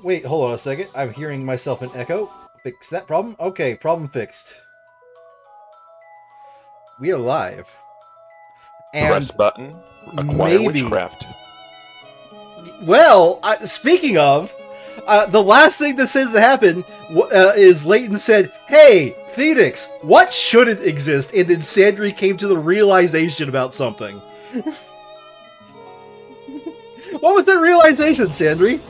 Wait, hold on a second. I'm hearing myself an echo. Fix that problem? Okay, problem fixed. We are live. And Press button. Acquire maybe... witchcraft. Well, speaking of, the last thing that says to happen is Leighton said, "Hey, Phoenix, what shouldn't exist?" And then Sandry came to the realization about something. What was that realization, Sandry?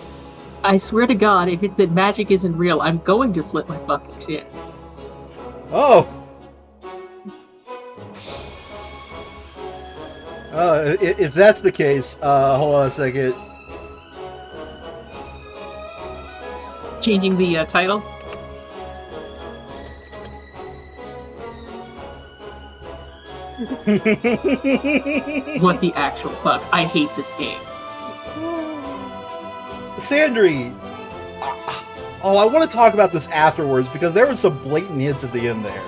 I swear to God, if it's that magic isn't real, I'm going to flip my fucking shit. Oh. If that's the case, hold on a second. Changing the title? What the actual fuck? I hate this game. Sandry! Oh, I want to talk about this afterwards because there were some blatant hints at the end there.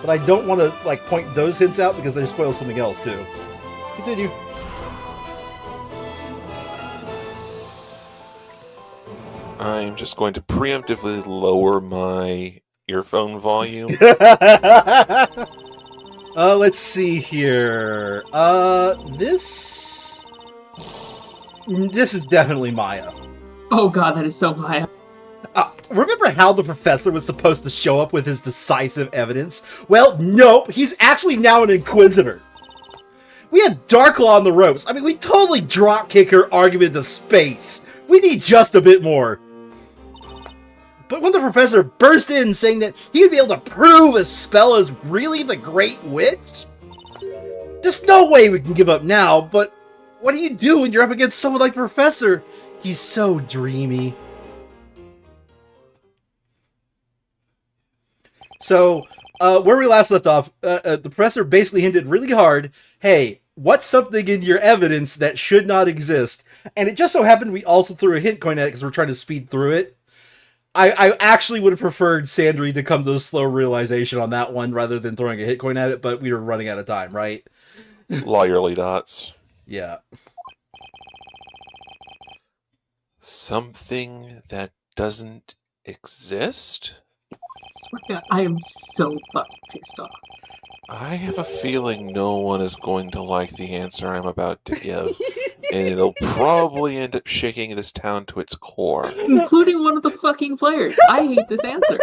But I don't want to like point those hints out because they spoil something else too. Continue. I'm just going to preemptively lower my earphone volume. Let's see here. This is definitely Maya. Oh God, that is so Maya. Remember how the professor was supposed to show up with his decisive evidence? Well, nope, he's actually now an Inquisitor. We had Darklaw on the ropes. I mean, we totally drop-kick her argument to space. We need just a bit more. But when the professor burst in saying that he would be able to prove a spell is really the Great Witch, there's no way we can give up now, but what do you do when you're up against someone like the Professor? He's so dreamy. So, where we last left off, the professor basically hinted really hard, hey, what's something in your evidence that should not exist? And it just so happened we also threw a hint coin at it because we're trying to speed through it. I actually would have preferred Sandry to come to a slow realization on that one rather than throwing a hit coin at it, but we were running out of time, right? Lawyerly dots. Yeah. Something that doesn't exist? I swear to God, I am so fucking pissed off. I have a feeling no one is going to like the answer I'm about to give, and it'll probably end up shaking this town to its core. Including one of the fucking players. I hate this answer.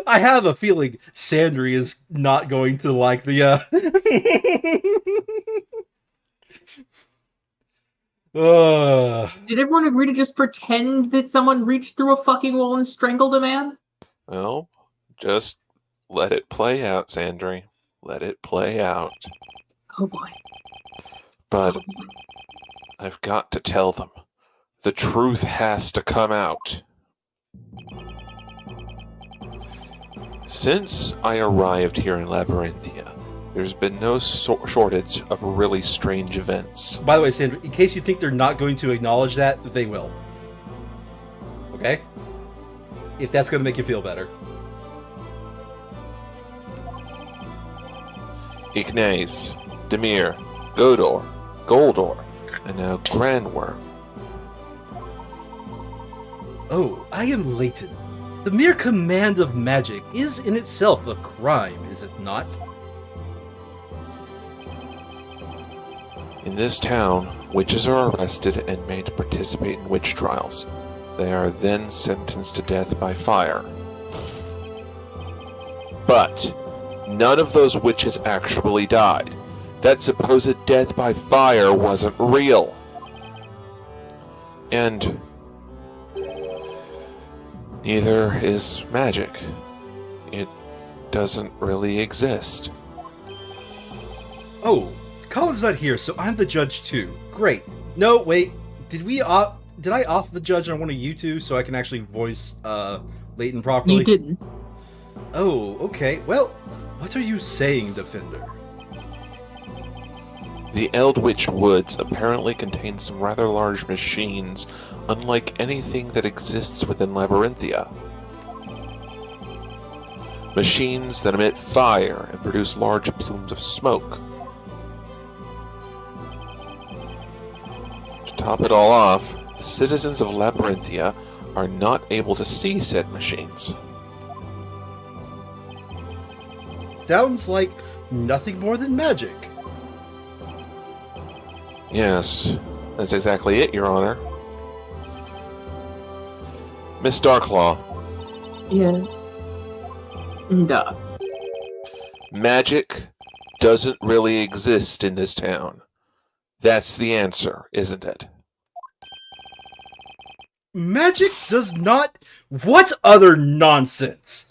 I have a feeling Sandry is not going to like the, Did everyone agree to just pretend that someone reached through a fucking wall and strangled a man? Well, just let it play out, Sandry. Let it play out. Oh boy. But I've got to tell them. The truth has to come out. Since I arrived here in Labyrinthia, there's been no shortage of really strange events. By the way, Sandry, in case you think they're not going to acknowledge that, they will. Okay? If that's going to make you feel better. Ignace, Demir, Godor, Goldor, and now Grandworm. Oh, I am Leighton. The mere command of magic is in itself a crime, is it not? In this town, witches are arrested and made to participate in witch trials. They are then sentenced to death by fire. But none of those witches actually died. That supposed death by fire wasn't real. And neither is magic. It doesn't really exist. Oh, Colin's not here, so I'm the judge too. Great. No, wait. Did I off the judge on one of you two so I can actually voice Leighton properly? You didn't. Oh, okay. Well, what are you saying, Defender? The Eldritch Woods apparently contain some rather large machines, unlike anything that exists within Labyrinthia. Machines that emit fire and produce large plumes of smoke. To top it all off, the citizens of Labyrinthia are not able to see said machines. Sounds like nothing more than magic. Yes, that's exactly it, Your Honor. Miss Darklaw, Yes. Dots. magic doesn't really exist in this town. That's the answer, isn't it? Magic does not... What other nonsense?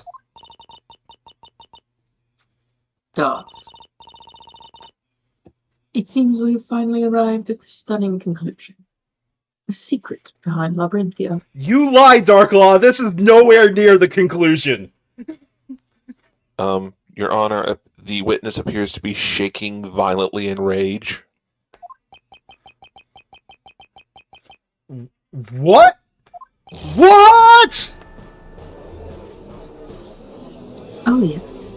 Dots. It seems we have finally arrived at the stunning conclusion. The secret behind Labyrinthia. You lie, Darklaw. This is nowhere near the conclusion. Your Honor, the witness appears to be shaking violently in rage. What? What? Oh, yes.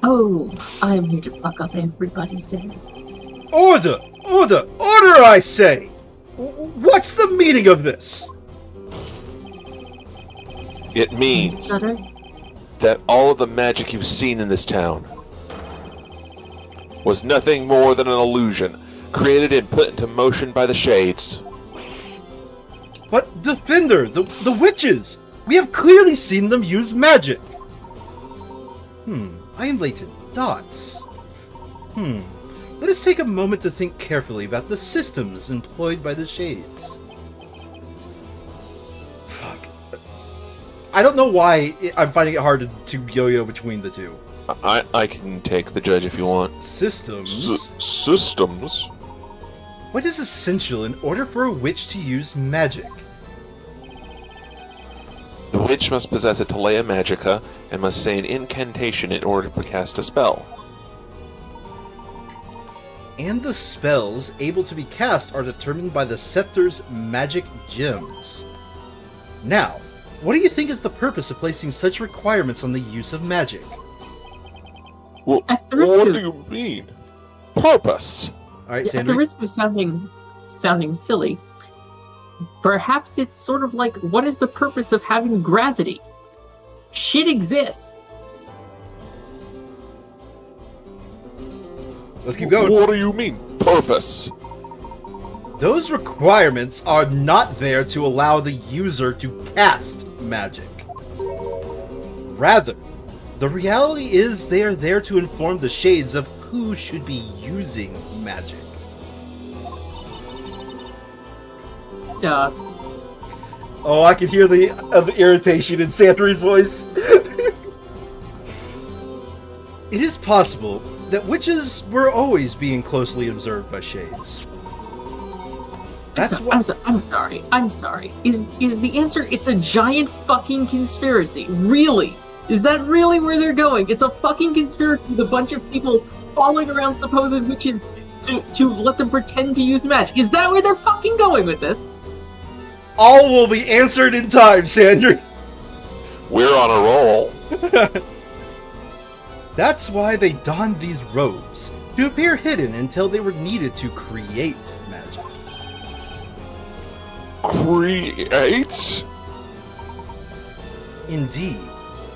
Oh, I am here to fuck up everybody's day. Order! Order! Order, I say! What's the meaning of this? It means Stutter? that all of the magic you've seen in this town was nothing more than an illusion, created and put into motion by the shades. But Defender, the witches! We have clearly seen them use magic! I am late to dots. Let us take a moment to think carefully about the systems employed by the shades. Fuck. I don't know why I'm finding it hard to yo-yo between the two. I can take the judge if you want. Systems? Systems? What is essential in order for a witch to use magic? The witch must possess a Telea Magica and must say an incantation in order to cast a spell. And the spells able to be cast are determined by the scepter's magic gems. Now, what do you think is the purpose of placing such requirements on the use of magic? Well, At the risk what of- do you mean? Purpose? Alright, At the Sandra. risk of sounding silly, perhaps it's sort of like, what is the purpose of having gravity? Shit exists. Let's keep going. What do you mean, purpose? Those requirements are not there to allow the user to cast magic. Rather, the reality is they are there to inform the shades of who should be using magic. Dots. Oh, I can hear the irritation in Sandry's voice. It is possible that witches were always being closely observed by shades. That's why. I'm sorry. Is the answer? It's a giant fucking conspiracy. Really? Is that really where they're going? It's a fucking conspiracy with a bunch of people following around supposed witches to let them pretend to use magic. Is that where they're fucking going with this? All will be answered in time, Sandry. We're on a roll. That's why they donned these robes, to appear hidden until they were needed to create magic. Create? Indeed.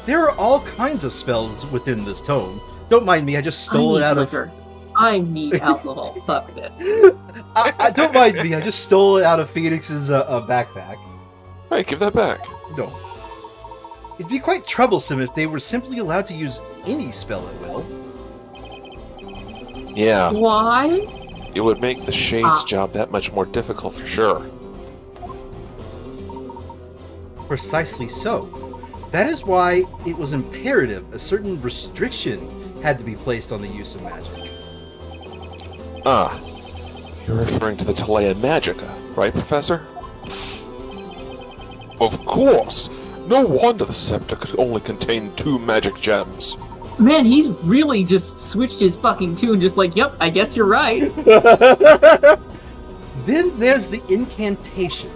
There are all kinds of spells within this tome. Don't mind me, I just stole it out of... liquor. I need alcohol. Fuck it. I don't mind me, I just stole it out of Phoenix's backpack. Hey, give that back. No. It'd be quite troublesome if they were simply allowed to use any spell at will. Yeah, Why? it would make the Shade's job that much more difficult for sure. Precisely so. That is why it was imperative a certain restriction had to be placed on the use of magic. Ah, you're referring to the Telea Magica, right, Professor? Of course! No wonder the scepter could only contain 2 magic gems. Man, he's really just switched his fucking tune, just like, yep, I guess you're right. Then there's the incantation.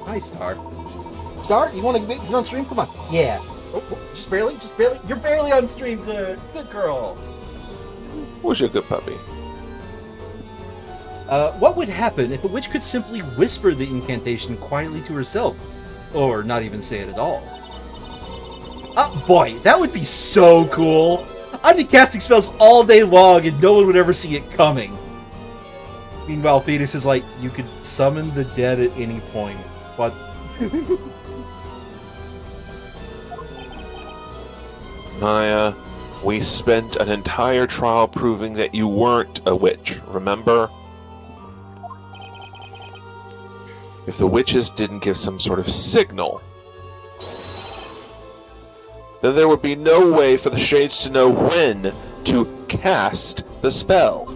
Hi, Star. Star, you want to get on stream? Come on. Yeah. Oh, just barely. You're barely on stream. Good girl. Was you a good puppy? What would happen if a witch could simply whisper the incantation quietly to herself? Or not even say it at all? Boy, that would be so cool! I'd be casting spells all day long and no one would ever see it coming. Meanwhile, Phoenix is like, you could summon the dead at any point. What? Maya, we spent an entire trial proving that you weren't a witch, remember? If the witches didn't give some sort of signal, then there would be no way for the shades to know when to cast the spell.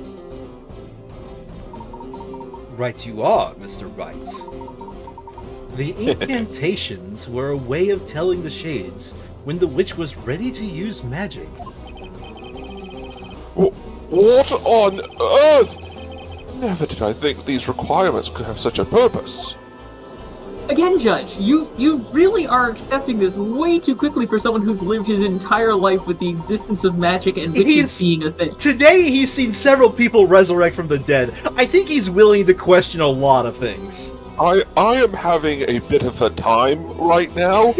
Right you are, Mr. Wright. The incantations were a way of telling the shades when the witch was ready to use magic. What on earth? Never did I think these requirements could have such a purpose. Again, Judge, you really are accepting this way too quickly for someone who's lived his entire life with the existence of magic and witches being a thing. Today he's seen several people resurrect from the dead. I think he's willing to question a lot of things. I am having a bit of a time right now.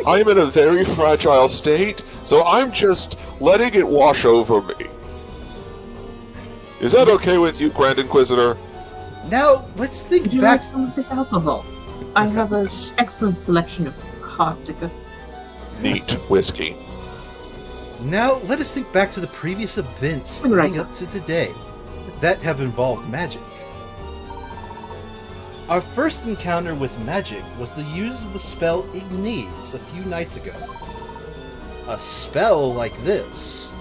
I'm in a very fragile state, so I'm just letting it wash over me. Is that okay with you, Grand Inquisitor? Now, let's think Would you back... like some of this alcohol? I have an excellent selection of hard liquor. Neat whiskey. Now, let us think back to the previous events leading up to today that have involved magic. Our first encounter with magic was the use of the spell Ignis a few nights ago. A spell like this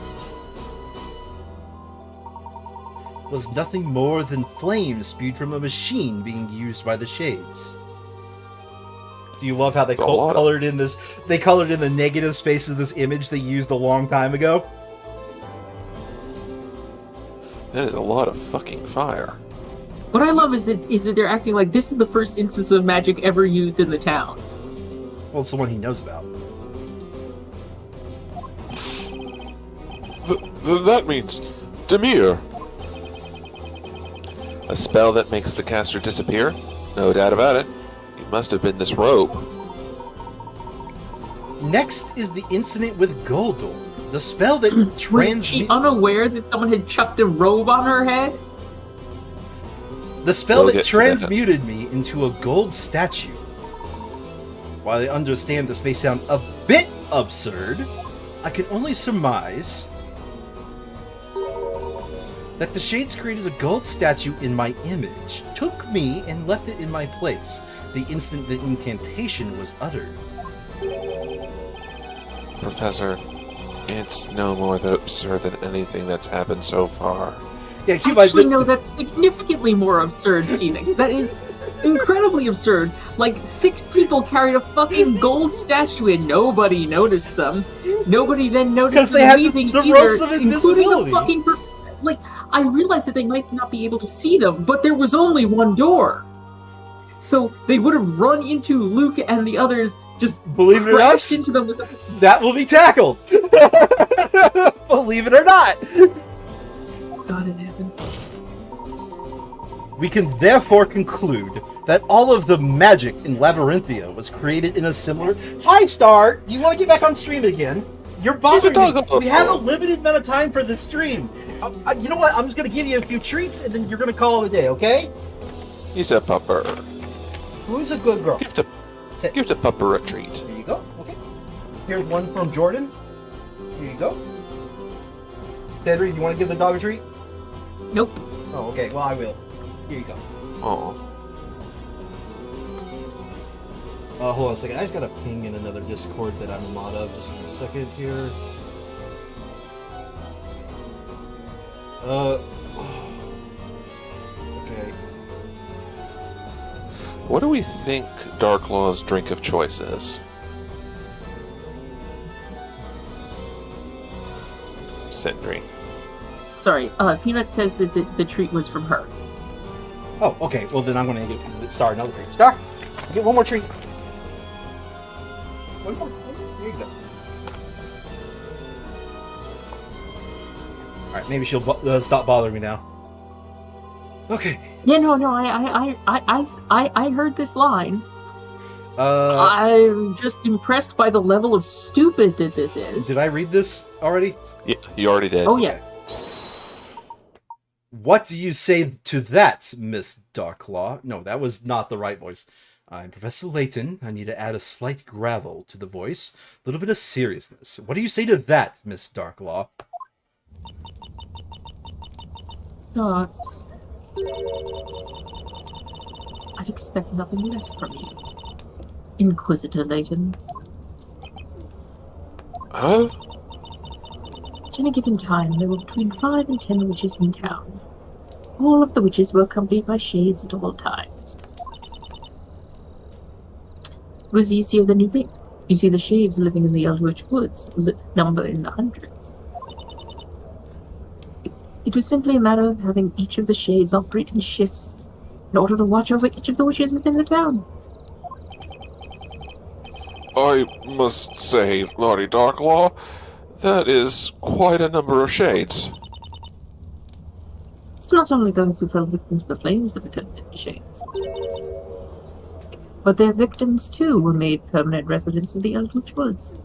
was nothing more than flames spewed from a machine being used by the shades. Do you love how they colored in this? They colored in the negative space of this image they used a long time ago. That is a lot of fucking fire. What I love is that they're acting like this is the first instance of magic ever used in the town. Well, it's the one he knows about. That means Demir. A spell that makes the caster disappear? No doubt about it. It must have been this robe. Next is the incident with Goldor, the spell that Was she unaware that someone had chucked a robe on her head? The spell that transmuted me into a gold statue. While I understand this may sound a bit absurd, I can only surmise that the Shades created a gold statue in my image, took me, and left it in my place the instant the incantation was uttered. Professor, it's no more than absurd than anything that's happened so far. Yeah, actually, no, that's significantly more absurd, Phoenix. That is incredibly absurd. Like, 6 people carried a fucking gold statue in. Nobody noticed them. Nobody then noticed them leaving the either, ropes of invisibility. including the fucking... Like, I realized that they might not be able to see them, but there was only one door. So they would have run into Luke and the others, just believe it or not, into them with that will be tackled. Believe it or not. God in heaven. We can therefore conclude that all of the magic in Labyrinthia was created in a similar... Hi, Star! Do you want to get back on stream again? You're bothering me. We have a limited amount of time for this stream. You know what? I'm just going to give you a few treats, and then you're going to call it a day, okay? He's a pupper. Who's a good girl? Give the pupper a treat. Here you go. Okay. Here's one from Jordan. Here you go. Henry, do you want to give the dog a treat? Nope. Oh, okay. Well, I will. Here you go. Oh. Hold on a second. I just got a ping in another Discord that I'm a mod of. Just give me a second here. Okay. What do we think Darklaw's drink of choice is? Sindri. Sorry, Peanut says that the treat was from her. Oh, okay. Well, then I'm going to give Star another treat. Star, you get one more treat. One more. Here you go. Alright, maybe she'll stop bothering me now. Okay. Yeah, no, I heard this line. Uh, I'm just impressed by the level of stupid that this is. did I read this already? Yeah, you already did. Oh, yes. What do you say to that, Miss Darklaw? No, that was not the right voice. I'm Professor Layton. I need to add a slight gravel to the voice. A little bit of seriousness. What do you say to that, Miss Darklaw? Dots. I'd expect nothing less from you, Inquisitor Layton. Huh? At any given time, there were between 5 and 10 witches in town. All of the witches were accompanied by shades at all times. It was easier than you think. You see the shades living in the Eldritch Woods, number in the hundreds. It was simply a matter of having each of the shades operate in shifts in order to watch over each of the witches within the town. I must say, Lottie Darklaw, that is quite a number of shades. It's not only those who fell victim to the flames that were turned into shades, but their victims too were made permanent residents of the Eldritch Woods.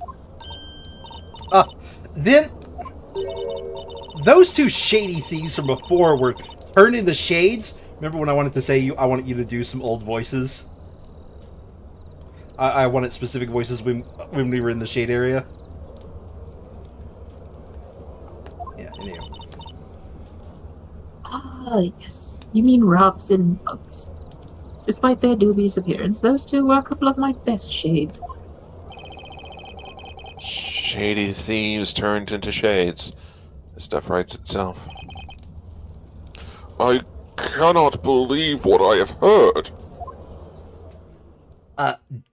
Then those two shady thieves from before were turned into shades. Remember when I wanted to say I wanted you to do some old voices? I wanted specific voices when we were in the shade area. Yeah, anyhow. Ah, yes. You mean Robs and Bugs. Despite their dubious appearance, those two were a couple of my best shades. Shady thieves turned into shades. This stuff writes itself. I cannot believe what I have heard.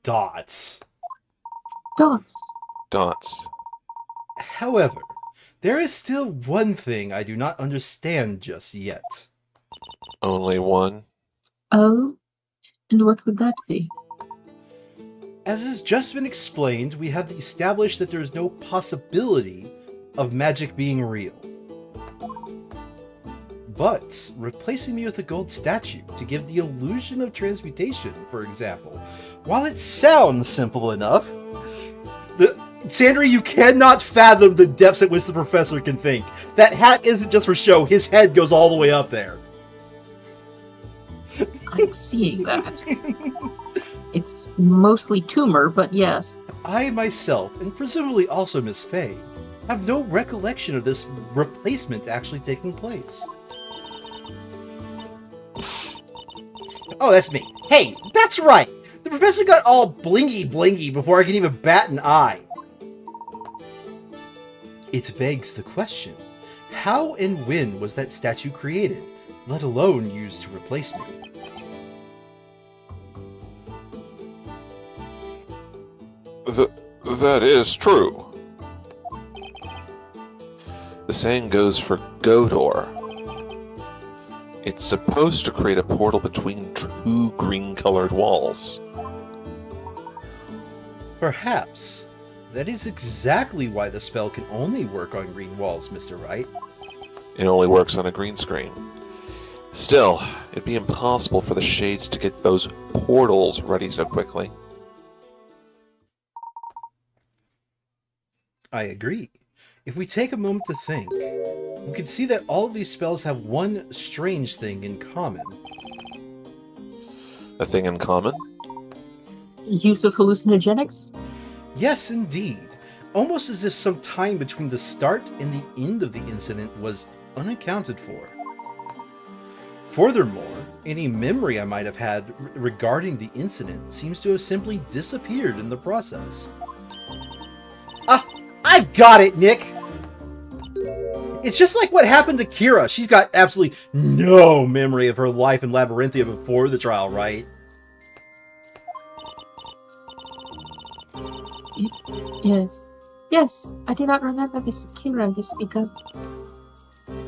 Dots. Dots. Dots. However, there is still one thing I do not understand just yet. Only one? Oh? And what would that be? As has just been explained, we have established that there is no possibility of magic being real. But replacing me with a gold statue to give the illusion of transmutation, for example, while it sounds simple enough, Sandra, you cannot fathom the depths at which the professor can think. That hat isn't just for show, his head goes all the way up there. I'm seeing that. It's mostly tumor, but yes. I myself, and presumably also Miss Fey, have no recollection of this replacement actually taking place. Oh, that's me. Hey, that's right! The professor got all blingy before I can even bat an eye. It begs the question, how and when was that statue created, let alone used to replace me? That is true. The saying goes for Godor. It's supposed to create a portal between two green-colored walls. Perhaps. That is exactly why the spell can only work on green walls, Mr. Wright. It only works on a green screen. Still, it'd be impossible for the shades to get those portals ready so quickly. I agree. If we take a moment to think, we can see that all of these spells have one strange thing in common. A thing in common? Use of hallucinogenics? Yes, indeed. Almost as if some time between the start and the end of the incident was unaccounted for. Furthermore, any memory I might have had regarding the incident seems to have simply disappeared in the process. Ah! I've got it, Nick! It's just like what happened to Kira. She's got absolutely no memory of her life in Labyrinthia before the trial, right? Yes. Yes, I do not remember this Kira you speak of.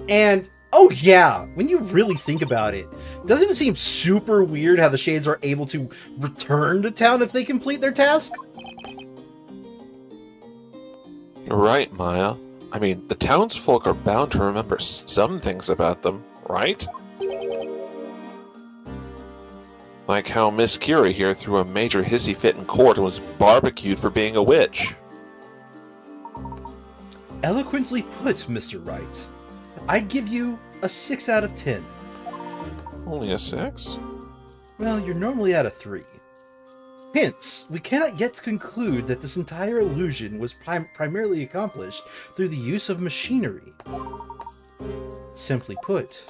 And, oh yeah, when you really think about it, doesn't it seem super weird how the Shades are able to return to town if they complete their task? You're right, Maya. I mean, the townsfolk are bound to remember some things about them, right? Like how Miss Kira here threw a major hissy fit in court and was barbecued for being a witch. Eloquently put, Mr. Wright. I give you a 6 out of 10. Only a 6? Well, you're normally at a 3. Hence, we cannot yet conclude that this entire illusion was primarily accomplished through the use of machinery. Simply put,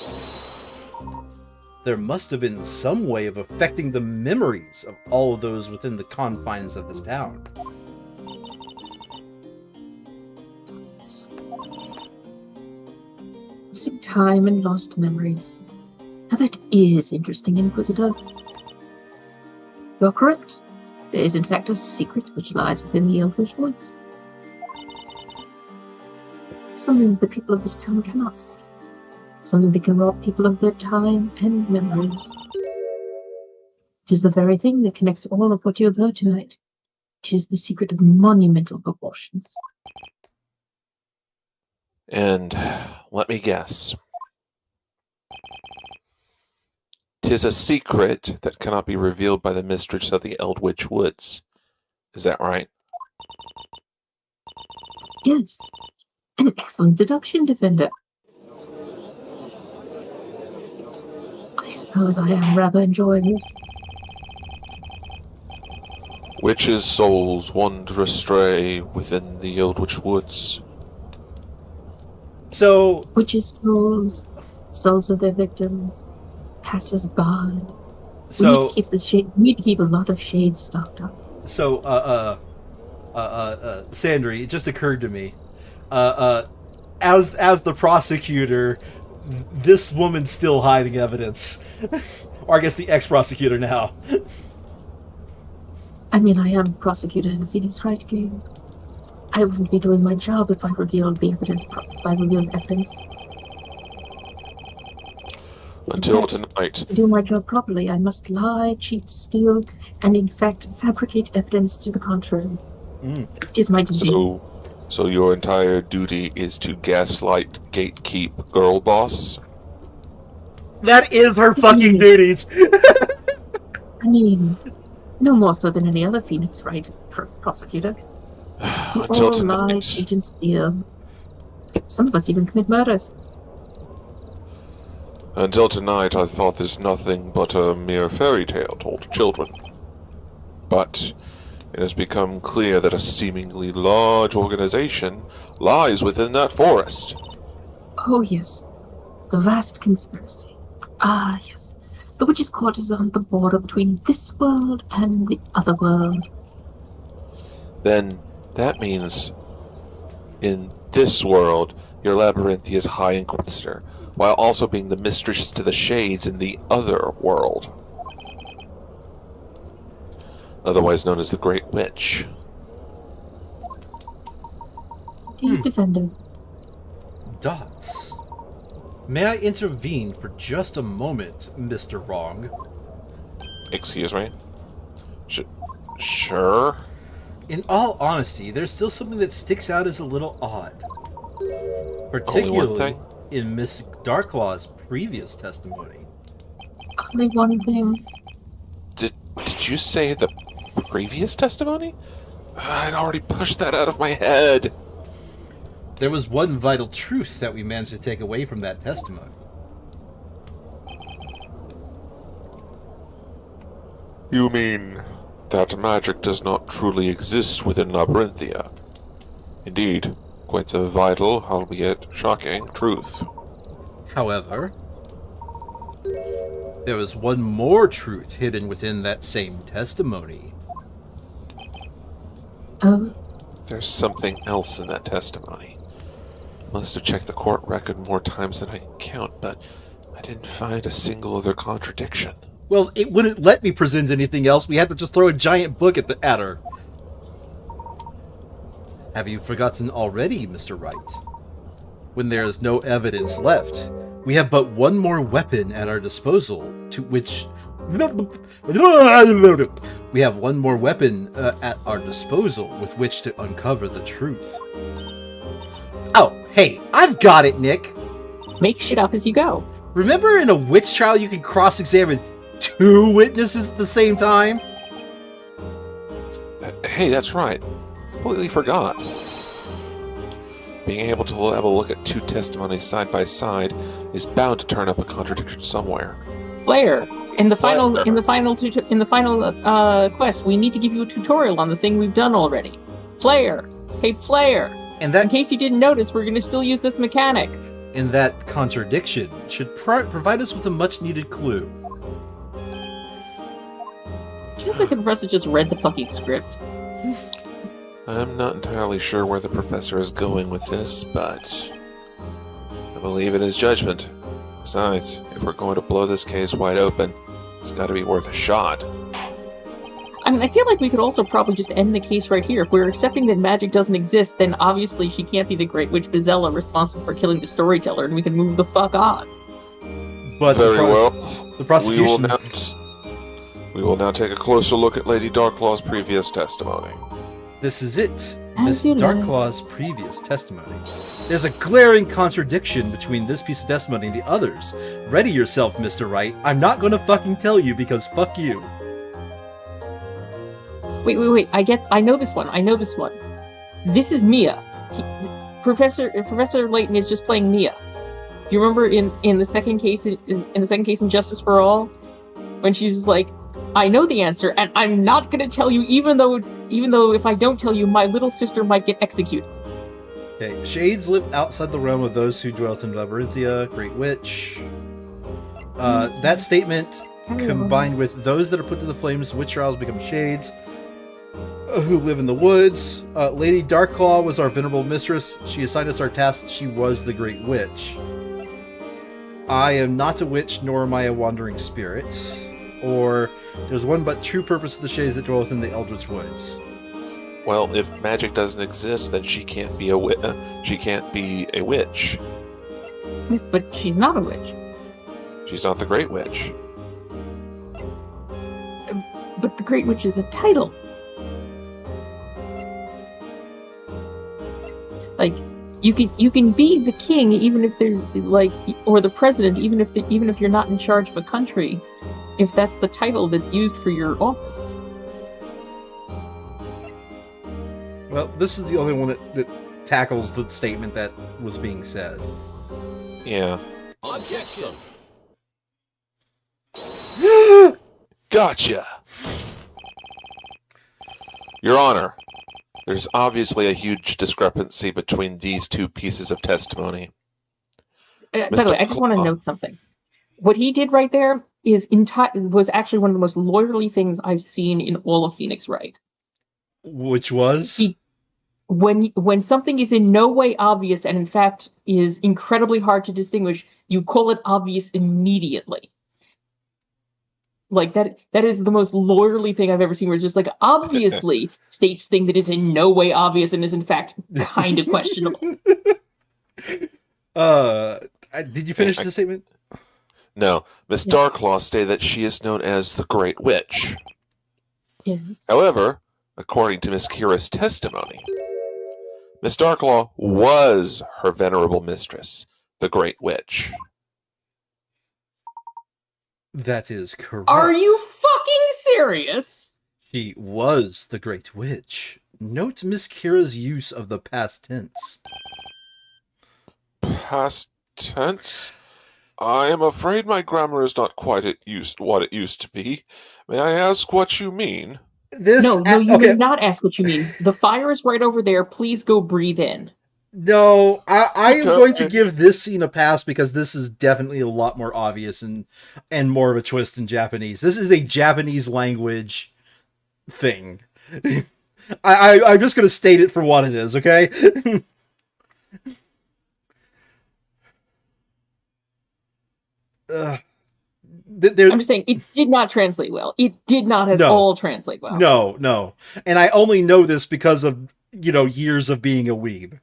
there must have been some way of affecting the memories of all of those within the confines of this town. Missing time and lost memories. Now that is interesting, Inquisitor. You're correct. There is in fact a secret which lies within the Elvish woods. Something the people of this town cannot see. Something that can rob people of their time and memories. It is the very thing that connects all of what you have heard tonight. It is the secret of monumental proportions. And let me guess. 'Tis a secret that cannot be revealed by the mistress of the Eldritch Woods. Is that right? Yes. An excellent deduction, Defender. I suppose I am rather enjoying this. Witches' souls wander astray within the Eldritch Woods. So, Witches' souls, souls of their victims, passers-by. We so, need to keep we need to keep a lot of shades stocked up. so, Sandry, it just occurred to me, as the prosecutor, this woman's still hiding evidence. Or I guess the ex-prosecutor now. I mean, I am prosecutor in a Phoenix Wright game. I wouldn't be doing my job if I revealed the evidence. Until tonight. To do my job properly, I must lie, cheat, steal, and in fact fabricate evidence to the contrary. It is my duty. So your entire duty is to gaslight, gatekeep, girl boss? That is her fucking duties! I mean, no more so than any other Phoenix Wright prosecutor. We Until all tonight. lie, cheat, and steal. Some of us even commit murders. Until tonight, I thought this nothing but a mere fairy tale told to children. But it has become clear that a seemingly large organization lies within that forest. Oh yes, the vast conspiracy. Ah yes, the witch's court is on the border between this world and the other world. Then that means in this world, your Labyrinthia's High Inquisitor, while also being the mistress to the shades in the other world. Otherwise known as the Great Witch. Indeed, Defender. Dots. May I intervene for just a moment, Mr. Wrong? Excuse me? Sure? In all honesty, there's still something that sticks out as a little odd. Particularly in Miss Darklaw's previous testimony. Only one thing. Did you say the previous testimony? I'd already pushed that out of my head. There was one vital truth that we managed to take away from that testimony. You mean that magic does not truly exist within Labyrinthia? Indeed, quite the vital, albeit shocking, truth. However, there was one more truth hidden within that same testimony. Oh, There's something else in that testimony. Must have checked the court record more times than I can count, but I didn't find a single other contradiction. Well, it wouldn't let me present anything else. We had to just throw a giant book at her. Have you forgotten already, Mr. Wright? When there is no evidence left, we have but one more weapon at our disposal, to which... We have one more weapon at our disposal with which to uncover the truth. Oh, hey, I've got it, Nick! make shit up as you go. Remember in a witch trial you can cross-examine 2 witnesses at the same time? Hey, that's right. Completely forgot. Being able to have a look at 2 testimonies side by side is bound to turn up a contradiction somewhere. Player, in the final quest, we need to give you a tutorial on the thing we've done already. Player, hey player. And that, in case you didn't notice, we're going to still use this mechanic. And that contradiction should provide us with a much-needed clue. Feels like the professor just read the fucking script. I'm not entirely sure where the professor is going with this, but I believe in his judgment. Besides, if we're going to blow this case wide open, it's got to be worth a shot. I mean, I feel like we could also probably just end the case right here. If we're accepting that magic doesn't exist, then obviously she can't be the Great Witch Vizela responsible for killing the storyteller, and we can move the fuck on. But very well. The prosecution... We will now take a closer look at Lady Darklaw's previous testimony. This is it. Miss Darklaw's previous testimony. There's a glaring contradiction between this piece of testimony and the others. Ready yourself, Mr. Wright. I'm not gonna fucking tell you because fuck you. Wait. I know this one. This is Mia. Professor Layton is just playing Mia. Do you remember in the second case in Justice for All, when she's just like, I know the answer, and I'm not going to tell you, even though if I don't tell you, my little sister might get executed. Okay, shades live outside the realm of those who dwell in Labyrinthia, Great Witch. That statement, combined with those that are put to the flames, witch trials become shades, who live in the woods. Lady Darklaw was our venerable mistress. She assigned us our tasks. She was the Great Witch. I am not a witch, nor am I a wandering spirit. Or, there's one but true purpose of the shades that dwell within the Eldritch Woods. Well, if magic doesn't exist, then she can't be a witch. Yes, but she's not a witch. She's not the Great Witch. But the Great Witch is a title. Like, you can be the king even if there's or the president even if you're not in charge of a country, if that's the title that's used for your office. Well, this is the only one that tackles the statement that was being said. Yeah. Objection! Gotcha! Your Honor, there's obviously a huge discrepancy between these 2 pieces of testimony. By the way, I just want to note something. What he did right there was actually one of the most lawyerly things I've seen in all of Phoenix Wright. Which was? When something is in no way obvious and in fact is incredibly hard to distinguish, you call it obvious immediately. Like that is the most lawyerly thing I've ever seen, where it's just like, obviously states thing that is in no way obvious and is in fact kind of questionable. Did you finish the statement? No. Miss Darklaw stated that she is known as the Great Witch. Yes. However, according to Miss Kira's testimony, Miss Darklaw was her venerable mistress, the Great Witch. That is correct. Are you fucking serious? She was the Great Witch. Note Miss Kira's use of the past tense. Past tense? I am afraid my grammar is not quite what it used to be. May I ask what you mean? No, you may not ask what you mean. The fire is right over there. Please go breathe in. No, I am going to give this scene a pass because this is definitely a lot more obvious and more of a twist in Japanese. This is a Japanese language thing. I'm just going to state it for what it is, okay? I'm just saying, it did not translate well. It did not at all translate well. No. And I only know this because of, years of being a weeb.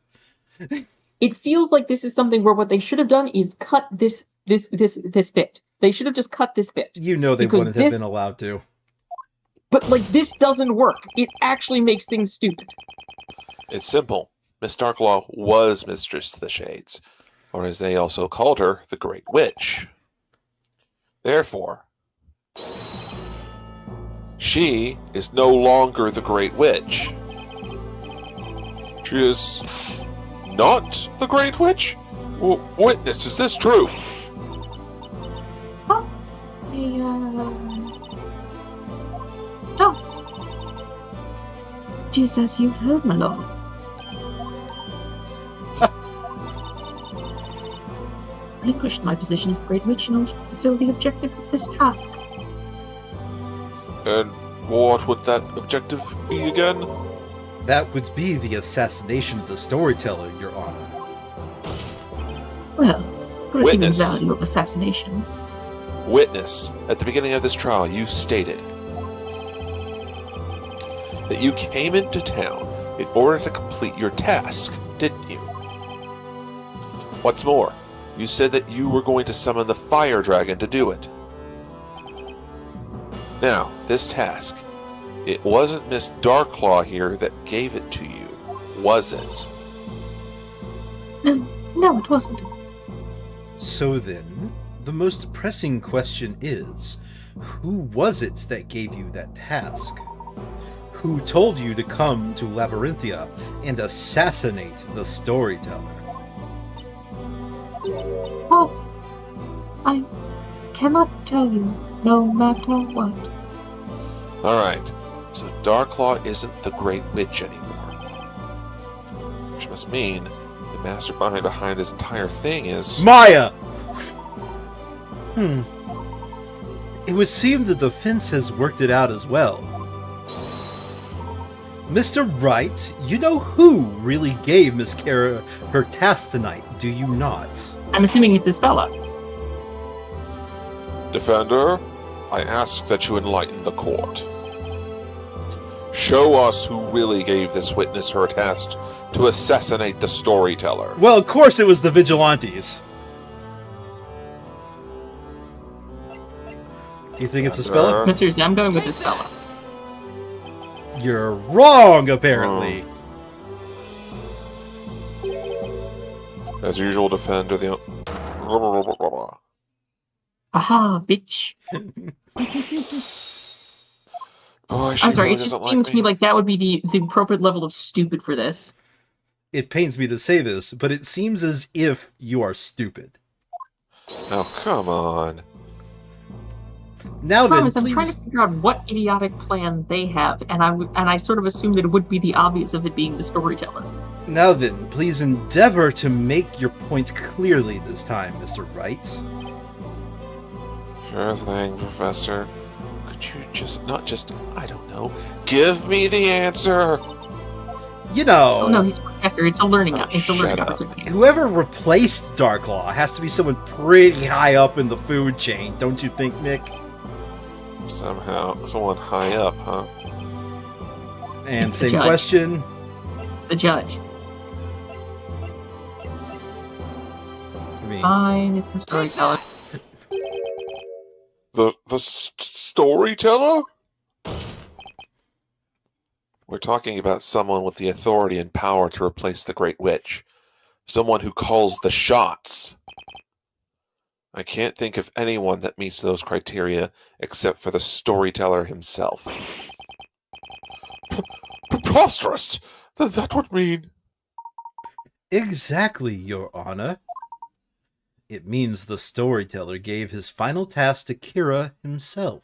It feels like this is something where what they should have done is cut this bit. They should have just cut this bit. They wouldn't have been allowed to. But, this doesn't work. It actually makes things stupid. It's simple. Miss Darklaw was Mistress of the Shades, or as they also called her, the Great Witch. Therefore, She is no longer the Great Witch. She is not the Great Witch? Witness, is this true? Oh, don't. Just as you've heard, my lord. I relinquished my position as the Great Witch in order to fulfill the objective of this task. And what would that objective be again? That would be the assassination of the storyteller, Your Honor. Well, proving the Witness. value of assassination. Witness, at the beginning of this trial, you stated that you came into town in order to complete your task, didn't you? What's more, you said that you were going to summon the fire dragon to do it. Now, this task, it wasn't Miss Darklaw here that gave it to you, was it? No, it wasn't. So then, the most pressing question is, who was it that gave you that task? Who told you to come to Labyrinthia and assassinate the storyteller? False. I cannot tell you, no matter what. Alright, so Darklaw isn't the Great Witch anymore. Which must mean the mastermind behind this entire thing is... Maya! It would seem the defense has worked it out as well. Mr. Wright, you know who really gave Miss Kara her task tonight, do you not? I'm assuming it's Isabella. Defender, I ask that you enlighten the court. Show us who really gave this witness her task to assassinate the storyteller. Well, of course it was the vigilantes. Do you think it's Isabella? But seriously, I'm going with Isabella. You're wrong, apparently. As usual, Defender, the... Aha, bitch. Boy, I'm sorry, it just seemed to me like that would be the appropriate level of stupid for this. It pains me to say this, but it seems as if you are stupid. Oh, come on. Now then, Promise, I'm please... trying to figure out what idiotic plan they have, and I sort of assumed that it would be the obvious of it being the storyteller. Now then, please endeavor to make your point clearly this time, Mr. Wright. Sure thing, Professor. Could you I don't know, give me the answer? You know... Oh no, he's a professor. It's a learning Shut up. opportunity. Whoever replaced Darklaw has to be someone pretty high up in the food chain, don't you think, Nick? Somehow, someone high up, huh? And It's the same judge. question. It's the judge. I mean, Fine, it's the storyteller. The storyteller? We're talking about someone with the authority and power to replace the Great Witch. Someone who calls the shots. I can't think of anyone that meets those criteria except for the storyteller himself. Preposterous! That would mean... exactly, Your Honor. It means the storyteller gave his final task to Kira himself.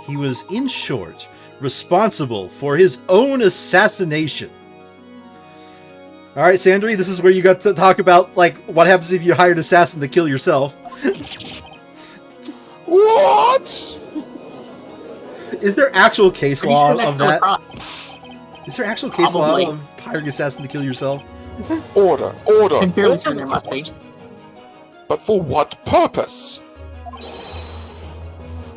He was, in short, responsible for his own assassination. Alright, Sandry, this is where you got to talk about, like, what happens if you hire an assassin to kill yourself. What? Is there actual case Pretty law sure that's of still a that? crime. Is there actual case Probably. law of hiring an assassin to kill yourself? Order. I'm fairly sure there must be. But for what purpose?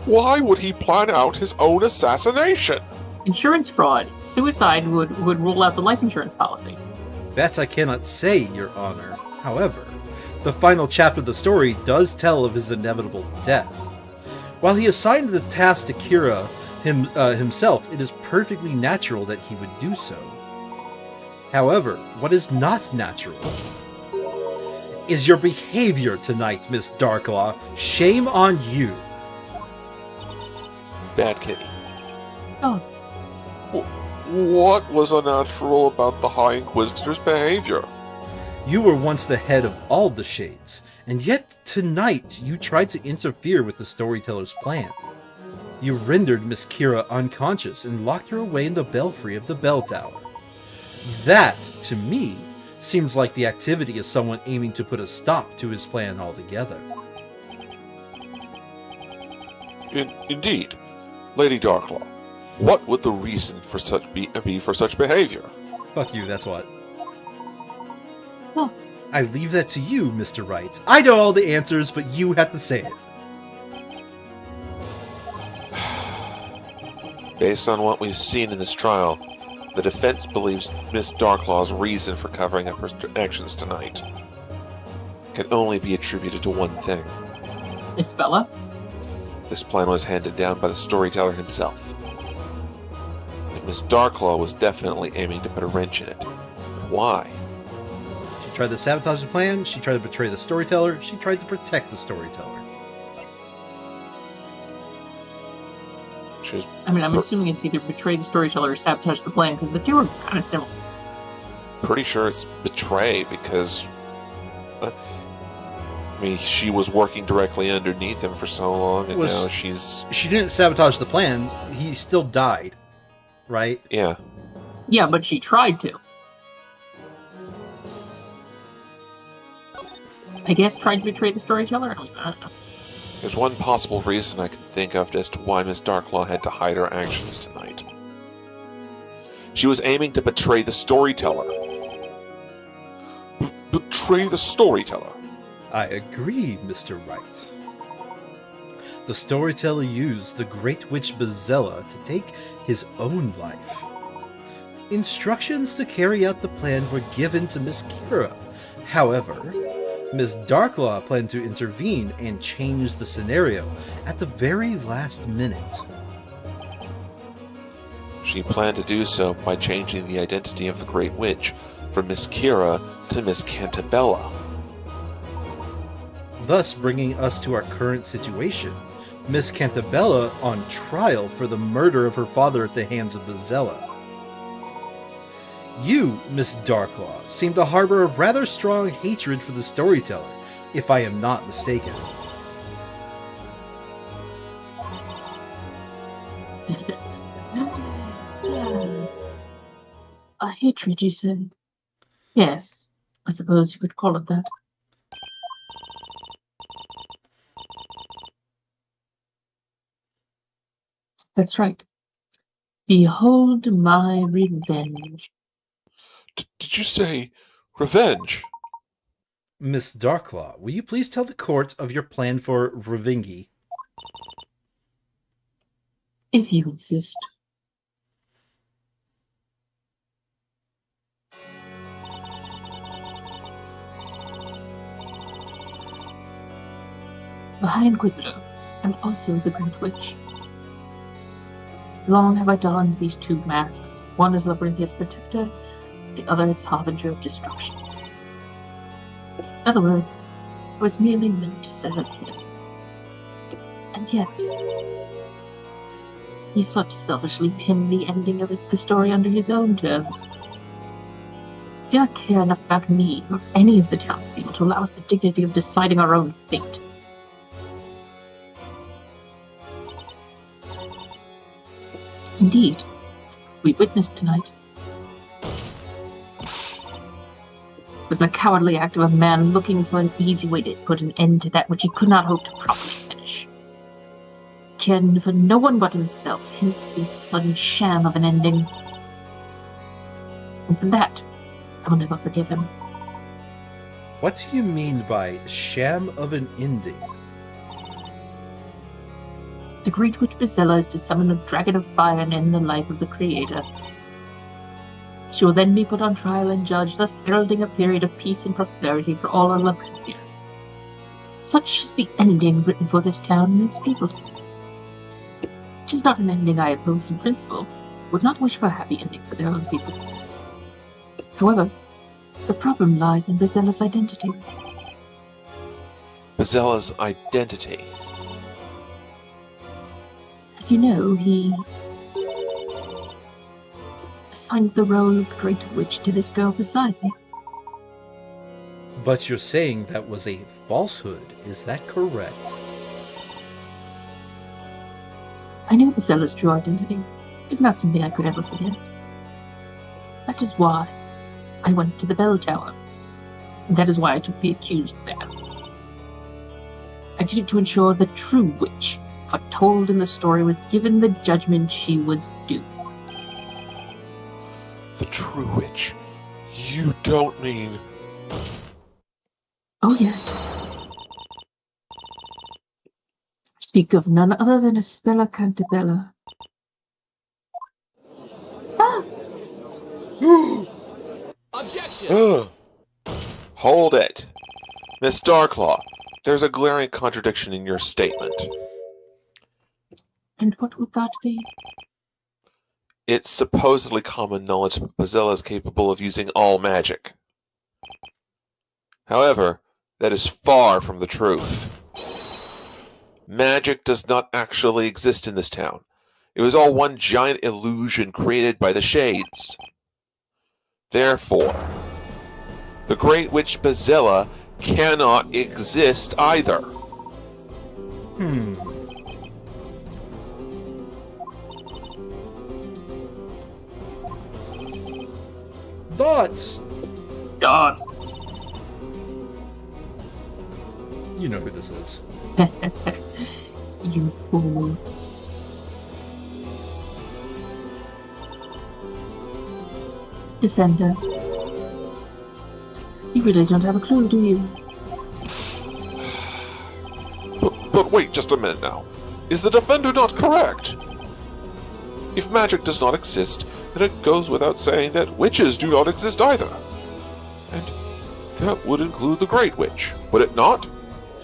Why would he plan out his own assassination? Insurance fraud. Suicide would rule out the life insurance policy. That I cannot say, Your Honor. However, the final chapter of the story does tell of his inevitable death. While he assigned the task to Kira himself, it is perfectly natural that he would do so. However, what is not natural is your behavior tonight, Miss Darklaw. Shame on you. Bad kitty. Oh, What was unnatural about the High Inquisitor's behavior? You were once the head of all the Shades, and yet tonight you tried to interfere with the storyteller's plan. You rendered Miss Kira unconscious and locked her away in the belfry of the bell tower. That, to me, seems like the activity of someone aiming to put a stop to his plan altogether. Indeed. Lady Darklaw, what would the reason for such be for such behavior? Fuck you, that's what. well, I leave that to you, Mr. Wright. I know all the answers, but you have to say it. Based on what we've seen in this trial, the defense believes Miss Darklaw's reason for covering up her actions tonight can only be attributed to one thing. Miss Bella? This plan was handed down by the storyteller himself. And Miss Darklaw was definitely aiming to put a wrench in it. Why? She tried to sabotage the plan, she tried to betray the storyteller, she tried to protect the storyteller. She was I'm assuming it's either betray the storyteller or sabotage the plan, because the two are kind of similar. pretty sure it's betray because she was working directly underneath him for so long, and now she's... She didn't sabotage the plan, he still died, right? Yeah. Yeah, but she tried to. I guess tried to betray the storyteller? I don't know. There's one possible reason I can think of as to why Miss Darklaw had to hide her actions tonight. She was aiming to betray the storyteller. Betray the storyteller? I agree, Mr. Wright. The storyteller used the Great Witch Bezella to take his own life. Instructions to carry out the plan were given to Miss Kira. However, Miss Darklaw planned to intervene and change the scenario at the very last minute. She planned to do so by changing the identity of the Great Witch from Miss Kira to Miss Cantabella. Thus bringing us to our current situation. Miss Cantabella on trial for the murder of her father at the hands of Bezella. You, Miss Darklaw, seem to harbor a rather strong hatred for the storyteller, if I am not mistaken. A hatred, you said? Yes, I suppose you could call it that. That's right. Behold my revenge. Did you say revenge? Miss Darklaw, will you please tell the court of your plan for Revingi? If you insist. The High Inquisitor, and also the Great Witch. Long have I donned these two masks, one as Labyrinthia's protector, the other its harbinger of destruction. In other words, I was merely meant to serve him. And yet, he sought to selfishly pin the ending of the story under his own terms. He did not care enough about me or any of the townspeople to allow us the dignity of deciding our own fate. Indeed, we witnessed tonight was a cowardly act of a man looking for an easy way to put an end to that which he could not hope to properly finish. Cared for no one but himself, hence the sudden sham of an ending. And for that, I will never forgive him. What do you mean by sham of an ending? The Great Witch Bezella is to summon a dragon of fire and end the life of the Creator. She will then be put on trial and judged, thus heralding a period of peace and prosperity for all of Labyrinthia. Such is the ending written for this town and its people. Which is not an ending I oppose in principle, would not wish for a happy ending for their own people. However, the problem lies in Bezella's identity. Bazella's identity? As you know, he assigned the role of the Great Witch to this girl beside me. But you're saying that was a falsehood, is that correct? I knew Bazella's true identity. It is not something I could ever forget. That is why I went to the bell tower. And that is why I took the accused there. I did it to ensure the true witch, foretold in the story, was given the judgment she was due. The true witch? You don't mean... Oh yes. I speak of none other than Aspella Cantabella. Ah! Ugh. Hold it. Miss Darklaw, there's a glaring contradiction in your statement. And what would that be? It's supposedly common knowledge that Bazella is capable of using all magic. However, that is far from the truth. Magic does not actually exist in this town. It was all one giant illusion created by the Shades. Therefore, the Great Witch Bazella cannot exist either. Thoughts? Dogs. You know who this is. You fool. Defender. You really don't have a clue, do you? But wait just a minute now. Is the Defender not correct? If magic does not exist, then it goes without saying that witches do not exist either. And that would include the Great Witch, would it not?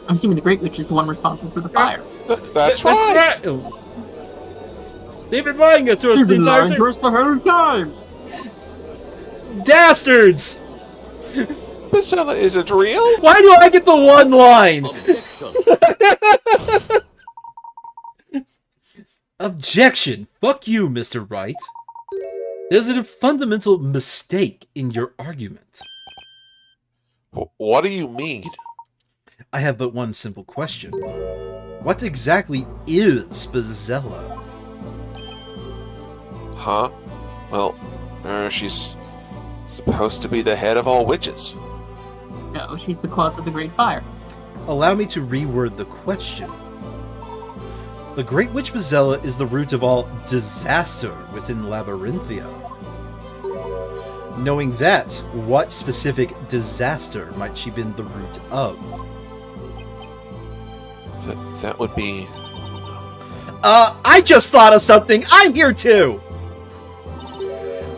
I'm assuming the Great Witch is the one responsible for the fire. That's right! They've been lying to us the entire time! the whole time! Dastards! Bazella isn't real? Why do I get the one line? Objection! Fuck you, Mr. Wright. There's a fundamental mistake in your argument. What do you mean? I have but one simple question. What exactly is Bazella? Huh? Well, she's supposed to be the head of all witches. No, she's the cause of the Great Fire. Allow me to reword the question. The Great Witch Bazella is the root of all disaster within Labyrinthia. Knowing that, what specific disaster might she been the root of? That would be... I just thought of something! I'm here too!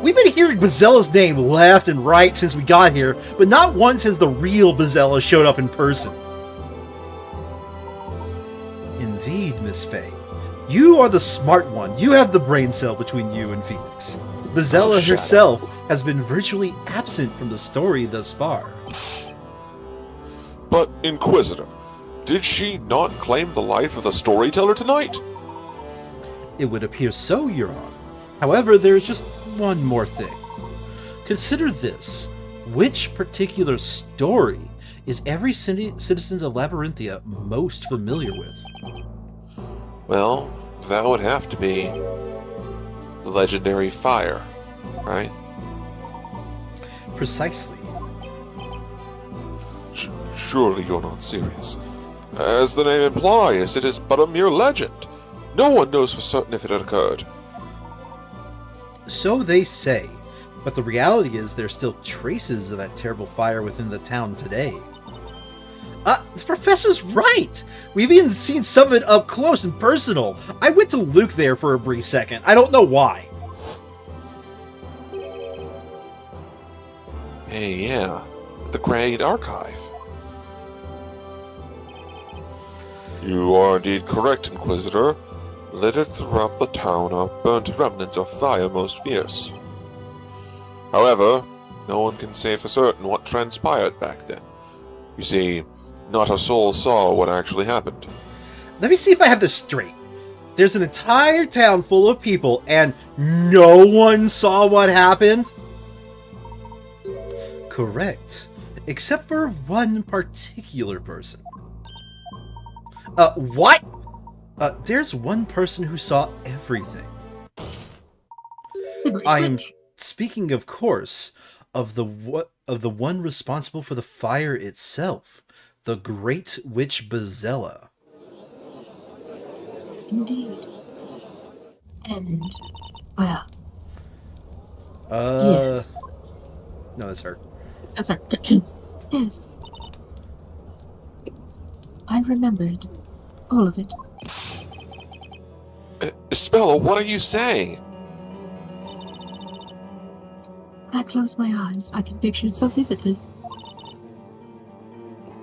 We've been hearing Bazella's name left and right since we got here, but not once has the real Bazella showed up in person. Indeed, Miss Faye. You are the smart one. You have the brain cell between you and Phoenix. Bazella herself has been virtually absent from the story thus far. But, Inquisitor, did she not claim the life of the storyteller tonight? It would appear so, Your Honor. However, there is just one more thing. Consider this. Which particular story is every citizen of Labyrinthia most familiar with? Well, that would have to be the legendary fire, right? Precisely. Surely you're not serious. As the name implies, it is but a mere legend. No one knows for certain if it had occurred. So they say, but the reality is there's still traces of that terrible fire within the town today. The professor's right! We've even seen some of it up close and personal. I went to Luke there for a brief second. I don't know why. Hey, yeah. The Great Archive. You are indeed correct, Inquisitor. Littered throughout the town are burnt remnants of fire most fierce. However, no one can say for certain what transpired back then. You see, Not a soul saw what actually happened. Let me see if I have this straight. There's an entire town full of people, and no one saw what happened? Correct. Except for one particular person. What? There's one person who saw everything. I am speaking, of course, of the one responsible for the fire itself, the Great Witch Bazella. Indeed. And, well... yes. No, that's her. That's her. Yes. I remembered all of it. Spella, what are you saying? When I close my eyes, I can picture it so vividly.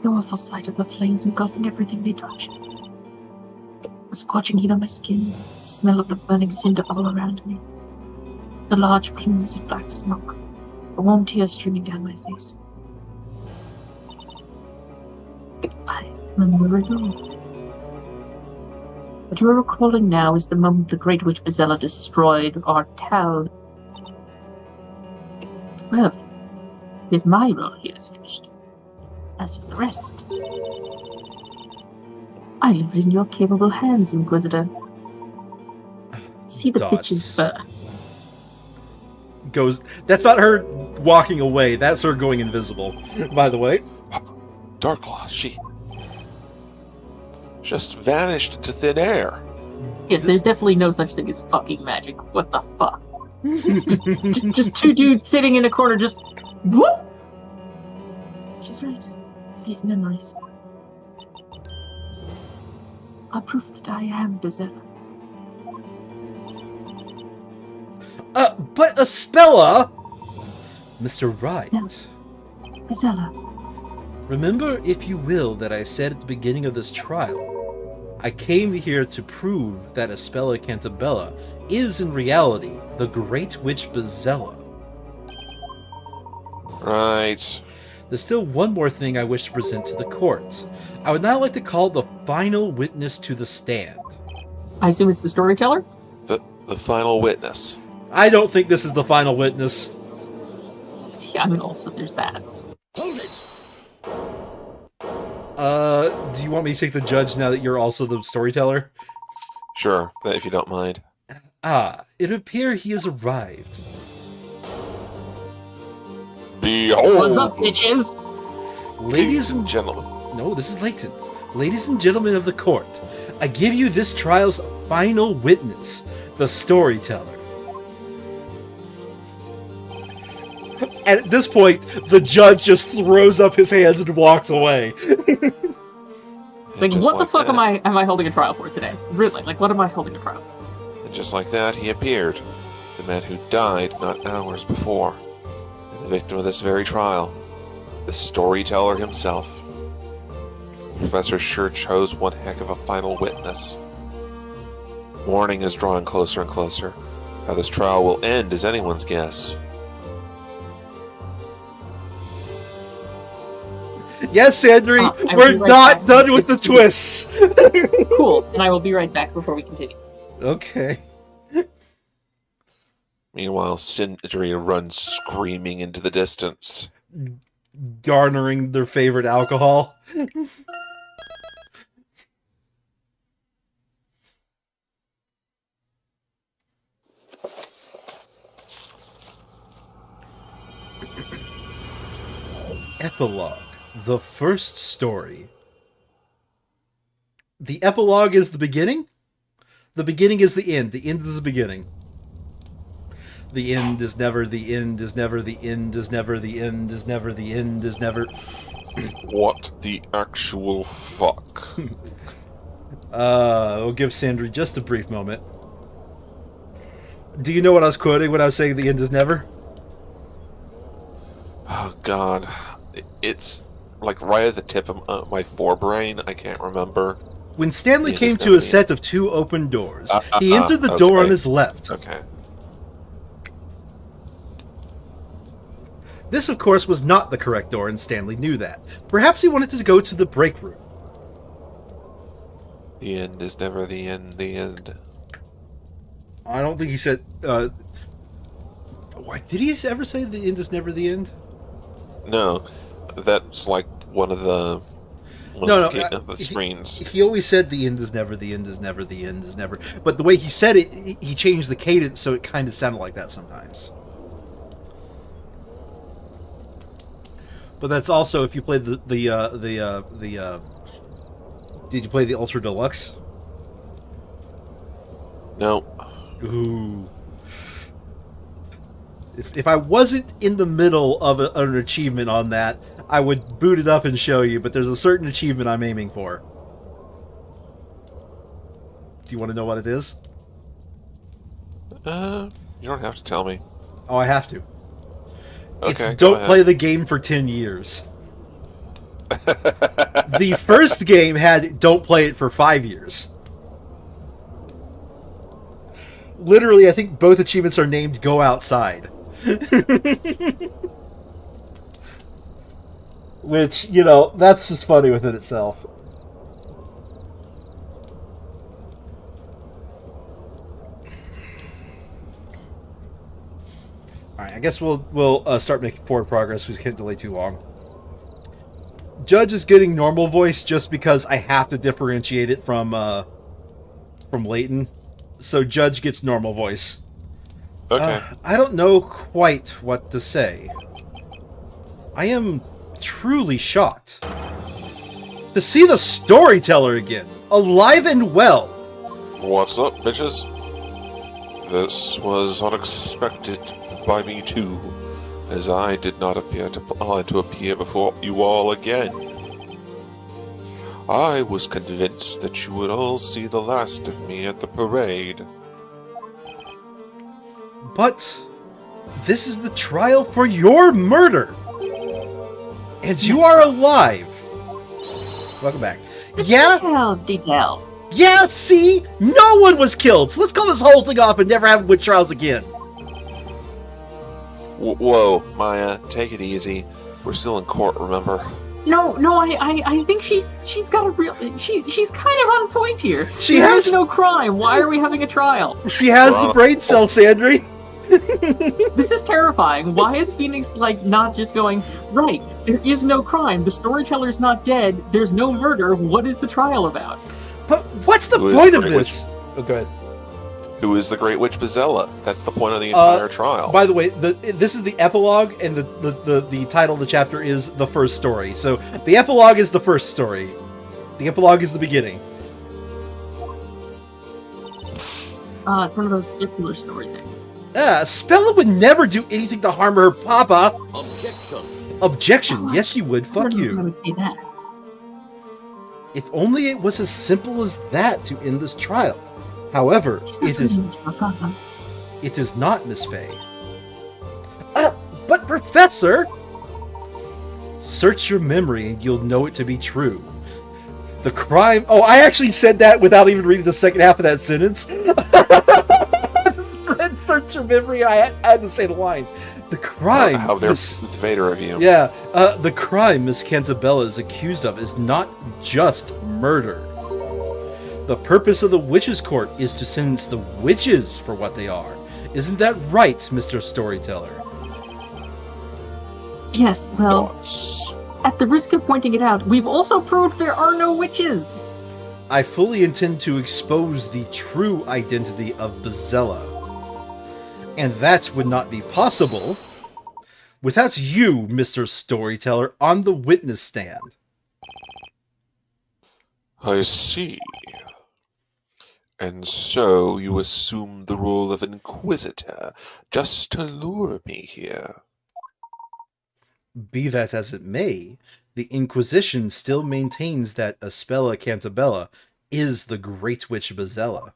The awful sight of the flames engulfing everything they touch. The scorching heat on my skin, the smell of the burning cinder all around me. The large plumes of black smoke, the warm tears streaming down my face. I remember it all. What you are recalling now is the moment the Great Witch Bazella destroyed our town. Well, here's my role here is finished. As for the rest, I leave it in your capable hands, Inquisitor. See the bitch's fur. Goes. That's not her walking away. That's her going invisible. By the way, Darklaw, she just vanished into thin air. Yes, there's definitely no such thing as fucking magic. What the fuck? just two dudes sitting in a corner, just whoop. She's right. These memories are proof that I am Bazella. But Aspella, Mr. Wright. No. Bazella. Remember, if you will, that I said at the beginning of this trial, I came here to prove that Aspella Cantabella is in reality the Great Witch Bazella. Right. There's still one more thing I wish to present to the court. I would now like to call the final witness to the stand. I assume it's the storyteller? The final witness. I don't think this is the final witness. Yeah, I mean, also there's that. Hold it! Do you want me to take the judge now that you're also the storyteller? Sure, if you don't mind. It appears he has arrived. Behold! What's up, bitches? Ladies and gentlemen. No, this is Leighton. Ladies and gentlemen of the court, I give you this trial's final witness, the storyteller. And at this point, the judge just throws up his hands and walks away. Like, what the fuck that, am I holding a trial for today? Really, like, what am I holding a trial for? And just like that, he appeared. The man who died not hours before. And the victim of this very trial. The storyteller himself. The professor sure chose one heck of a final witness. Morning is drawing closer and closer. How this trial will end is anyone's guess. Yes, Sandry, we're not done with the twists. Cool, and I will be right back before we continue. Okay. Meanwhile, Sindri runs screaming into the distance. Garnering their favorite alcohol. Epilogue. The first story. The epilogue is the beginning? The beginning is the end. The end is the beginning. The end is never the end is never the end is never the end is never the end is never... What the actual fuck? We'll give Sandry just a brief moment. Do you know what I was quoting when I was saying the end is never? Oh god. It's like right at the tip of my forebrain. I can't remember. When Stanley came to a set of two open doors, he entered the door on his left. Okay. This, of course, was not the correct door, and Stanley knew that. Perhaps he wanted to go to the break room. The end is never the end, the end. I don't think he said... why, did he ever say the end is never the end? No, that's like one of the... the screens. He always said the end is never, the end is never, the end is never. But the way he said it, he changed the cadence so it kind of sounded like that sometimes. But that's also if you played did you play the Ultra Deluxe? No. Ooh. If I wasn't in the middle of an achievement on that, I would boot it up and show you, but there's a certain achievement I'm aiming for. Do you want to know what it is? You don't have to tell me. Oh, I have to. Okay, It's don't play the game for 10 years. The first game had don't play it for 5 years. Literally, I think both achievements are named Go Outside. Which, you know, that's just funny within itself. Alright, I guess we'll start making forward progress. We can't delay too long. Judge is getting normal voice just because I have to differentiate it from Layton. So Judge gets normal voice. Okay. I don't know quite what to say. I am truly shocked to see the storyteller again, alive and well. What's up, bitches? This was unexpected by me too, as I did not appear to appear before you all again. I was convinced that you would all see the last of me at the parade. But this is the trial for your murder, and you are alive. Welcome back. Yeah? Details. Yeah, see? No one was killed, so let's call this whole thing off and never have witch trials again. Whoa, Maya, take it easy. We're still in court, remember? No, I think she's got a real... She's kind of on point here. There is no crime. Why are we having a trial? She has the brain cell, Sandry. This is terrifying. Why is Phoenix, like, not just going, right, there is no crime, the storyteller's not dead, there's no murder, what is the trial about? But what's the point of this? Oh, go ahead. Who is the Great Witch Bazella? That's the point of the entire trial. By the way, this is the epilogue, and the title of the chapter is The First Story. So, the epilogue is the first story. The epilogue is the beginning. It's one of those circular story things. Spella would never do anything to harm her papa. Objection. Objection. Yes, she would. Fuck you. I would say that. If only it was as simple as that to end this trial. However, it is not, Miss Fay. But Professor! Search your memory and you'll know it to be true. The crime... Oh, I actually said that without even reading the second half of that sentence. I just read search your memory, I had to say the line. The crime... How they're Vader of you. Yeah, the crime Miss Cantabella is accused of is not just murder. The purpose of the Witches' Court is to sentence the witches for what they are. Isn't that right, Mr. Storyteller? Yes, well, at the risk of pointing it out, we've also proved there are no witches! I fully intend to expose the true identity of Bazella. And that would not be possible without you, Mr. Storyteller, on the witness stand. I see. And so you assume the role of Inquisitor just to lure me here. Be that as it may, the Inquisition still maintains that Aspella Cantabella is the Great Witch Bazella.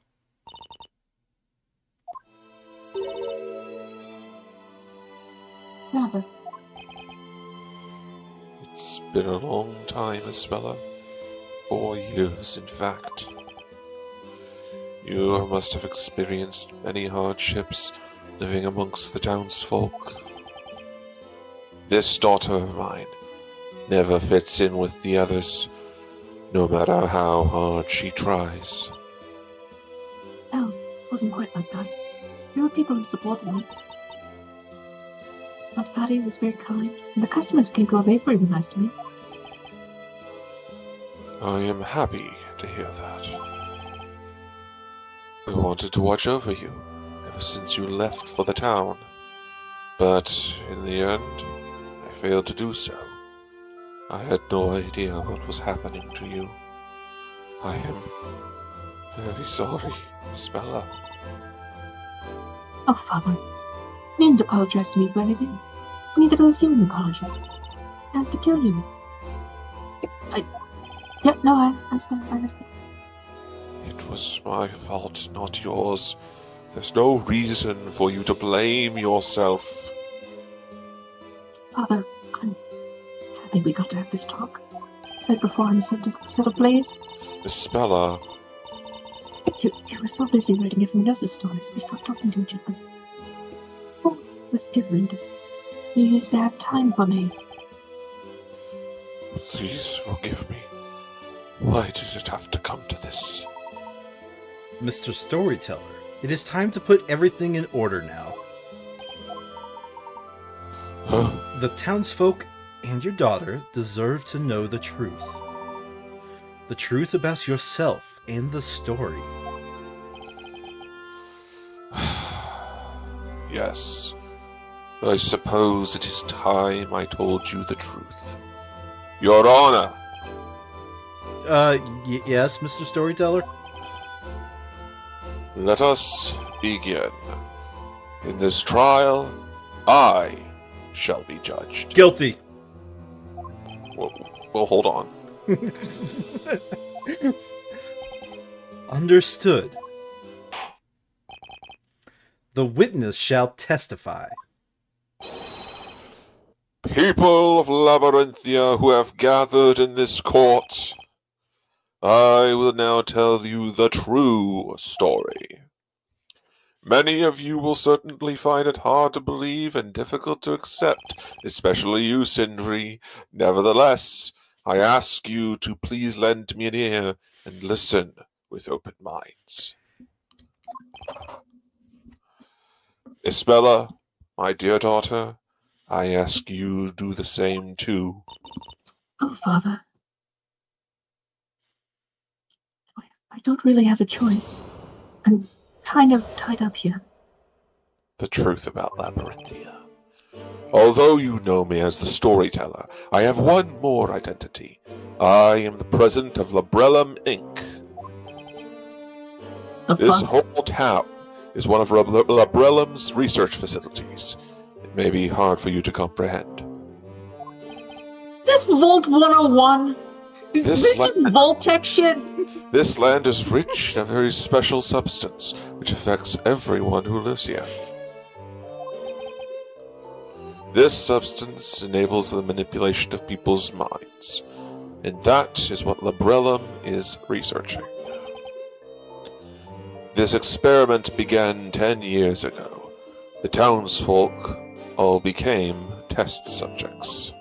Father. It's been a long time, Aspella. 4 years, in fact. You must have experienced many hardships living amongst the townsfolk. This daughter of mine never fits in with the others, no matter how hard she tries. Oh, it wasn't quite like that. There were people who supported me. Aunt Patty was very kind, and the customers who came to our bakery were nice to me. I am happy to hear that. I wanted to watch over you ever since you left for the town, but in the end, I failed to do so. I had no idea what was happening to you. I am very sorry, Bella. Oh, Father, you needn't apologize to me for anything. To me, that was human apology. I had to kill you. Yep, no, I understand. It was my fault, not yours. There's no reason for you to blame yourself. Father, I'm happy we got to have this talk. Right before I'm set ablaze. Bella. You were so busy writing everyone else's stories, we stopped talking to each other. Oh, it was different. You used to have time for me. Please forgive me. Why did it have to come to this? Mr. Storyteller, it is time to put everything in order now. Huh? The townsfolk and your daughter deserve to know the truth. The truth about yourself and the story. Yes. I suppose it is time I told you the truth. Your Honor! Yes, Mr. Storyteller? Let us begin. In this trial, I shall be judged. Guilty. Well, hold on. Understood. The witness shall testify. People of Labyrinthia who have gathered in this court, I will now tell you the true story. Many of you will certainly find it hard to believe and difficult to accept, especially you, Sindri. Nevertheless, I ask you to please lend me an ear and listen with open minds. Isabella, my dear daughter, I ask you to do the same too. Oh, Father. I don't really have a choice. I'm kind of tied up here. The truth about Labyrinthia. Although you know me as the storyteller, I have one more identity. I am the president of Labrellum Inc. This whole town is one of Labrellum's research facilities. It may be hard for you to comprehend. Is this Vault 101? Is this just Vault-Tech shit? This land is rich in a very special substance, which affects everyone who lives here. This substance enables the manipulation of people's minds, and that is what Labrellum is researching. This experiment began 10 years ago. The townsfolk all became test subjects.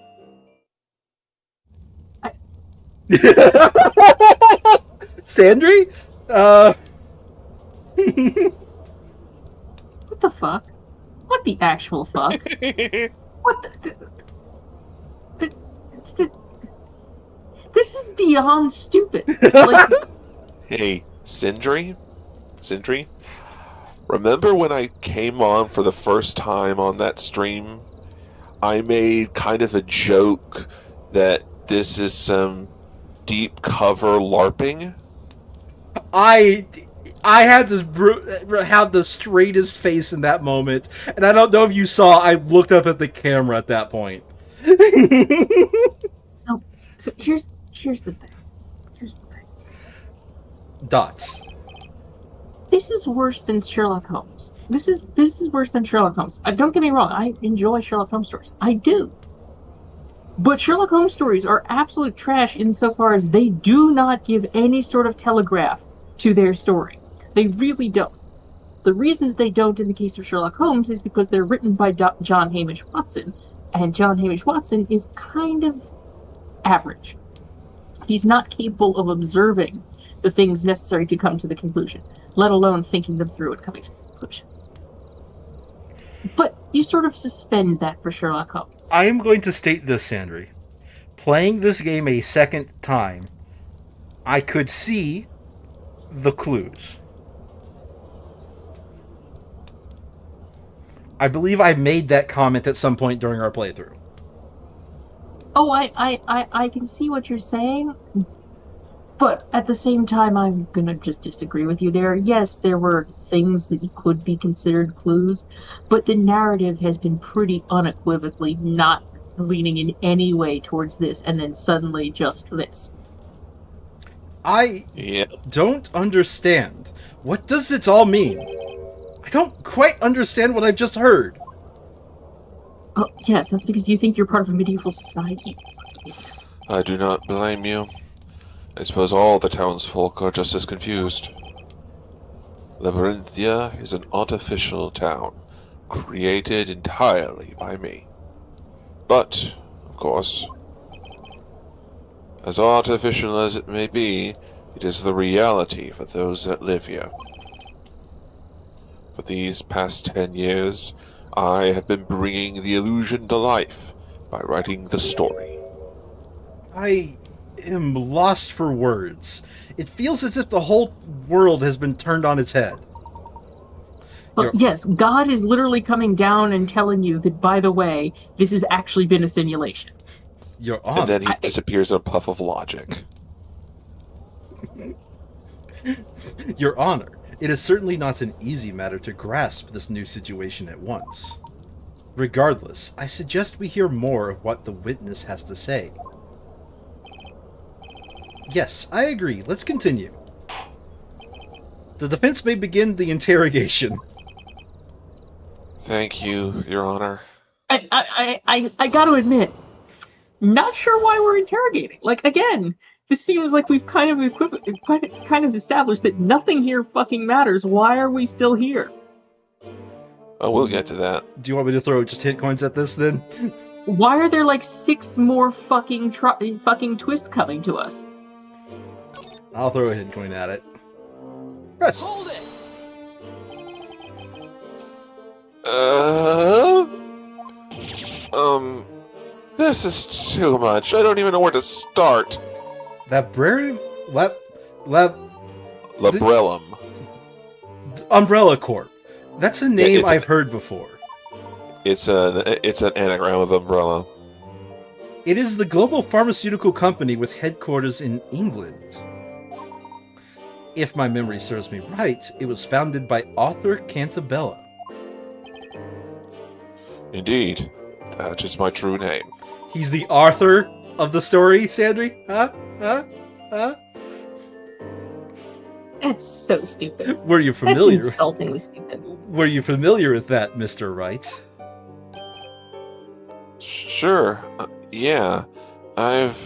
Sandry? What the fuck? What the actual fuck? What the this is beyond stupid. Like, Hey, Sindri? Remember when I came on for the first time on that stream? I made kind of a joke that this is some deep cover LARPing? I had to have the straightest face in that moment, and I don't know if you saw, I looked up at the camera at that point. so here's the thing. Dots. This is worse than Sherlock Holmes. This is worse than Sherlock Holmes. Don't get me wrong, I enjoy Sherlock Holmes stories. I do. But Sherlock Holmes stories are absolute trash insofar as they do not give any sort of telegraph to their story. They really don't. The reason that they don't in the case of Sherlock Holmes is because they're written by John Hamish Watson, And John Hamish Watson is kind of average. He's not capable of observing the things necessary to come to the conclusion, let alone thinking them through and coming to the conclusion. But you sort of suspend that for Sherlock Holmes. I am going to state this, Sandry. Playing this game a second time, I could see the clues. I believe I made that comment at some point during our playthrough. Oh, I can see what you're saying, but at the same time, I'm gonna just disagree with you there. Yes, there were things that could be considered clues, but the narrative has been pretty unequivocally not leaning in any way towards this, and then suddenly just this. I don't understand. What does it all mean? I don't quite understand what I've just heard. Oh, yes, that's because you think you're part of a medieval society. I do not blame you. I suppose all the townsfolk are just as confused. Labyrinthia is an artificial town, created entirely by me. But, of course, as artificial as it may be, it is the reality for those that live here. For these past 10 years, I have been bringing the illusion to life by writing the story. I am lost for words. It feels as if the whole world has been turned on its head. Well, yes, God is literally coming down and telling you that, by the way, this has actually been a simulation. Your Honor. And then he disappears in a puff of logic. Your Honor, it is certainly not an easy matter to grasp this new situation at once. Regardless, I suggest we hear more of what the witness has to say. Yes, I agree. Let's continue. The defense may begin the interrogation. Thank you, Your Honor. I gotta admit, not sure why we're interrogating. Like, again, this seems like we've kind of established that nothing here fucking matters. Why are we still here? Oh, we'll get to that. Do you want me to throw just hit coins at this, then? Why are there, like, 6 more fucking twists coming to us? I'll throw a hit coin at it. Press. Hold it! This is too much. I don't even know where to start. Labrellum? Umbrella Corp. That's a name I've heard before. It's an anagram of umbrella. It is the global pharmaceutical company with headquarters in England. If my memory serves me right, it was founded by Arthur Cantabella. Indeed. That is my true name. He's the Arthur of the story, Sandry? Huh? That's so stupid. Were you familiar? That's insultingly stupid. Were you familiar with that, Mr. Wright? Sure. Yeah. I've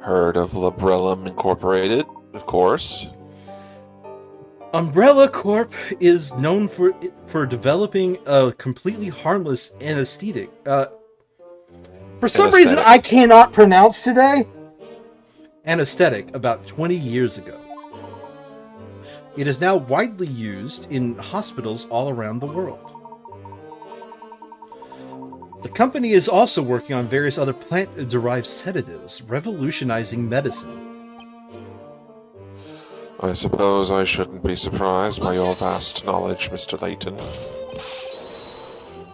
heard of Labrellum Incorporated, of course. Umbrella Corp is known for developing a completely harmless anesthetic. For some reason I cannot pronounce today. Anesthetic about 20 years ago. It is now widely used in hospitals all around the world. The company is also working on various other plant-derived sedatives, revolutionizing medicine. I suppose I shouldn't be surprised by your vast knowledge, Mr. Layton.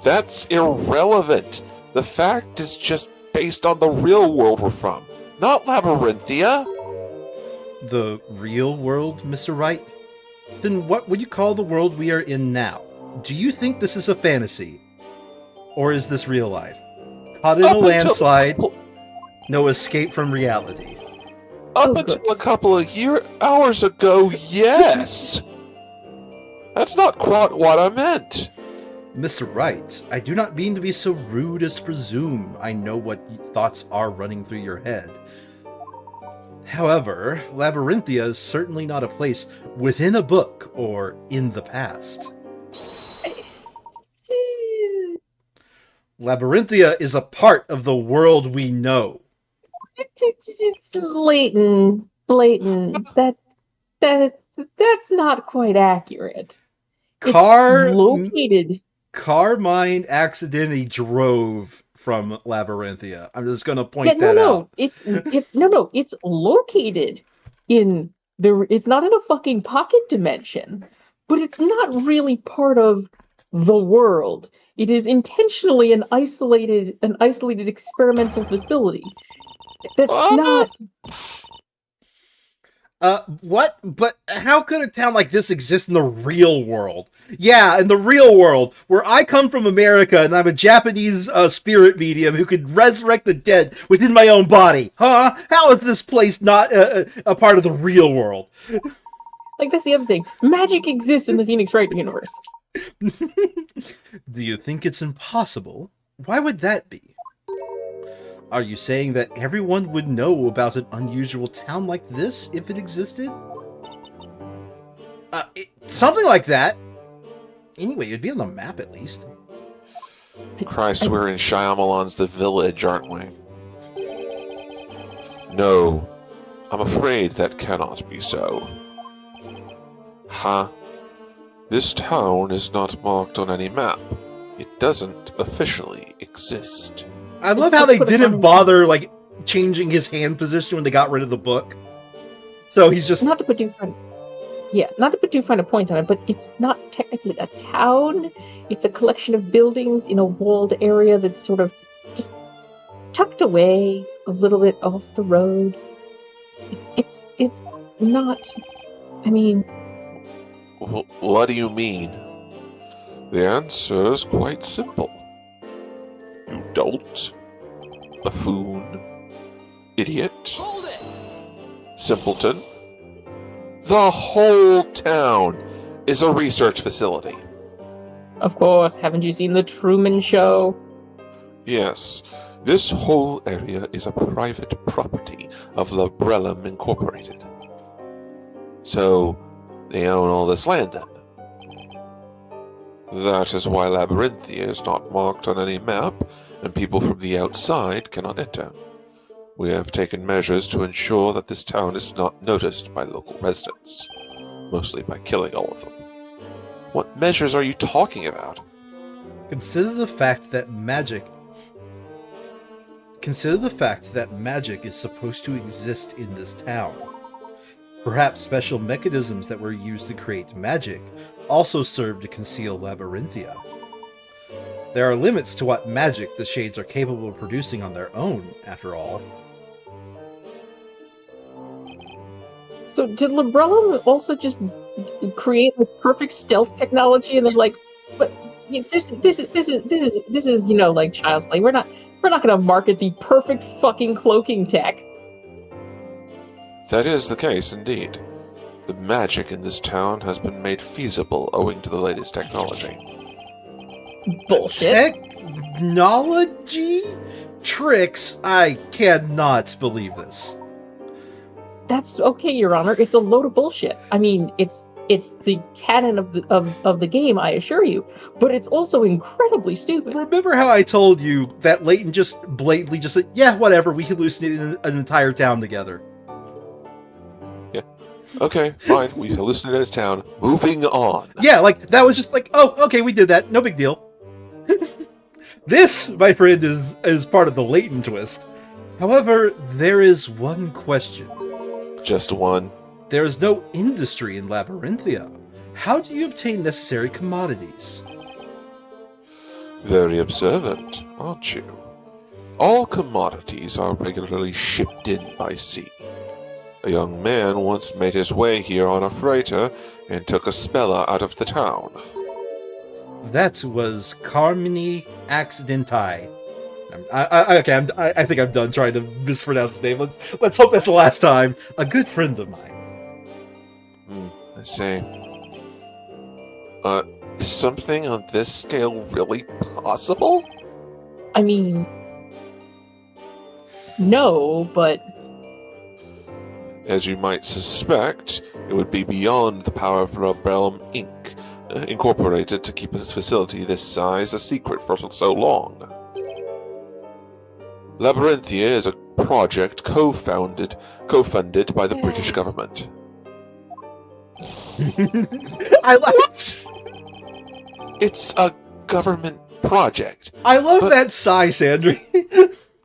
That's irrelevant. The fact is just based on the real world we're from, not Labyrinthia. The real world, Mr. Wright? Then what would you call the world we are in now? Do you think this is a fantasy? Or is this real life? Caught in a landslide, no escape from reality. Up until a couple of hours ago, yes! That's not quite what I meant. Mr. Wright, I do not mean to be so rude as to presume I know what thoughts are running through your head. However, Labyrinthia is certainly not a place within a book or in the past. Labyrinthia is a part of the world we know. It's Leighton. That's not quite accurate. It's located. Carmine accidentally drove from Labyrinthia. I'm just going to point that out. It's located in the. It's not in a fucking pocket dimension, but it's not really part of the world. It is intentionally an isolated experimental facility. That's not. What? But how could a town like this exist in the real world? Yeah, in the real world, where I come from America and I'm a Japanese spirit medium who could resurrect the dead within my own body. Huh? How is this place not a part of the real world? Like, that's the other thing. Magic exists in the Phoenix Wright universe. Do you think it's impossible? Why would that be? Are you saying that everyone would know about an unusual town like this if it existed? Something like that. Anyway, it'd be on the map at least. Christ, we're in Shyamalan's The Village, aren't we? No, I'm afraid that cannot be so. Huh? This town is not marked on any map. It doesn't officially exist. I love how they didn't bother, like, changing his hand position when they got rid of the book. So he's just... Not to put too fine a point on it, but it's not technically a town. It's a collection of buildings in a walled area that's sort of just tucked away a little bit off the road. It's not... I mean... What do you mean? The answer is quite simple. You dolt, buffoon, idiot, simpleton. The whole town is a research facility. Of course, haven't you seen The Truman Show? Yes, this whole area is a private property of Labrellum Incorporated. So, they own all this land then. That is why Labyrinthia is not marked on any map, and people from the outside cannot enter. We have taken measures to ensure that this town is not noticed by local residents, mostly by killing all of them. What measures are you talking about? Consider the fact that magic is supposed to exist in this town. Perhaps special mechanisms that were used to create magic also serve to conceal Labyrinthia. There are limits to what magic the Shades are capable of producing on their own, after all. So did Labrellum also just create a perfect stealth technology, and they're like, but this is like child's play. We're not gonna market the perfect fucking cloaking tech. That is the case, indeed. The magic in this town has been made feasible owing to the latest technology. Bullshit. Technology? Tricks? I cannot believe this. That's okay, Your Honor. It's a load of bullshit. I mean, it's the canon of the game, I assure you, but it's also incredibly stupid. Remember how I told you that Leighton just blatantly just said, yeah, whatever, we hallucinated an entire town together. Okay, fine, we hallucinated a town. Moving on. Yeah, like, that was just like, oh, okay, we did that. No big deal. This, my friend, is part of the Leighton twist. However, there is one question. Just one? There is no industry in Labyrinthia. How do you obtain necessary commodities? Very observant, aren't you? All commodities are regularly shipped in by sea. A young man once made his way here on a freighter and took a speller out of the town. That was Carmine Accidenti. I think I'm done trying to mispronounce his name. Let's hope that's the last time. A good friend of mine. I see. Is something on this scale really possible? I mean, no, but... As you might suspect, it would be beyond the power of Labrellum Inc., Incorporated to keep a facility this size a secret for so long. Labyrinthia is a project co-funded by the British government. I like. It's a government project. I love But- that sigh, Sandry.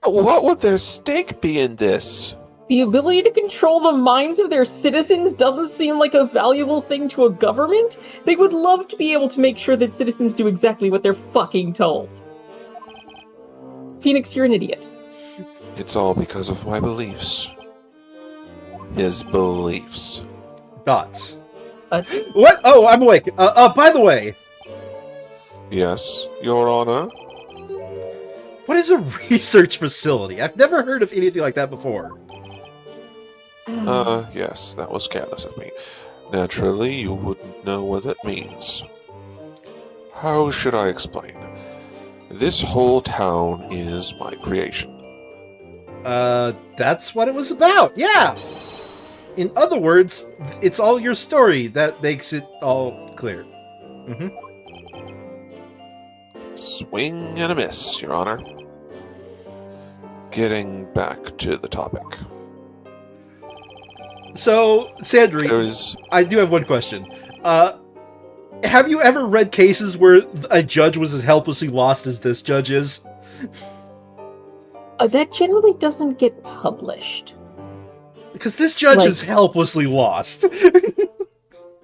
What would their stake be in this? The ability to control the minds of their citizens doesn't seem like a valuable thing to a government. They would love to be able to make sure that citizens do exactly what they're fucking told. Phoenix, you're an idiot. It's all because of my beliefs. His beliefs. Dots. Uh, What? Oh, I'm awake. By the way, Yes, Your Honor? what is a research facility? I've never heard of anything like that before. Yes, that was careless of me. Naturally, you wouldn't know what that means. How should I explain? This whole town is my creation. That's what it was about. Yeah. In other words, it's all your story that makes it all clear. Mm-hmm. Swing and a miss, Your Honor. Getting back to the topic. So, Sandry, There is... I do have one question. Have you ever read cases where a judge was as helplessly lost as this judge is? that generally doesn't get published. Because this judge Like- is helplessly lost.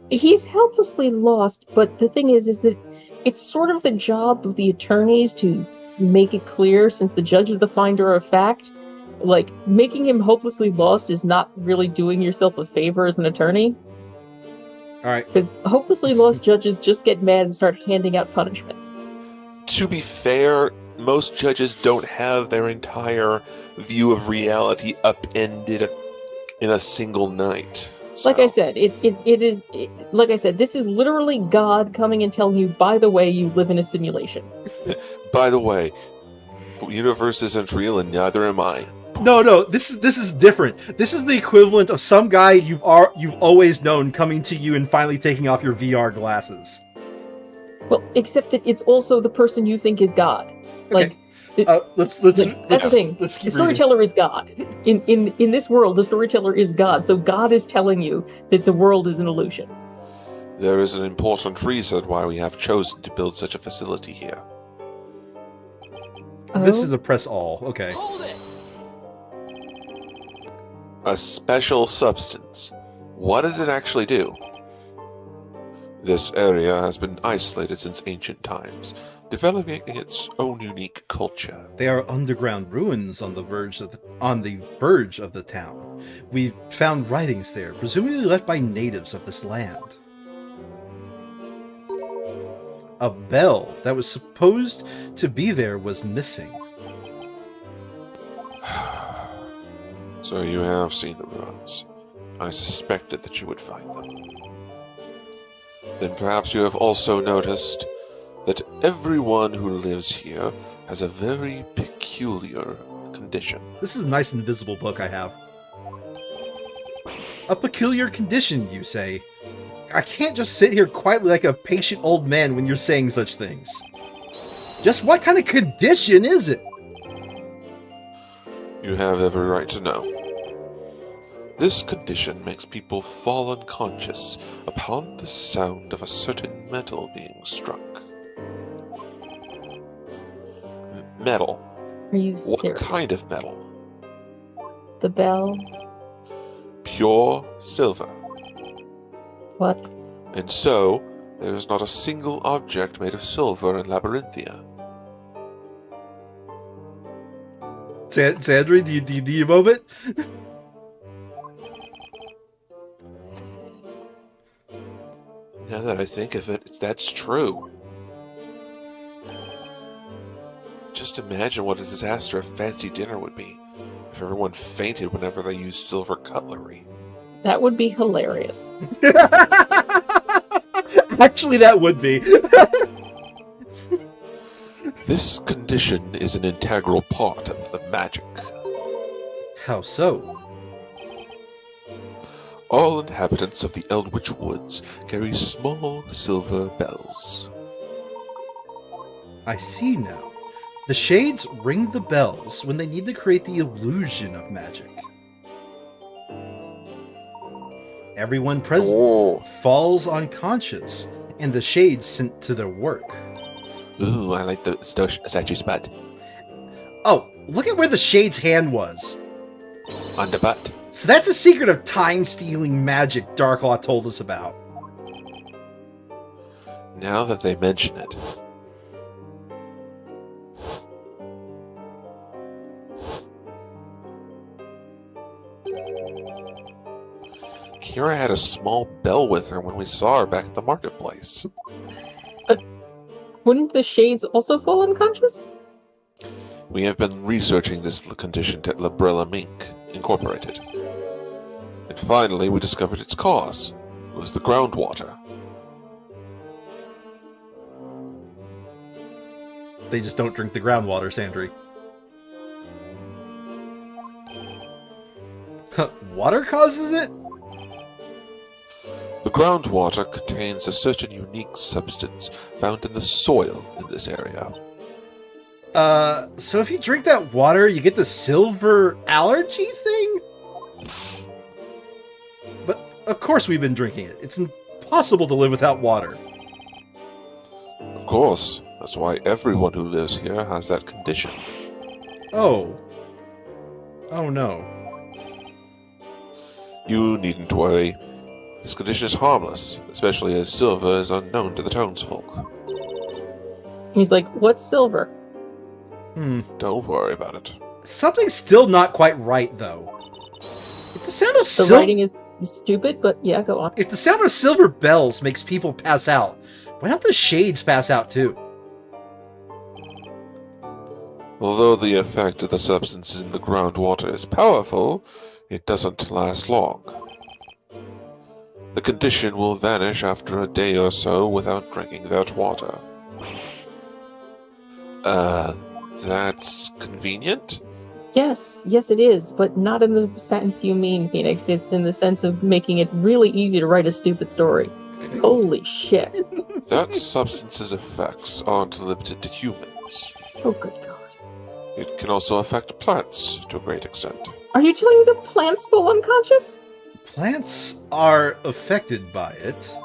He's helplessly lost, but the thing is that it's sort of the job of the attorneys to make it clear, since the judge is the finder of fact. Like, making him hopelessly lost is not really doing yourself a favor as an attorney. Alright. Because hopelessly lost judges just get mad and start handing out punishments. To be fair, most judges don't have their entire view of reality upended in a single night. Like I So- said, like I said, this is literally God coming and telling you, by the way, you live in a simulation. By the way, the universe isn't real and neither am I. No, this is different. This is the equivalent of some guy you've always known coming to you and finally taking off your VR glasses. Well, except that it's also the person you think is God. Like, Let's that's the thing. Let's The keep reading. storyteller is God. In this world, the storyteller is God. So God is telling you that the world is an illusion. There is an important reason why we have chosen to build such a facility here. This Oh? is a press all. Okay. A special substance. What does it actually do? This area has been isolated since ancient times, developing its own unique culture. They are underground ruins on the verge of the town. We've found writings there, presumably left by natives of this land. A bell that was supposed to be there was missing. So you have seen the ruins. I suspected that you would find them. Then perhaps you have also noticed that everyone who lives here has a very peculiar condition. This is a nice invisible book I have. A peculiar condition, you say? I can't just sit here quietly like a patient old man when you're saying such things. Just what kind of condition is it? You have every right to know. This condition makes people fall unconscious upon the sound of a certain metal being struck. Metal. Are you What serious? kind of metal? The bell? Pure silver. What? And so, there is not a single object made of silver in Labyrinthia. Sandra, do you need a moment? Now that I think of it, that's true. Just imagine what a disaster a fancy dinner would be if everyone fainted whenever they used silver cutlery. That would be hilarious. Actually, that would be. This condition is an integral part of the magic. How so? All inhabitants of the Eldritch Woods carry small silver bells. I see now. The shades ring the bells when they need to create the illusion of magic. Everyone present falls unconscious, and the shades sent to their work. Ooh, I like the statue spot. Oh, look at where the shade's hand was. On the butt. So that's the secret of time-stealing magic Darklaw told us about. Now that they mention it. Kira had a small bell with her when we saw her back at the marketplace. Wouldn't the shades also fall unconscious? We have been researching this condition at Librella Mink, Incorporated. And finally we discovered its cause. It was the groundwater. They just don't drink the groundwater, Sandry. Water causes it? The groundwater contains a certain unique substance found in the soil in this area. So if you drink that water, you get the silver allergy thing? But of course we've been drinking it. It's impossible to live without water. Of course, that's why everyone who lives here has that condition. Oh. Oh no. You needn't worry. This condition is harmless, especially as silver is unknown to the townsfolk. He's like, what's silver? Don't worry about it. Something's still not quite right, though. If the sound of The writing is stupid, but yeah, go on. If the sound of silver bells makes people pass out, why don't the shades pass out too? Although the effect of the substances in the groundwater is powerful, it doesn't last long. The condition will vanish after a day or so without drinking that water. That's convenient? Yes, it is, but not in the sense you mean, Phoenix. It's in the sense of making it really easy to write a stupid story. Holy shit. That substance's effects aren't limited to humans. Oh, good God. It can also affect plants to a great extent. Are you telling me the plants fall unconscious? Plants are affected by it.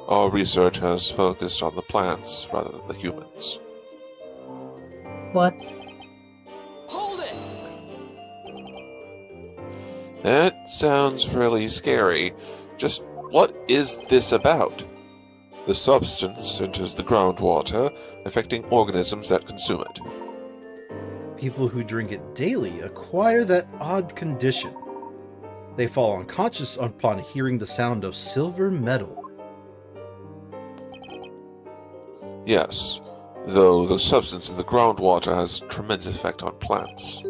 Our research has focused on the plants rather than the humans. What? Hold it! That sounds really scary. Just what is this about? The substance enters the groundwater, affecting organisms that consume it. People who drink it daily acquire that odd condition. They fall unconscious upon hearing the sound of silver metal. Yes, though the substance in the groundwater has a tremendous effect on plants.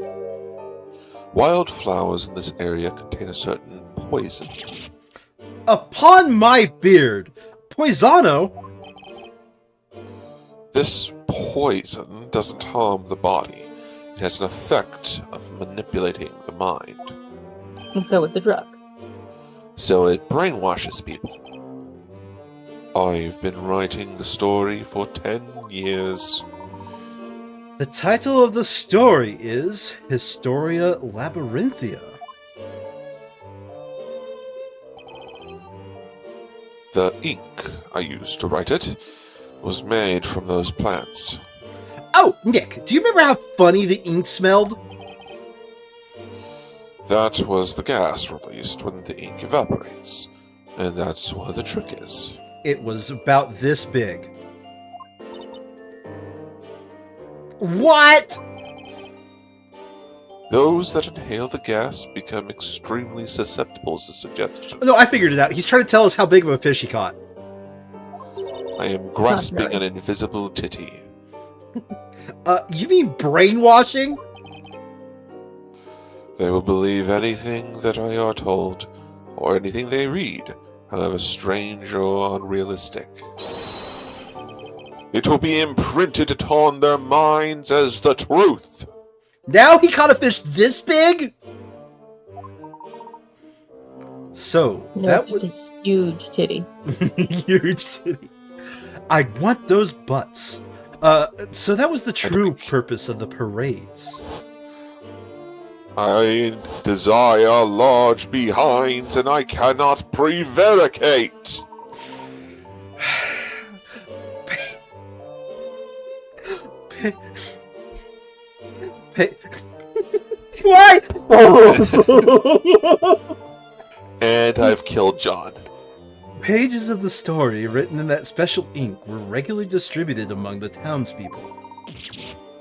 Wildflowers in this area contain a certain poison. Upon my beard! Poisano? This poison doesn't harm the body. It has an effect of manipulating the mind. And so it's a drug. So it brainwashes people. I've been writing the story for 10 years. The title of the story is Historia Labyrinthia. The ink I used to write it was made from those plants. Oh, Nick, do you remember how funny the ink smelled? That was the gas released when the ink evaporates. And that's what the trick is. It was about this big. What? Those that inhale the gas become extremely susceptible to suggestion. No, I figured it out. He's trying to tell us how big of a fish he caught. I am grasping an invisible titty. You mean brainwashing? They will believe anything that I are told, or anything they read, however strange or unrealistic. It will be imprinted upon their minds as the truth. Now he caught a fish this big? So, No, that just was a huge titty. huge titty. I want those butts. So that was the true purpose of the parades. I desire large behinds, and I cannot prevaricate. Why? And I've killed John. Pages of the story written in that special ink were regularly distributed among the townspeople.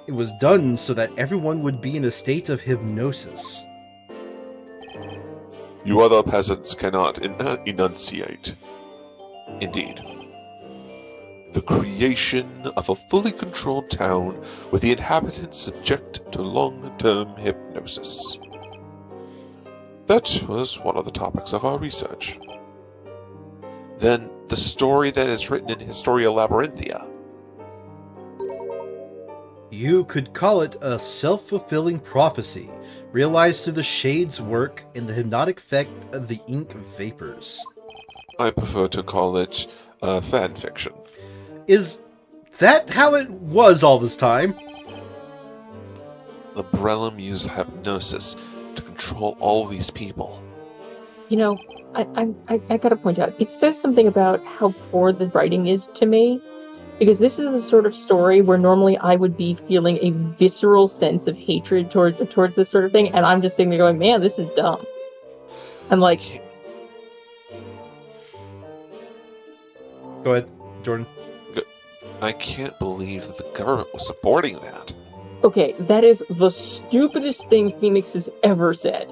It was done so that everyone would be in a state of hypnosis. You other peasants cannot enunciate. Indeed. The creation of a fully controlled town with the inhabitants subject to long-term hypnosis. That was one of the topics of our research. Then, the story that is written in Historia Labyrinthia. You could call it a self-fulfilling prophecy, realized through the shade's work and the hypnotic effect of the ink vapors. I prefer to call it fan fiction. Is that how it was all this time? The Brellum used hypnosis to control all these people. You know, I gotta point out, it says something about how poor the writing is to me, because this is the sort of story where normally I would be feeling a visceral sense of hatred towards this sort of thing, and I'm just sitting there going, man, this is dumb. I'm like... Go ahead, Jordan. I can't believe that the government was supporting that. Okay, that is the stupidest thing Phoenix has ever said.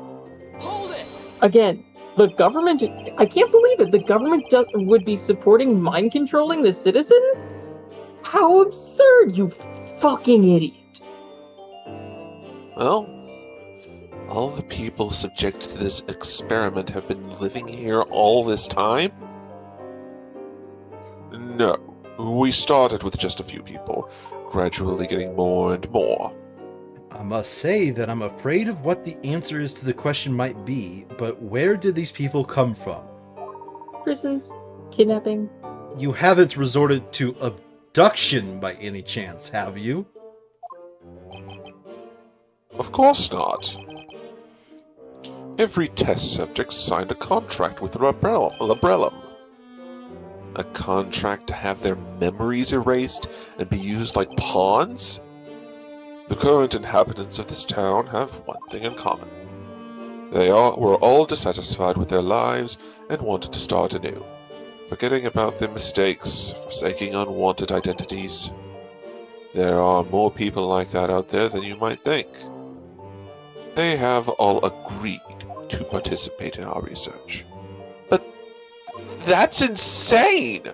Hold it! Again, the government... I can't believe it. The government would be supporting mind controlling the citizens? How absurd, you fucking idiot. Well, all the people subjected to this experiment have been living here all this time? No, we started with just a few people, gradually getting more and more. I must say that I'm afraid of what the answer is to the question might be, but where did these people come from? Prisons, kidnapping. You haven't resorted to abduction by any chance, have you? Of course not. Every test subject signed a contract with Labrellum. A contract to have their memories erased and be used like pawns? The current inhabitants of this town have one thing in common. They were all dissatisfied with their lives and wanted to start anew, forgetting about their mistakes, forsaking unwanted identities. There are more people like that out there than you might think. They have all agreed to participate in our research. But that's insane!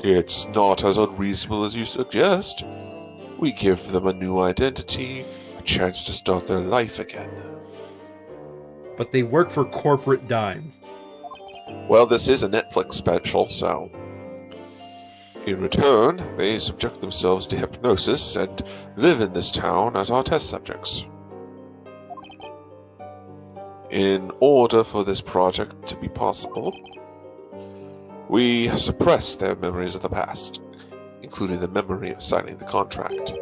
It's not as unreasonable as you suggest. We give them a new identity, a chance to start their life again. But they work for corporate dime. Well, this is a Netflix special, so... In return, they subject themselves to hypnosis and live in this town as our test subjects. In order for this project to be possible, we suppress their memories of the past, including the memory of signing the contract.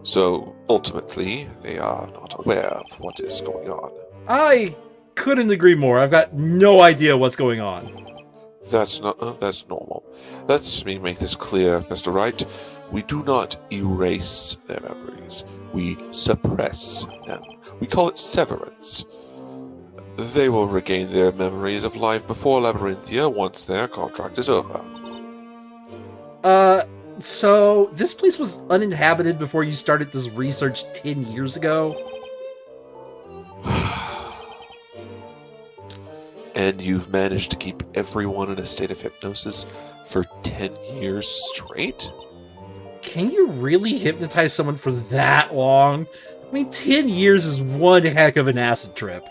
So, ultimately, they are not aware of what is going on. I couldn't agree more. I've got no idea what's going on. That's normal. Let me make this clear, Mr. Wright. We do not erase their memories. We suppress them. We call it severance. They will regain their memories of life before Labyrinthia once their contract is over. So this place was uninhabited before you started this research 10 years ago? And you've managed to keep everyone in a state of hypnosis for 10 years straight? Can you really hypnotize someone for that long? I mean, 10 years is one heck of an acid trip.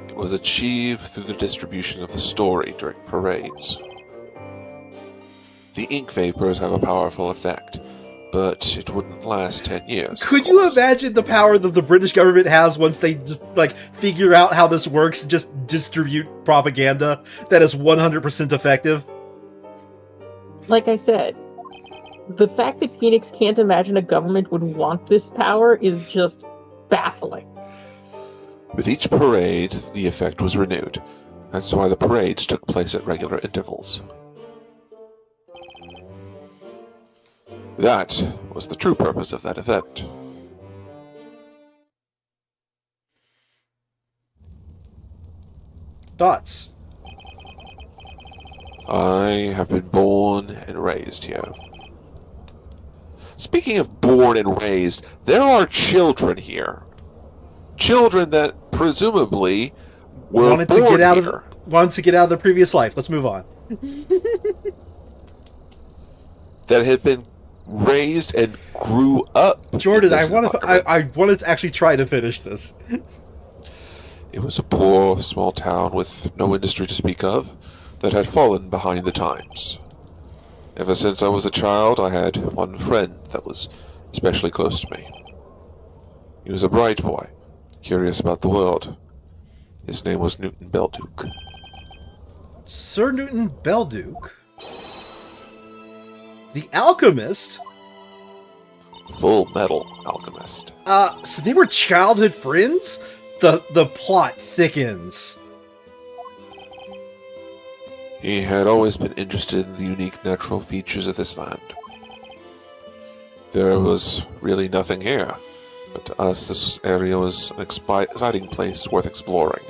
It was achieved through the distribution of the story during parades. The ink vapors have a powerful effect, but it wouldn't last 10 years. Could you imagine the power that the British government has once they just, figure out how this works and just distribute propaganda that is 100% effective? like I said, the fact that Phoenix can't imagine a government would want this power is just baffling. With each parade, the effect was renewed. That's why the parades took place at regular intervals. That was the true purpose of that event. Thoughts? I have been born and raised here. Speaking of born and raised, there are children here. Children that presumably were Wanted born to get out here. of the previous life. Let's move on. That had been raised and grew up. Jordan, in I this want environment. I wanted to actually try to finish this. It was a poor, small town with no industry to speak of that had fallen behind the times. Ever since I was a child, I had one friend that was especially close to me. He was a bright boy, curious about the world. His name was Newton Belduke. Sir Newton Belduke? The alchemist? Full Metal Alchemist. So they were childhood friends? The plot thickens. He had always been interested in the unique natural features of this land. There was really nothing here, but to us this area was an exciting place worth exploring.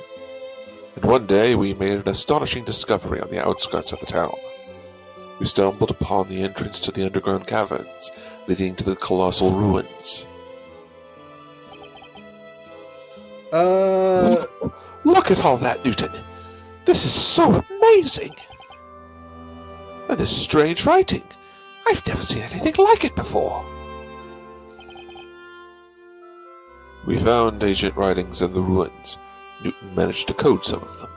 And one day we made an astonishing discovery on the outskirts of the town. We stumbled upon the entrance to the underground caverns, leading to the colossal ruins. Look at all that, Newton! This is so amazing! And this strange writing. I've never seen anything like it before. We found ancient writings in the ruins. Newton managed to code some of them.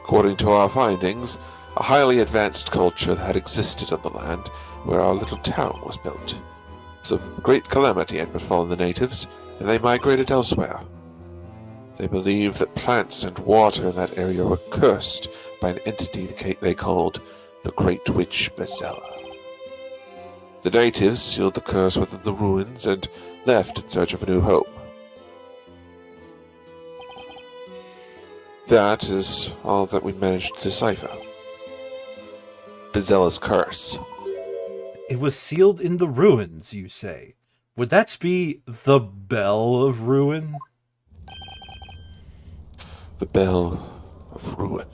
According to our findings, a highly advanced culture had existed on the land where our little town was built. Some great calamity had befallen the natives, and they migrated elsewhere. They believed that plants and water in that area were cursed by an entity they called the Great Witch Bezella. The natives sealed the curse within the ruins and left in search of a new home. That is all that we managed to decipher. Bezella's curse. It was sealed in the ruins, you say. Would that be the Bell of Ruin? The Bell of Ruin.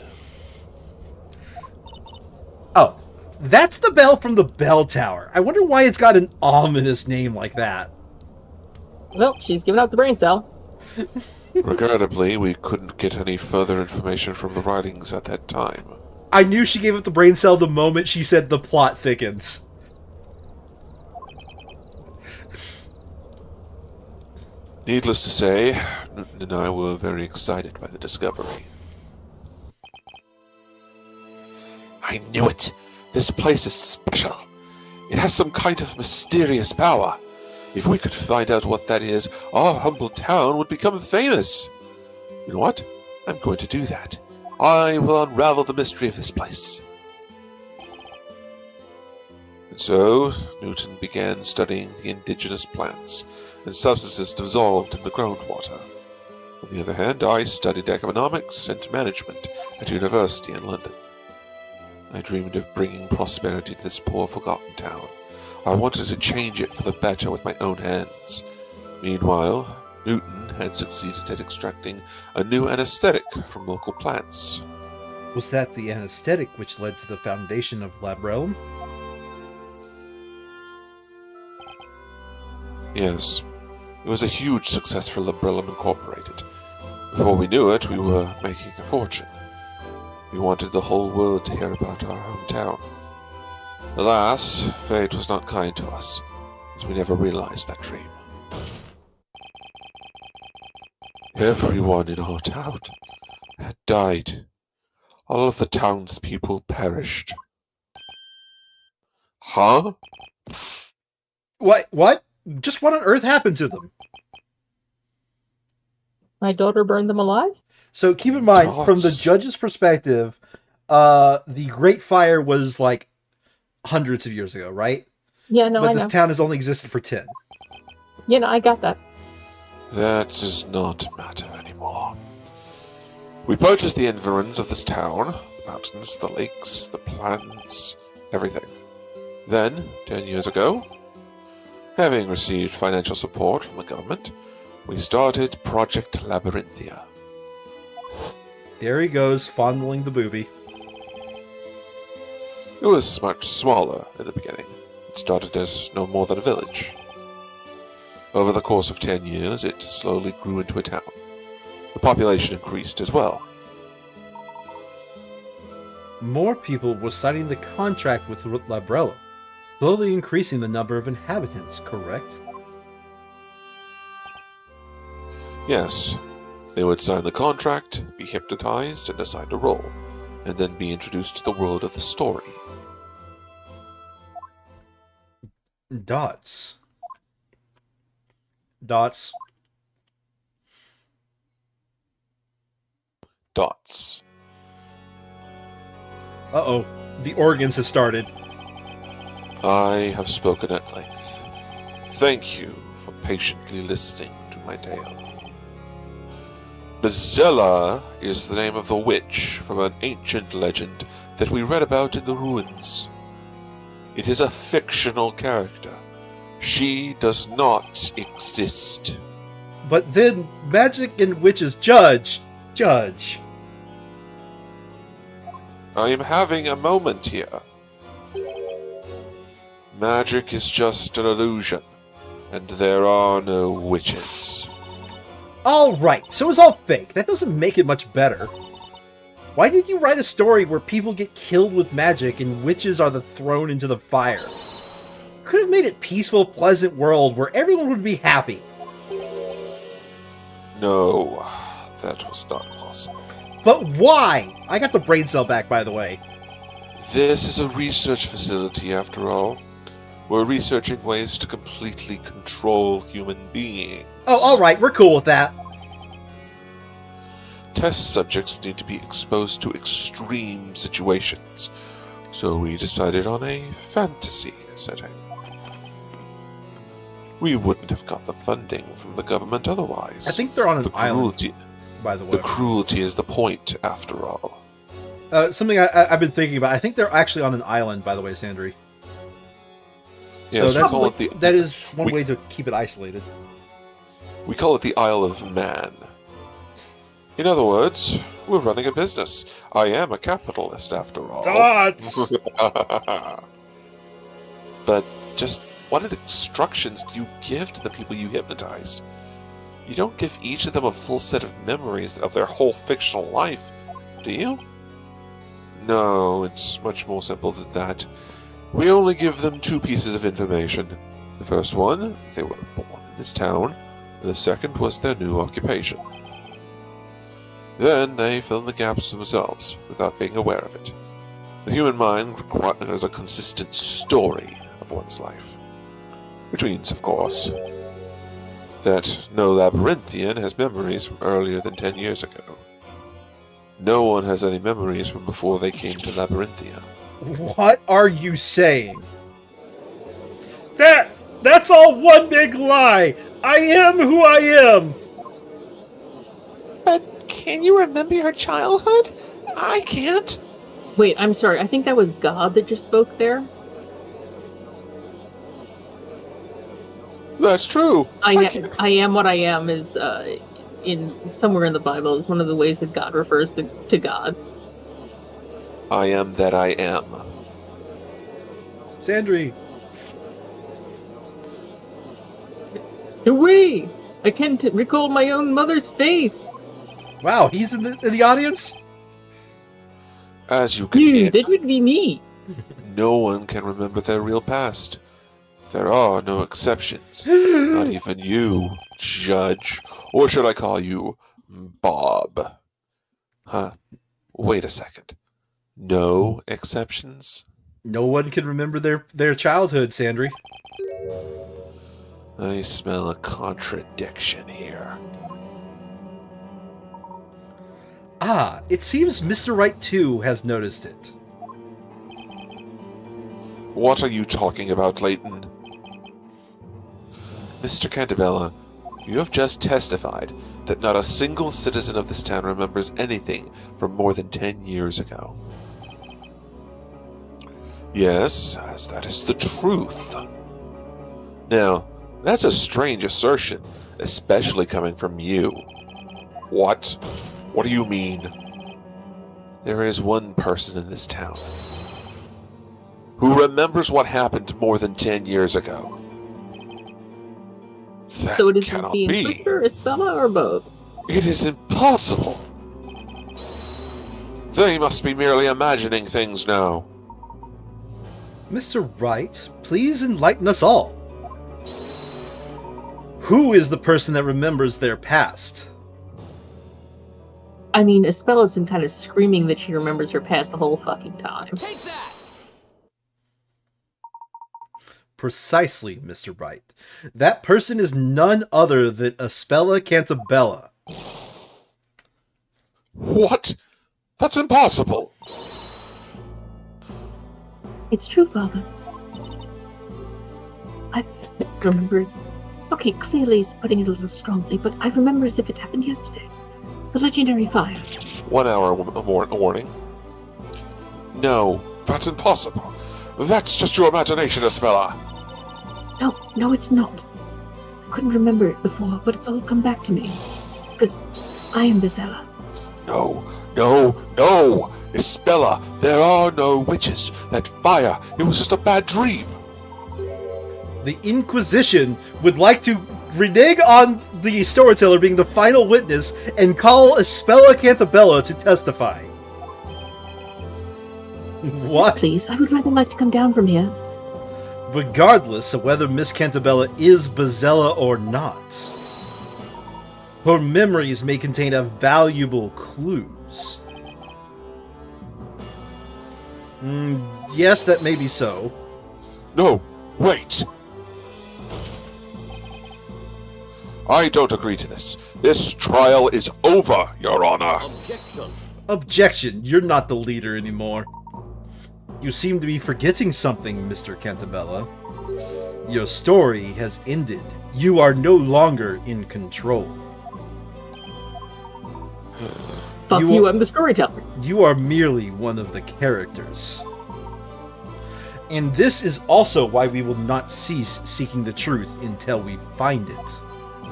Oh, that's the bell from the bell tower. I wonder why it's got an ominous name like that. Well, she's given up the brain cell. Regrettably, we couldn't get any further information from the writings at that time. I knew she gave up the brain cell the moment she said the plot thickens. Needless to say, Newton and I were very excited by the discovery. I knew it! This place is special. It has some kind of mysterious power. If we could find out what that is, our humble town would become famous. You know what? I'm going to do that. I will unravel the mystery of this place. And so, Newton began studying the indigenous plants and substances dissolved in the groundwater. On the other hand, I studied economics and management at university in London. I dreamed of bringing prosperity to this poor, forgotten town. I wanted to change it for the better with my own hands. Meanwhile, Newton had succeeded at extracting a new anesthetic from local plants. Was that the anesthetic which led to the foundation of Labrelm? Yes, it was a huge success for Labrellum Incorporated. Before we knew it, we were making a fortune. We wanted the whole world to hear about our hometown. Alas, fate was not kind to us, as we never realized that dream. Everyone in our town had died. All of the townspeople perished. Huh? What? Just what on earth happened to them? My daughter burned them alive? So keep in mind, from the Dots. judge's perspective, the Great Fire was like hundreds of years ago, right? Yeah, no, But I this know. town has only existed for 10. Yeah, no, I got that. That does not matter anymore. We purchased the environs of this town, the mountains, the lakes, the plants, everything. Then, 10 years ago, having received financial support from the government, we started Project Labyrinthia. There he goes, fondling the booby. It was much smaller in the beginning. It started as no more than a village. Over the course of 10 years, it slowly grew into a town. The population increased as well. More people were signing the contract with Labrella, slowly increasing the number of inhabitants, correct? Yes, they would sign the contract, be hypnotized and assigned a role, and then be introduced to the world of the story. Dots. Dots. Dots. Uh-oh. The organs have started. I have spoken at length. Thank you for patiently listening to my tale. Bazilla is the name of the witch from an ancient legend that we read about in the ruins. It is a fictional character. She does not exist. But then magic and witches judge. I am having a moment here. Magic is just an illusion, and there are no witches. Alright, so it's all fake. That doesn't make it much better. Why did you write a story where people get killed with magic and witches are thrown into the fire? Could have made it peaceful, pleasant world where everyone would be happy. No, that was not possible. But why? I got the brain cell back, by the way. This is a research facility, after all. We're researching ways to completely control human beings. Oh, alright, we're cool with that. Test subjects need to be exposed to extreme situations, so we decided on a fantasy setting. We wouldn't have got the funding from the government otherwise. I think they're on an the island, cruelty, by the way. the cruelty is the point, after all. Something I've been thinking about. I think they're actually on an island, by the way, Sandry. Yes, so we call it the that is one way to keep it isolated. we call it the Isle of Man. In other words, we're running a business. I am a capitalist, after all. Dots! But just what instructions do you give to the people you hypnotize? You don't give each of them a full set of memories of their whole fictional life, do you? No, it's much more simple than that. We only give them 2 pieces of information. The first one, they were born in this town, and the second was their new occupation. Then they fill in the gaps themselves, without being aware of it. The human mind requires a consistent story of one's life. Which means, of course, that no labyrinthian has memories from earlier than 10 years ago. No one has any memories from before they came to Labyrinthia. What are you saying? That's all one big lie. I am who I am. But can you remember your childhood? I can't. Wait, I'm sorry. I think that was God that just spoke there. That's true. I am what I am is in somewhere in the Bible is one of the ways that God refers to God. I am that I am. Sandry. Away! I can't recall my own mother's face. Wow, he's in the audience? As you can Dude, hear, that would be me. no one can remember their real past. There are no exceptions. Not even you, Judge. Or should I call you Bob? Huh? Wait a second. No exceptions? No one can remember their childhood, Sandry. I smell a contradiction here. Ah, it seems Mr. Wright too has noticed it. What are you talking about, Leighton? Mr. Cantabella, you have just testified that not a single citizen of this town remembers anything from more than 10 years ago. Yes, as that is the truth. Now, that's a strange assertion, especially coming from you. What? What do you mean? There is one person in this town who remembers what happened more than 10 years ago. That So it is cannot the be. Inquisitor, Isabella, or both? It is impossible. They must be merely imagining things now. Mr. Wright, please enlighten us all. Who is the person that remembers their past? I mean, Isabella's been kind of screaming that she remembers her past the whole fucking time. Take that! Precisely, Mr. Wright. That person is none other than Aspella Cantabella. What? That's impossible. It's true, Father. I remember... Okay, clearly he's putting it a little strongly, but I remember as if it happened yesterday. The legendary fire. 1 hour warning. No, that's impossible. That's just your imagination, Isabella. No, it's not. I couldn't remember it before, but it's all come back to me. Because I am Bizella. No! Isabella, there are no witches. That fire, it was just a bad dream. The Inquisition would like to renege on the storyteller being the final witness and call Aspella Cantabella to testify. What? Please, I would rather like to come down from here. Regardless of whether Miss Cantabella is Bazella or not, her memories may contain a valuable clues. Yes, that may be so. No, wait. I don't agree to this. This trial is over, Your Honor. Objection! Objection, you're not the leader anymore. You seem to be forgetting something, Mr. Cantabella. Your story has ended. You are no longer in control. Fuck you, I'm the storyteller. You are merely one of the characters. And this is also why we will not cease seeking the truth until we find it.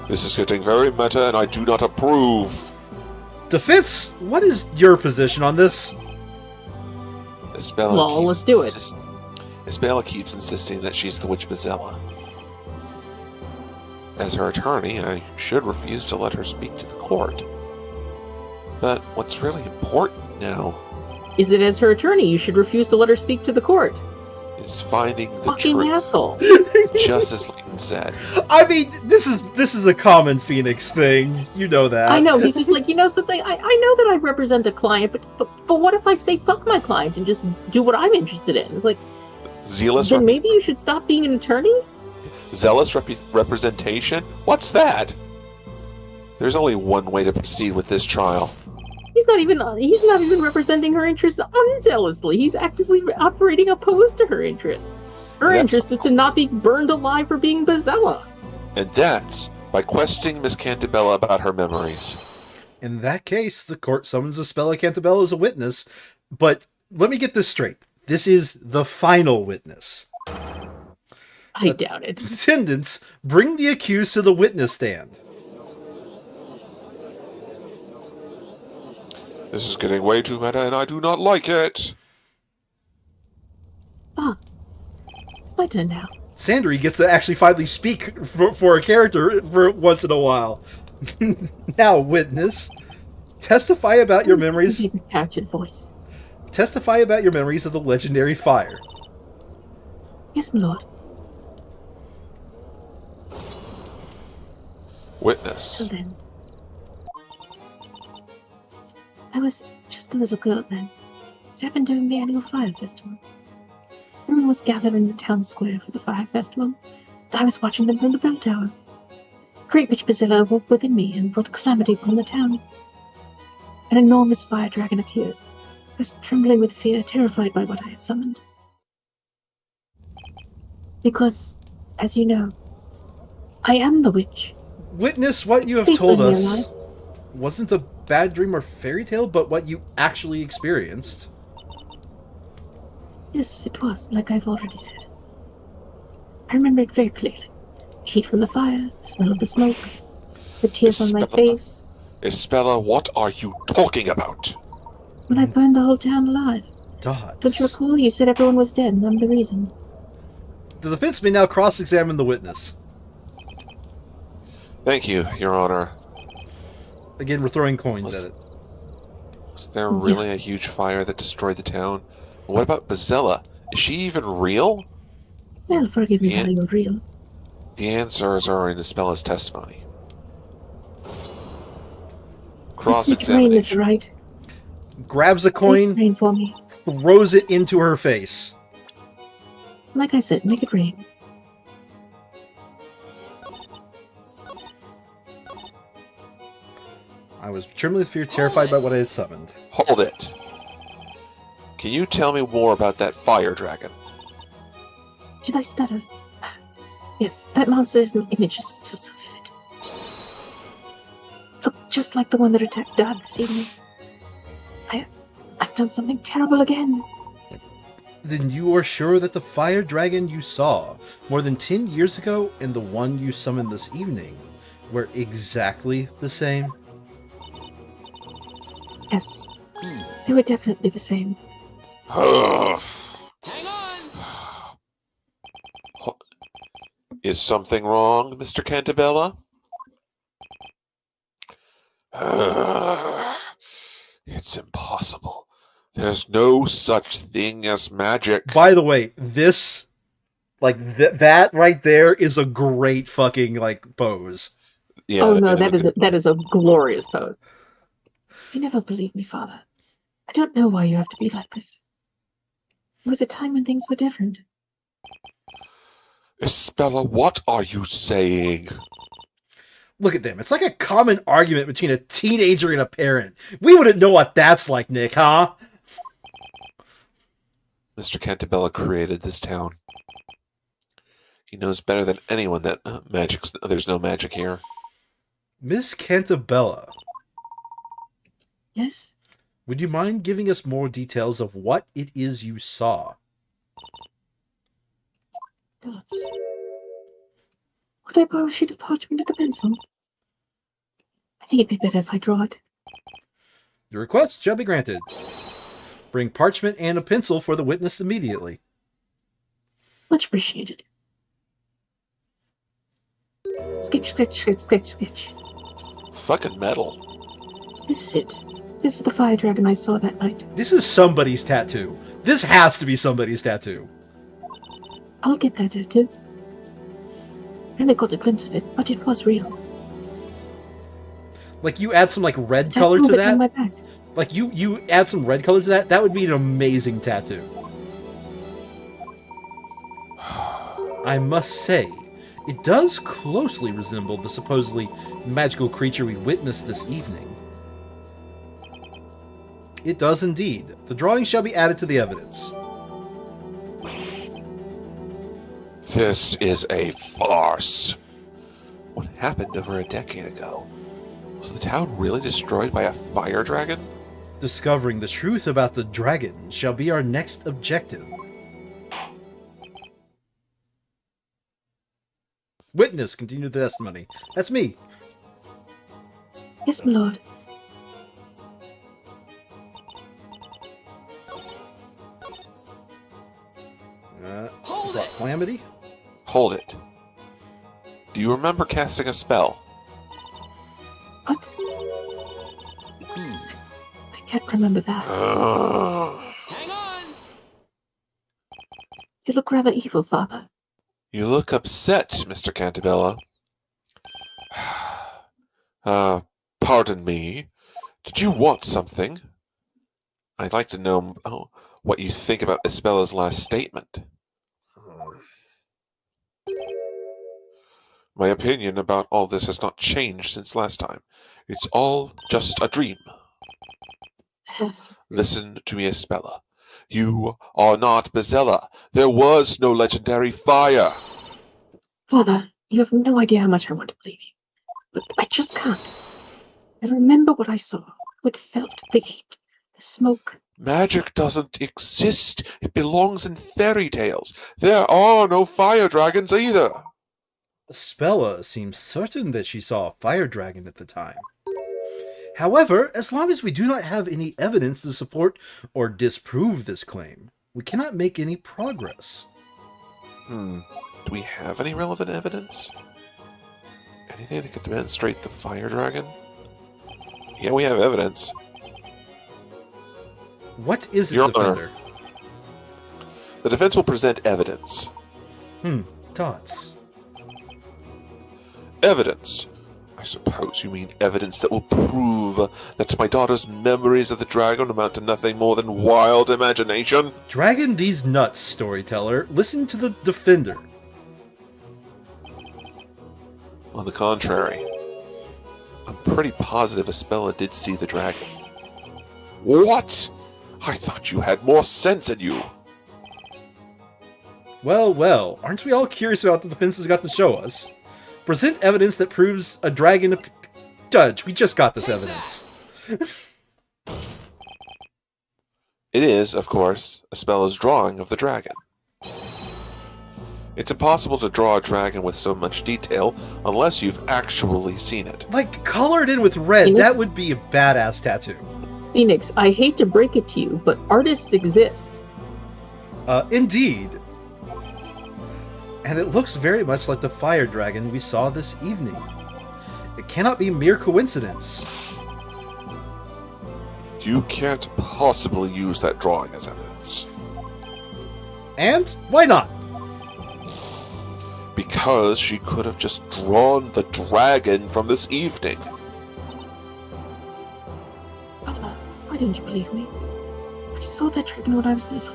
This is getting very meta and I do not approve. Defense, what is your position on this? Isabella Well, let's do it. Isabella keeps insisting that she's the witch Bazella. As her attorney, I should refuse to let her speak to the court. But what's really important now Is that as her attorney, you should refuse to let her speak to the court. is finding the Fucking truth. asshole. Just as Leighton said. I mean, this is a common Phoenix thing. You know that. I know, he's just like, you know something? I know that I represent a client, but what if I say fuck my client and just do what I'm interested in? It's like, then maybe you should stop being an attorney? Zealous representation? What's that? There's only one way to proceed with this trial. He's not even representing her interests unzealously. He's actively operating opposed to her interests. Her interest is to not be burned alive for being Bazella. And that's by questioning Miss Cantabella about her memories. In that case, the court summons Aspella Cantabella as a witness, but let me get this straight. This is the final witness. I doubt it. Attendants, bring the accused to the witness stand. This is getting way too meta and I do not like it. It's my turn now. Sandry gets to actually finally speak for a character for once in a while. Now, witness, testify about your memories. Character voice. Testify about your memories of the legendary fire. Yes, my lord. Witness. So then, I was just a little girl then. It happened during the annual fire festival. Everyone was gathered in the town square for the fire festival, and I was watching them from the bell tower. Great witch Bazilla awoke within me and brought calamity upon the town. an enormous fire dragon appeared. I was trembling with fear, terrified by what I had summoned. Because, as you know, I am the witch. Witness, what you have Please told leave me us alive. wasn't a bad dream or fairy tale, but what you actually experienced. Yes, it was, like I've already said. I remember it very clearly. The heat from the fire, the smell of the smoke, the tears on my face, Isabella, what are you talking about? when I burned the whole town alive. Dots. Don't you recall? You said everyone was dead, and I'm the reason. The defense may now cross-examine the witness. Thank you, Your Honor. Again, we're throwing coins at it. Was there really a huge fire that destroyed the town? What about Bazella? Is she even real? Well, forgive me that you're real. The answers are in Isabella's testimony. Let's make it rain, Mr. Cross-examination. Wright. Grabs a Make it coin, rain for me. throws it into her face. Like I said, make it rain. I was trembling with fear, terrified by what I had summoned. Hold it. Can you tell me more about that fire dragon? Did I stutter? Yes, that monster's image is still so vivid. Looked just like the one that attacked Dad this evening. I've done something terrible again. Then you are sure that the fire dragon you saw more than 10 years ago and the one you summoned this evening were exactly the same? Yes, they were definitely the same. Hang on! Is something wrong, Mr. Cantabella? It's impossible. There's no such thing as magic. By the way, this, that right there is a great fucking, pose. Yeah, Oh no, that is a glorious pose. You never believed me, Father. I don't know why you have to be like this. It was a time when things were different. Isabella, what are you saying? Look at them. It's like a common argument between a teenager and a parent. We wouldn't know what that's like, Nick, huh? Mr. Cantabella created this town. He knows better than anyone that there's no magic here. Miss Cantabella, Yes? would you mind giving us more details of what it is you saw? Dots. Could I borrow a sheet of parchment and a pencil? I think it'd be better if I draw it. Your request shall be granted. Bring parchment and a pencil for the witness immediately. Much appreciated. Sketch, sketch, sketch, sketch, sketch. Fucking metal. This is it. This is the fire dragon I saw that night. This is somebody's tattoo. This has to be somebody's tattoo. I'll get that tattoo. I only got a glimpse of it, but it was real. You add some red Tattoo color to of it that. on my back. You add some red color to that. That would be an amazing tattoo. I must say, it does closely resemble the supposedly magical creature we witnessed this evening. It does indeed. The drawing shall be added to the evidence. This is a farce. What happened over a decade ago? Was the town really destroyed by a fire dragon? Discovering the truth about the dragon shall be our next objective. Witness, continue the testimony. That's me. Yes, my lord. Hold Brought it! calamity. Hold it. Do you remember casting a spell? What? I can't remember that. Hang on! You look rather evil, Father. You look upset, Mr. Cantabella. Pardon me. Did you want something? I'd like to know what you think about Isabella's last statement. My opinion about all this has not changed since last time. It's all just a dream. Listen to me, Espella. You are not Bezella. There was no legendary fire. Father, you have no idea how much I want to believe you. But I just can't. I remember what I saw, how it felt, the heat, the smoke. Magic doesn't exist. It belongs in fairy tales. There are no fire dragons either. Spella seems certain that she saw a fire dragon at the time. However, as long as we do not have any evidence to support or disprove this claim, we cannot make any progress. Do we have any relevant evidence? Anything that could demonstrate the fire dragon? Yeah, we have evidence. What is it, Your Defender? Honor. The defense will present evidence. Dots. Evidence. I suppose you mean evidence that will prove that my daughter's memories of the dragon amount to nothing more than wild imagination? Dragon these nuts, storyteller. Listen to the Defender. On the contrary, I'm pretty positive Espella did see the dragon. What? I thought you had more sense in you. Well, well, aren't we all curious about what the defense has got to show us? Present evidence that proves a dragon... Judge, we just got this evidence. It is, of course, Espella's drawing of the dragon. It's impossible to draw a dragon with so much detail unless you've actually seen it. Like, color it in with red, that would be a badass tattoo. Phoenix, I hate to break it to you, but artists exist. Indeed. And it looks very much like the fire dragon we saw this evening. It cannot be mere coincidence. You can't possibly use that drawing as evidence. And why not? Because she could have just drawn the dragon from this evening. Father, why don't you believe me? I saw that dragon when I was little.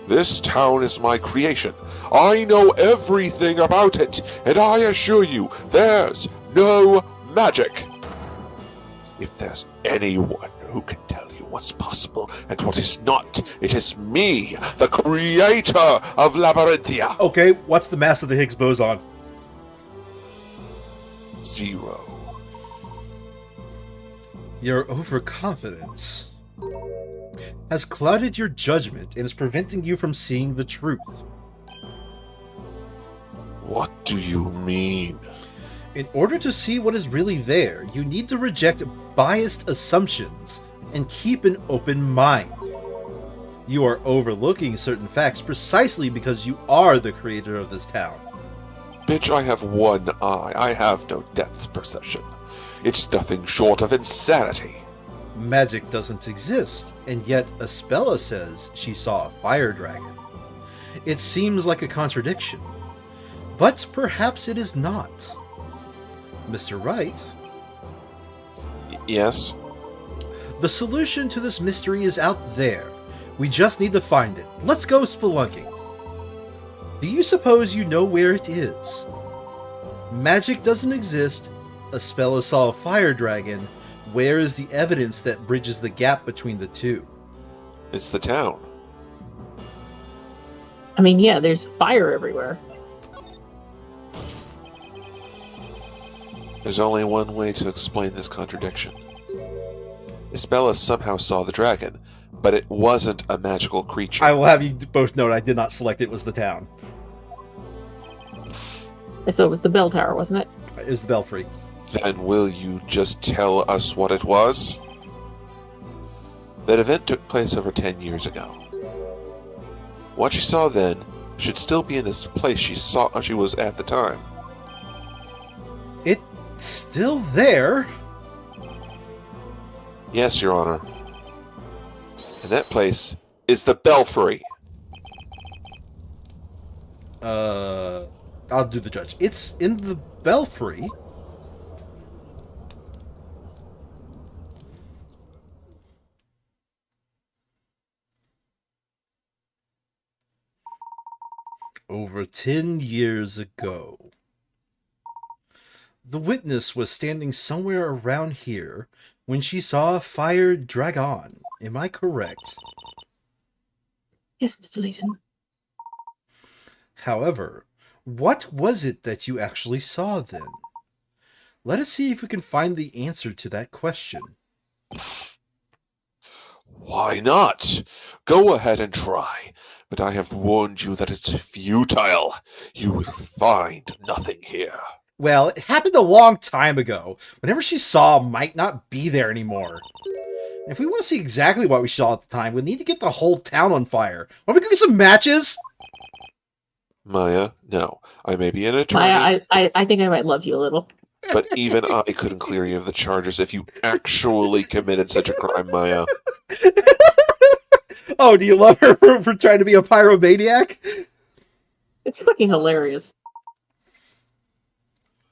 This town is my creation. I know everything about it, and I assure you, there's no magic. If there's anyone who can tell you what's possible and what is not, it is me, the creator of Labyrinthia. Okay, what's the mass of the Higgs boson? 0. Your overconfidence has clouded your judgment and is preventing you from seeing the truth. What do you mean? In order to see what is really there, you need to reject biased assumptions and keep an open mind. You are overlooking certain facts precisely because you are the creator of this town. Bitch, I have one eye. I have no depth perception. It's nothing short of insanity. Magic doesn't exist, and yet Espella says she saw a fire dragon. It seems like a contradiction, but perhaps it is not. Mr. Wright? Yes? The solution to this mystery is out there. We just need to find it. Let's go spelunking. Do you suppose you know where it is? Magic doesn't exist. Espella saw a fire dragon. Where is the evidence that bridges the gap between the two? It's the town. I mean, yeah, there's fire everywhere. There's only one way to explain this contradiction. Espella somehow saw the dragon, but it wasn't a magical creature. I will have you both note I did not select it was the town. So it was the bell tower, wasn't it? It was the belfry. Then will you just tell us what it was? That event took place over 10 years ago. What she saw then should still be in this place she was at the time. It's still there. Yes, Your Honor. And that place is the Belfry. I'll do the judge. It's in the belfry. Over 10 years ago. The witness was standing somewhere around here when she saw a fire dragon. Am I correct? Yes, Mr. Layton. However, what was it that you actually saw then? Let us see if we can find the answer to that question. Why not? Go ahead and try, but I have warned you that it's futile. You will find nothing here. Well, it happened a long time ago. Whatever she saw might not be there anymore. If we want to see exactly what we saw at the time, we need to get the whole town on fire. Want me to go get some matches? Maya, no. I may be an attorney, Maya, I think I might love you a little. but even I couldn't clear you of the charges if you actually committed such a crime, Maya. Oh, do you love her for trying to be a pyromaniac? It's fucking hilarious.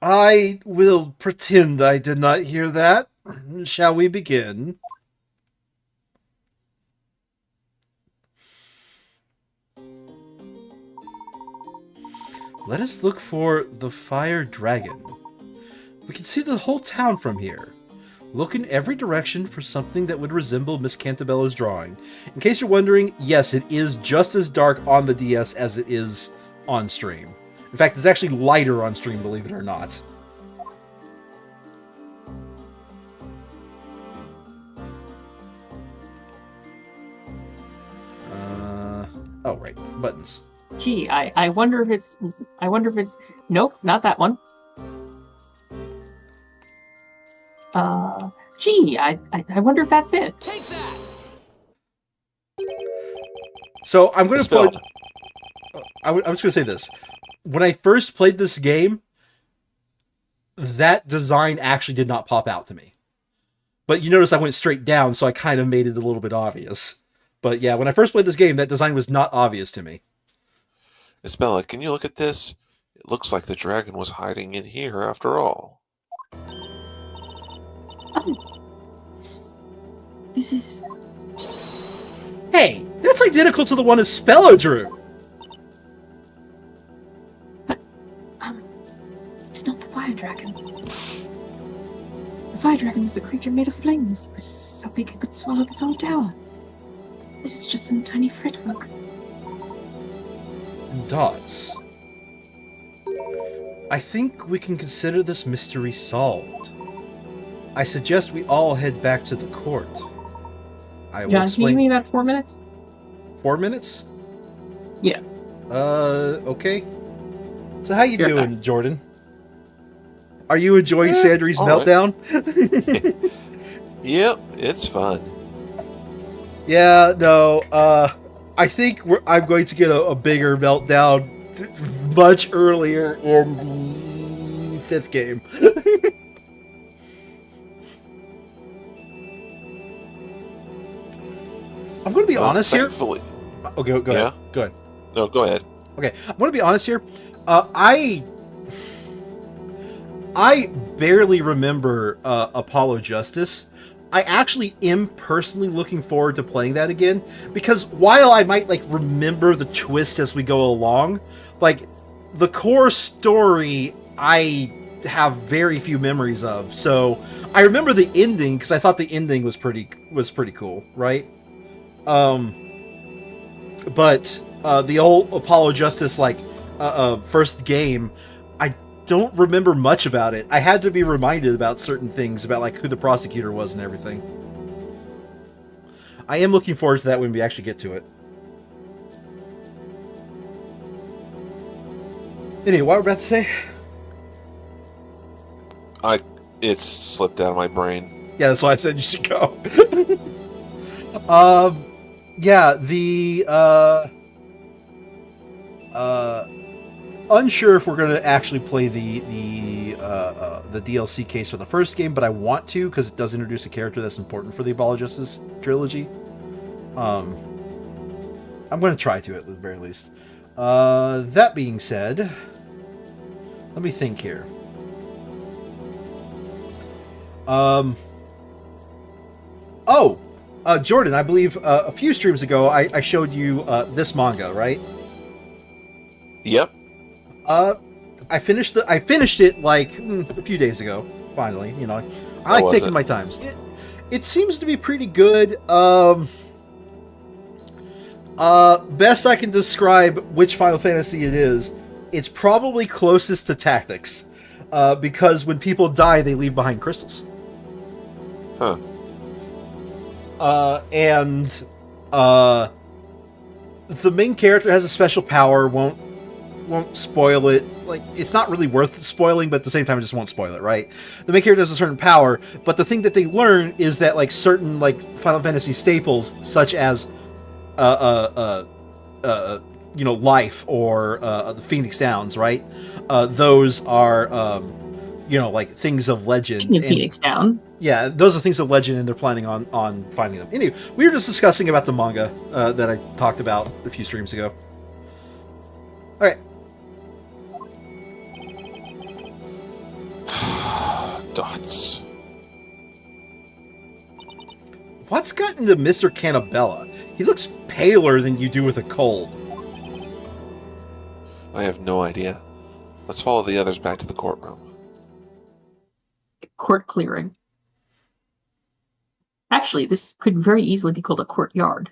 I will pretend I did not hear that. Shall we begin? Let us look for the fire dragon. We can see the whole town from here. Look in every direction for something that would resemble Miss Cantabella's drawing. In case you're wondering, yes, it is just as dark on the DS as it is on stream. In fact, it's actually lighter on stream, believe it or not. Oh, right. Buttons. Gee, I wonder if it's nope, not that one. Gee, I wonder if that's it. Take that! So I'm going to Spelled. put... I'm just going to say this. When I first played this game, that design actually did not pop out to me. But you notice I went straight down, so I kind of made it a little bit obvious. But yeah, when I first played this game, that design was not obvious to me. Isabella, can you look at this? It looks like the dragon was hiding in here after all. This is... Hey, that's identical to the one Spella drew. It's not the fire dragon. The fire dragon was a creature made of flames. It was so big it could swallow this whole tower. This is just some tiny fretwork. Dots. I think we can consider this mystery solved. I suggest we all head back to the court. I will John, can you explain... give me about 4 minutes? 4 minutes? Yeah. Okay. So how you You're doing, Jordan? Are you enjoying Sandry's all right. meltdown? Yep, it's fun. Yeah, no, I think I'm going to get a bigger meltdown much earlier in the 5th game. I'm going to be honest here. Thankfully. Oh, go ahead. Yeah? Go ahead. No, go ahead. Okay, I'm going to be honest here. I barely remember Apollo Justice. I actually am personally looking forward to playing that again, because while I might like remember the twist as we go along, like the core story I have very few memories of. So I remember the ending because I thought the ending was pretty cool, right? But the old Apollo Justice first game, I don't remember much about it. I had to be reminded about certain things, about like who the prosecutor was and everything. I am looking forward to that when we actually get to it. Anyway, what we're about to say? It's slipped out of my brain. Yeah, that's why I said you should go. Yeah, the unsure if we're going to actually play the DLC case for the first game, but I want to because it does introduce a character that's important for the Apollo Justice trilogy. I'm going to try to at the very least. That being said, let me think here. Jordan, I believe a few streams ago I showed you this manga, right? Yep. I finished it like a few days ago. Finally, you know, I like taking my times. It seems to be pretty good. Best I can describe which Final Fantasy it is. It's probably closest to Tactics, because when people die, they leave behind crystals. Huh. The main character has a special power. Won't spoil it. Like, it's not really worth spoiling, but at the same time, I just won't spoil it, right? The main character has a certain power, but the thing that they learn is that, like, certain, like, Final Fantasy staples, such as, you know, life or the Phoenix Downs, right? Those are, you know, like, things of legend. Speaking of Phoenix Down. Yeah, those are things of legend, and they're planning on finding them. Anyway, we were just discussing about the manga that I talked about a few streams ago. All right. Dots. What's gotten to Mr. Cannabella? He looks paler than you do with a cold. I have no idea. Let's follow the others back to the courtroom. Court clearing. Actually, this could very easily be called a courtyard.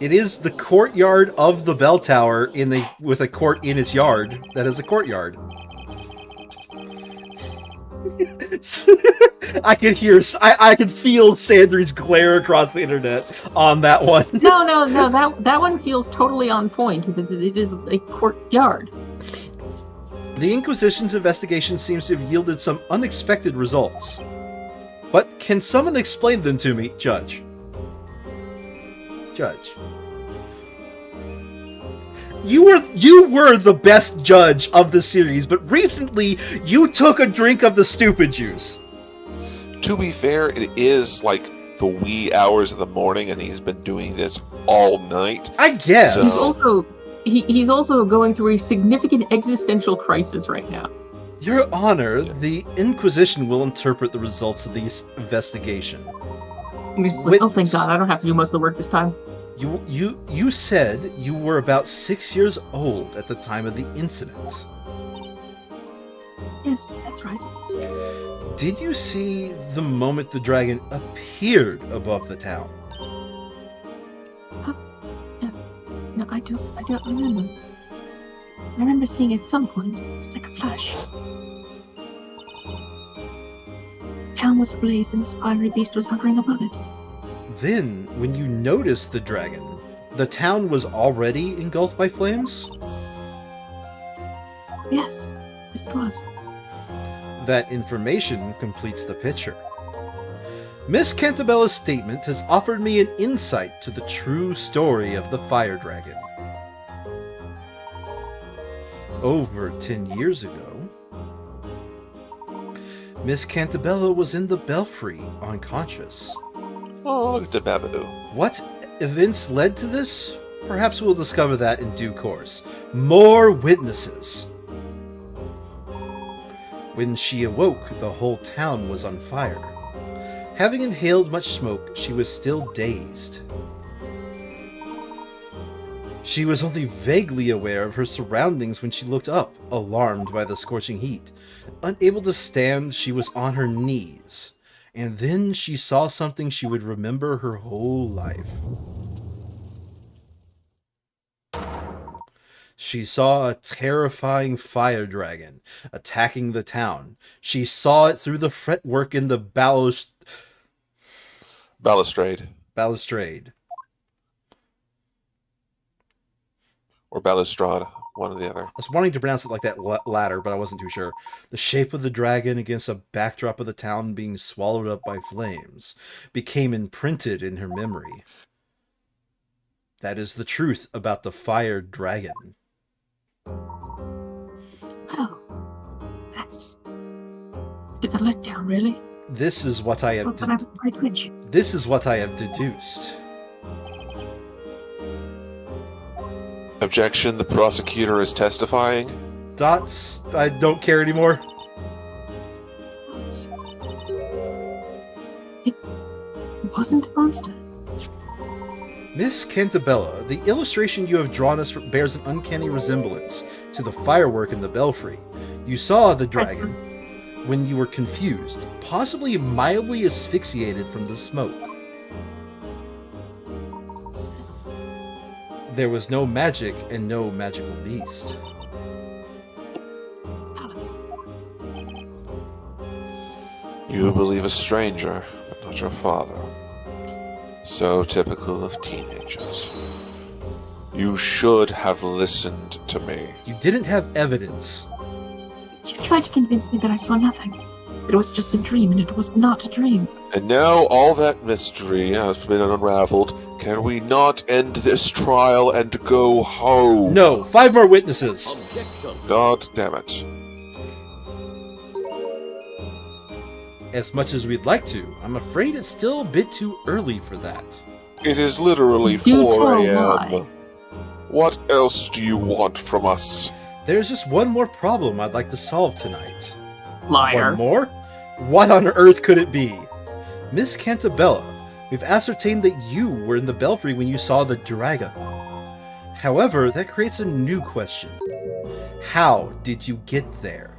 It is the courtyard of the bell tower with a court in its yard that is a courtyard. I could feel Sandry's glare across the internet on that one. No, that one feels totally on point. It is a courtyard. The Inquisition's investigation seems to have yielded some unexpected results. But can someone explain them to me, Judge? Judge. You were the best judge of the series, but recently you took a drink of the stupid juice. To be fair, it is like the wee hours of the morning, and he's been doing this all night. I guess. So... He's also going through a significant existential crisis right now. Your Honor, the Inquisition will interpret the results of this investigation. He's just like, oh, thank God, I don't have to do most of the work this time. You said you were about 6 years old at the time of the incident. Yes, that's right. Did you see the moment the dragon appeared above the town? No, I don't remember. I remember seeing it at some point. It was like a flash. The town was ablaze and this fiery beast was hovering above it. Then, when you noticed the dragon, the town was already engulfed by flames? Yes, it was. That information completes the picture. Miss Cantabella's statement has offered me an insight to the true story of the fire dragon. Over 10 years ago, Miss Cantabella was in the belfry, unconscious. Oh, look at the Babadoo. What events led to this? Perhaps we'll discover that in due course. More witnesses. When she awoke, the whole town was on fire. Having inhaled much smoke, she was still dazed. She was only vaguely aware of her surroundings when she looked up, alarmed by the scorching heat. Unable to stand, she was on her knees. And then she saw something she would remember her whole life. She saw a terrifying fire dragon attacking the town. She saw it through the fretwork in the balustrade. Or balustrade, one or the other. I was wanting to pronounce it like that latter, but I wasn't too sure. The shape of the dragon against a backdrop of the town being swallowed up by flames became imprinted in her memory. That is the truth about the fire dragon. Oh, that's a bit of a letdown, really. This is what I have. But I was quite rich. This is what I have deduced. Objection, the prosecutor is testifying. Dots, I don't care anymore. It wasn't a monster. Miss Cantabella, the illustration you have drawn us bears an uncanny resemblance to the firework in the belfry. You saw the dragon when you were confused, possibly mildly asphyxiated from the smoke. There was no magic and no magical beast. Alex, You believe a stranger, but not your father. So typical of teenagers. You should have listened to me. You didn't have evidence. you tried to convince me that I saw nothing. That it was just a dream, and it was not a dream. And now all that mystery has been unraveled. Can we not end this trial and go home? No, 5 more witnesses. Objection. God damn it. As much as we'd like to, I'm afraid it's still a bit too early for that. It is literally Do 4 tell a.m. why. What else do you want from us? There's just one more problem I'd like to solve tonight. Liar. One more? What on earth could it be? Miss Cantabella, we've ascertained that you were in the belfry when you saw the dragon. However, that creates a new question. How did you get there?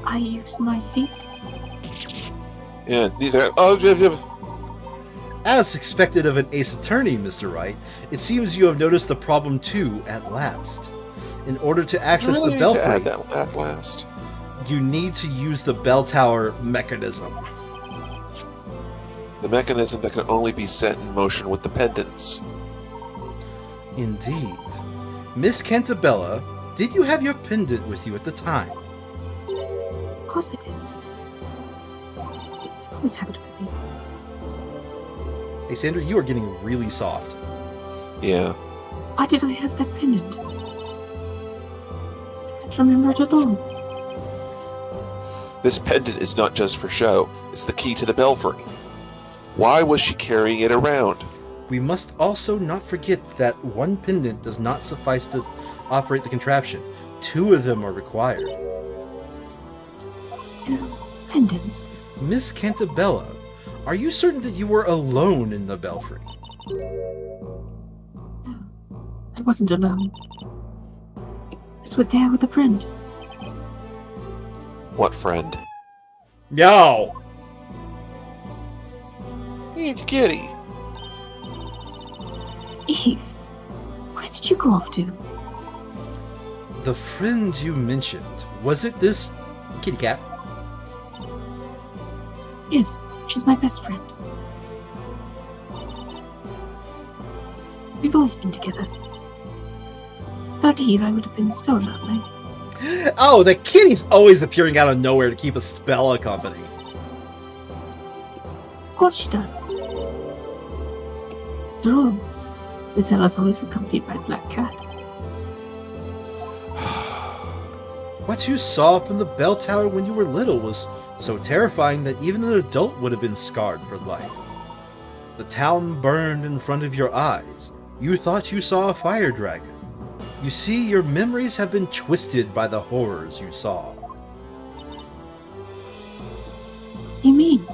I used my feet. Yeah, neither. Oh, As expected of an ace attorney, Mr. Wright, it seems you have noticed the problem too at last. In order to access the belfry, add that at last. you need to use the bell tower mechanism. The mechanism that can only be set in motion with the pendants. Indeed. Miss Cantabella, did you have your pendant with you at the time? Of course I did. I always have it with me. Hey, Sandra, you are getting really soft. Yeah. Why did I have that pendant? I can't remember it at all. This pendant is not just for show. It's the key to the belfry. Why was she carrying it around? We must also not forget that one pendant does not suffice to operate the contraption. 2 of them are required. 2 pendants. Miss Cantabella, are you certain that you were alone in the belfry? No, I wasn't alone. I was there with a friend. What friend? No! It's Kitty. Eve, where did you go off to? The friend you mentioned, was it this kitty cat? Yes, she's my best friend. We've always been together. Without Eve, I would have been so lonely. Oh, the kitty's always appearing out of nowhere to keep a spell company. Of course she does. After all, Misella's always accompanied by a black cat. What you saw from the bell tower when you were little was so terrifying that even an adult would have been scarred for life. The town burned in front of your eyes. You thought you saw a fire dragon. You see, your memories have been twisted by the horrors you saw. What do you mean?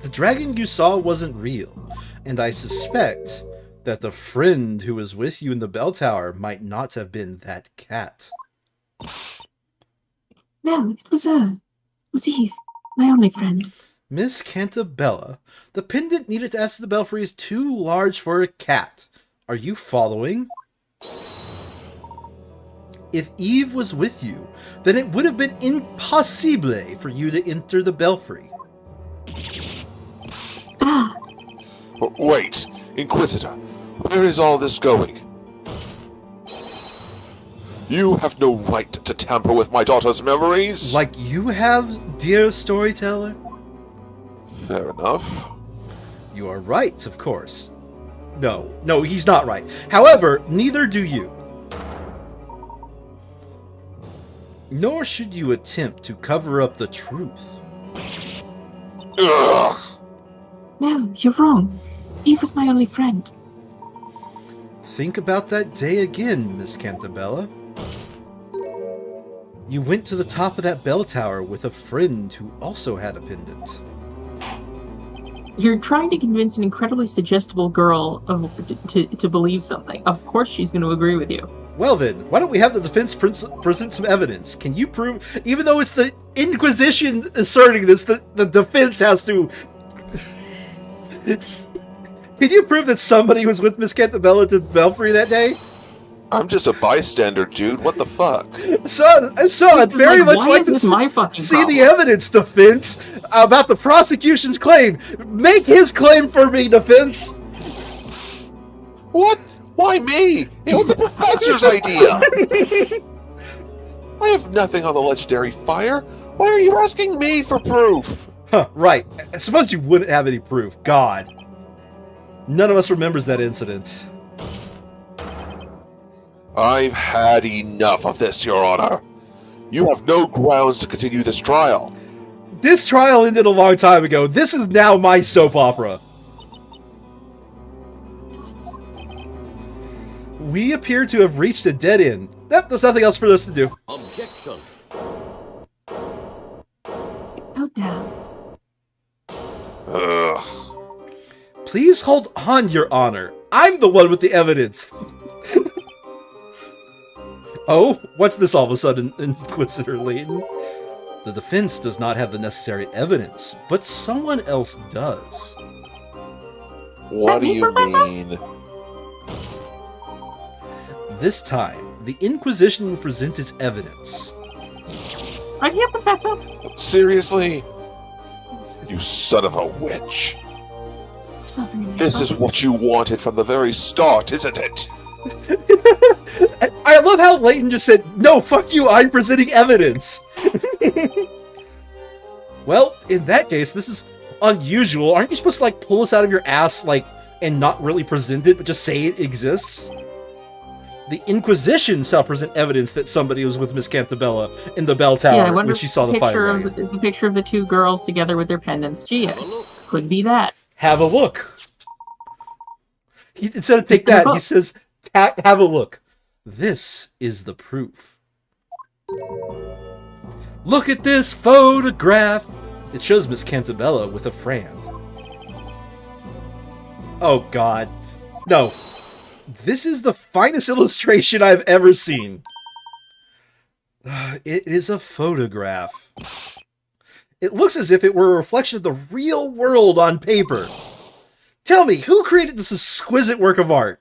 The dragon you saw wasn't real, and I suspect that the friend who was with you in the bell tower might not have been that cat. No, it was her. It was Eve, my only friend. Miss Cantabella, the pendant needed to access the belfry is too large for a cat. Are you following? If Eve was with you, then it would have been impossible for you to enter the belfry. Ah, Wait, Inquisitor, where is all this going? You have no right to tamper with my daughter's memories. Like you have, dear storyteller? Fair enough. You are right, of course. No, he's not right. However, neither do you. Nor should you attempt to cover up the truth. Ugh. no, you're wrong. Eve was my only friend. Think about that day again, Miss Cantabella. You went to the top of that bell tower with a friend who also had a pendant. You're trying to convince an incredibly suggestible girl to believe something. Of course she's going to agree with you. Well then, why don't we have the defense present some evidence? Can you prove, even though it's the Inquisition asserting this, the defense has to... Can you prove that somebody was with Miss Cantabella to Belfry that day? I'm just a bystander, dude. What the fuck? Son, I'd very much why like is to this my fucking see the problem? evidence, defense, about the prosecution's claim. Make his claim for me, defense. What? Why me? It was the professor's idea. I have nothing on the legendary fire. Why are you asking me for proof? Huh, right. I suppose you wouldn't have any proof. God. None of us remembers that incident. I've had enough of this, Your Honor. You have no grounds to continue this trial. This trial ended a long time ago. This is now my soap opera. We appear to have reached a dead end. Yep, there's nothing else for us to do. Objection. Go down. Ugh. Please hold on, Your Honor. I'm the one with the evidence. Oh, what's this all of a sudden, Inquisitor Layton? The defense does not have the necessary evidence, but someone else does. What do me, you Professor? mean? This time, the Inquisition will present its evidence. Right here, Professor. Seriously? You son of a witch. It's not very nice. This is what you wanted from the very start, isn't it? I love how Layton just said, "No, fuck you, I'm presenting evidence." Well, in that case, this is unusual. Aren't you supposed to, like, pull us out of your ass, like, and not really present it, but just say it exists? The Inquisition shall present evidence that somebody was with Miss Cantabella in the bell tower I wonder when she saw the picture fire. of the picture of the two girls together with their pendants. Gee, it could be that. Have a look. Instead of take that, he says, have a look. This is the proof. Look at this photograph. It shows Miss Cantabella with a friend. Oh, God. No. This is the finest illustration I've ever seen. It is a photograph. It looks as if it were a reflection of the real world on paper. Tell me, who created this exquisite work of art?